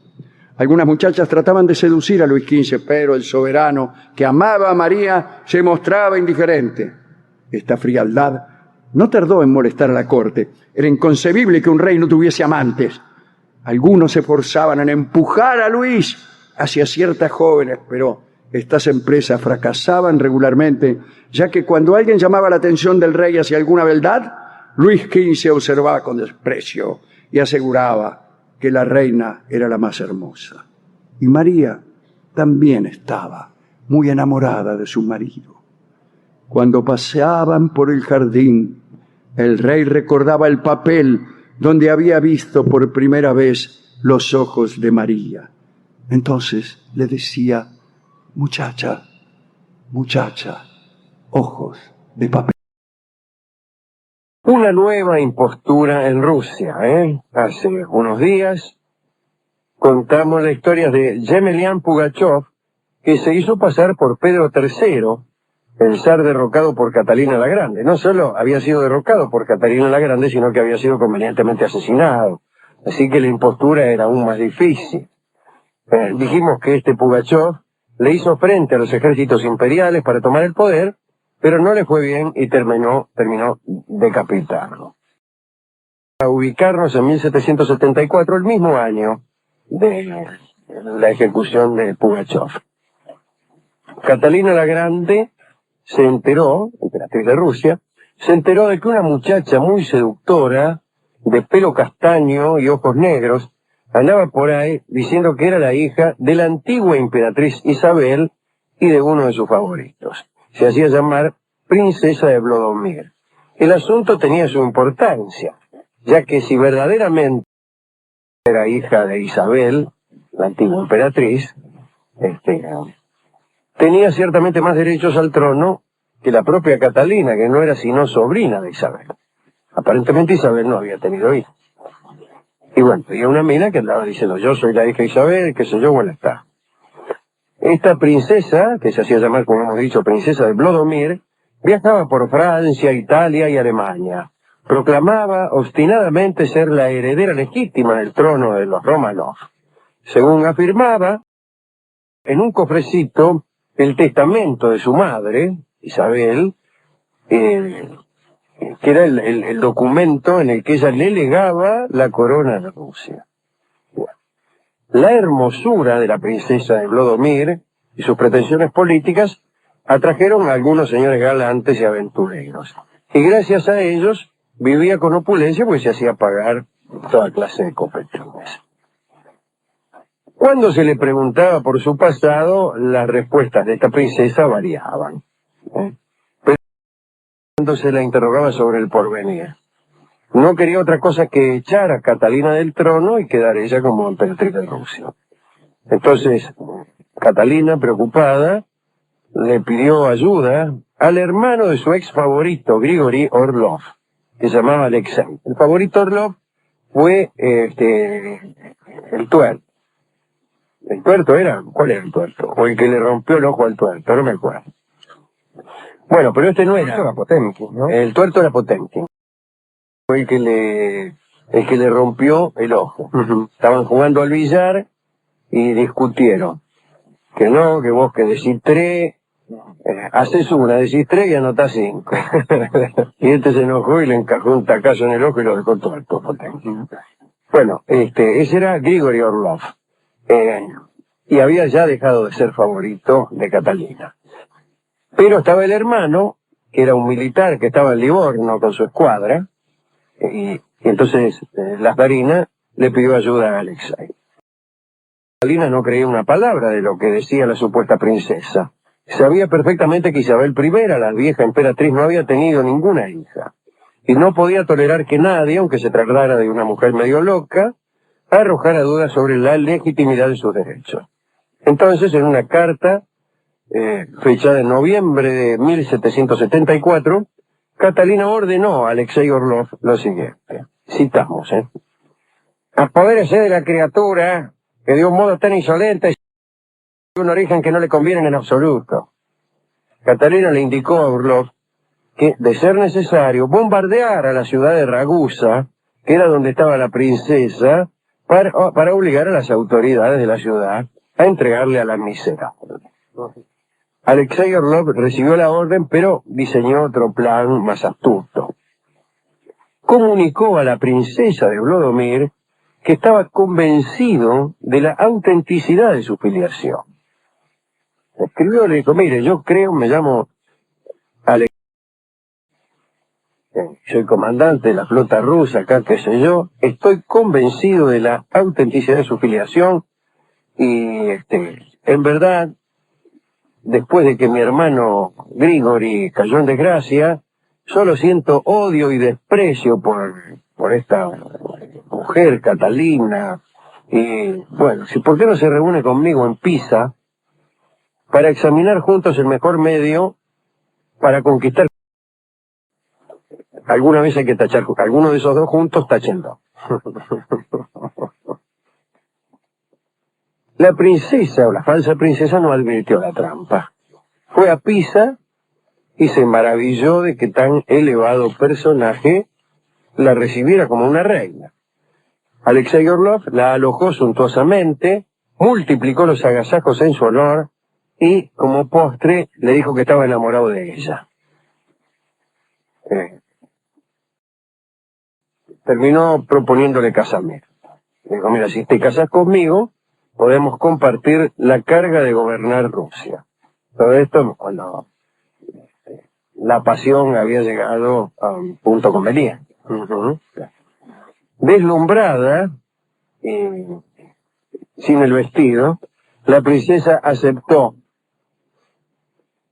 [SPEAKER 4] Algunas muchachas trataban de seducir a Luis XV, pero el soberano, que amaba a María, se mostraba indiferente. Esta frialdad no tardó en molestar a la corte. Era inconcebible que un rey no tuviese amantes. Algunos se esforzaban en empujar a Luis hacia ciertas jóvenes, pero estas empresas fracasaban regularmente, ya que cuando alguien llamaba la atención del rey hacia alguna beldad, Luis XV observaba con desprecio y aseguraba que la reina era la más hermosa. Y María también estaba muy enamorada de su marido. Cuando paseaban por el jardín, el rey recordaba el papel donde había visto por primera vez los ojos de María. Entonces le decía: muchacha, muchacha, ojos de papel.
[SPEAKER 7] Una nueva impostura en Rusia, Hace unos días contamos la historia de Yemelyan Pugachev, que se hizo pasar por Pedro III, el zar derrocado por Catalina la Grande. No solo había sido derrocado por Catalina la Grande, sino que había sido convenientemente asesinado. Así que la impostura era aún más difícil. Dijimos que este Pugachev le hizo frente a los ejércitos imperiales para tomar el poder, pero no le fue bien y terminó decapitado. A ubicarnos en 1774, el mismo año de la ejecución de Pugachev. Catalina la Grande se enteró, emperatriz de Rusia, se enteró de que una muchacha muy seductora, de pelo castaño y ojos negros, andaba por ahí diciendo que era la hija de la antigua emperatriz Isabel y de uno de sus favoritos. Se hacía llamar princesa de Vladimir. El asunto tenía su importancia, ya que si verdaderamente era hija de Isabel, la antigua emperatriz, tenía ciertamente más derechos al trono que la propia Catalina, que no era sino sobrina de Isabel. Aparentemente Isabel no había tenido hijos. Y bueno, había una mina que andaba diciendo, yo soy la hija de Isabel, qué sé yo, bueno está. Esta princesa, que se hacía llamar, como hemos dicho, princesa de Vlodomir, viajaba por Francia, Italia y Alemania. Proclamaba obstinadamente ser la heredera legítima del trono de los Romanov. Según afirmaba, en un cofrecito, el testamento de su madre, Isabel, que era el documento en el que ella le legaba la corona de Rusia. La hermosura de la princesa de Vlodomir y sus pretensiones políticas atrajeron a algunos señores galantes y aventureros. Y gracias a ellos vivía con opulencia, pues se hacía pagar toda clase de copetones. Cuando se le preguntaba por su pasado, las respuestas de esta princesa variaban. Pero cuando se la interrogaba sobre el porvenir, no quería otra cosa que echar a Catalina del trono y quedar ella como emperatriz de Rusia. Entonces, Catalina, preocupada, le pidió ayuda al hermano de su ex favorito, Grigori Orlov, que se llamaba Alexei. El favorito Orlov fue el tuerto. ¿El tuerto era? ¿Cuál era el tuerto? O el que le rompió el ojo al tuerto, no me acuerdo. Bueno, pero este no era.
[SPEAKER 8] Era Potemkin, ¿no?
[SPEAKER 7] El tuerto era Potemkin. Fue el que le rompió el ojo. Estaban jugando al billar y discutieron. Que no, que vos que decís 3, haces una, decís 3 y anotás 5. Y este se enojó y le encajó un tacazo en el ojo y lo dejó tuerto. Bueno, ese era Grigori Orlov. Y había ya dejado de ser favorito de Catalina. Pero estaba el hermano, que era un militar que estaba en Livorno con su escuadra, y entonces la zarina le pidió ayuda a Alexei. Catalina no creía una palabra de lo que decía la supuesta princesa. Sabía perfectamente que Isabel I, la vieja emperatriz, no había tenido ninguna hija, y no podía tolerar que nadie, aunque se tratara de una mujer medio loca, arrojara dudas sobre la legitimidad de sus derechos. Entonces, en una carta fechada en noviembre de 1774, Catalina ordenó a Alexei Orlov lo siguiente. Citamos, apodérese de la criatura que de un modo tan insolente y un origen que no le conviene en absoluto. Catalina le indicó a Orlov que, de ser necesario, bombardeara la ciudad de Ragusa, que era donde estaba la princesa, para obligar a las autoridades de la ciudad a entregarle a la miserable. Alexei Orlov recibió la orden, pero diseñó otro plan más astuto. Comunicó a la princesa de Vlodomir que estaba convencido de la autenticidad de su filiación. Escribió, le dijo, mire, yo creo, me llamo Alexei, soy comandante de la flota rusa, acá qué sé yo, estoy convencido de la autenticidad de su filiación y, en verdad, después de que mi hermano Grigori cayó en desgracia, solo siento odio y desprecio por esta mujer, Catalina. Y bueno, ¿por qué no se reúne conmigo en Pisa para examinar juntos el mejor medio para conquistar? Alguna vez hay que tachar, alguno de esos dos juntos, táchenlo. La princesa, o la falsa princesa, no advirtió la trampa. Fue a Pisa y se maravilló de que tan elevado personaje la recibiera como una reina. Alexei Orlov la alojó suntuosamente, multiplicó los agasajos en su honor y, como postre, le dijo que estaba enamorado de ella. Terminó proponiéndole casamiento. Le dijo, mira, si te casas conmigo, podemos compartir la carga de gobernar Rusia. Todo esto cuando la pasión había llegado a un punto conveniente. Deslumbrada, sin el vestido, la princesa aceptó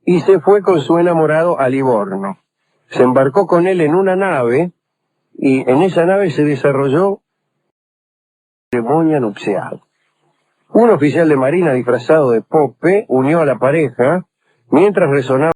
[SPEAKER 7] y se fue con su enamorado a Livorno. Se embarcó con él en una nave y en esa nave se desarrolló ceremonia nupcial. Un oficial de marina disfrazado de Pope unió a la pareja mientras resonaba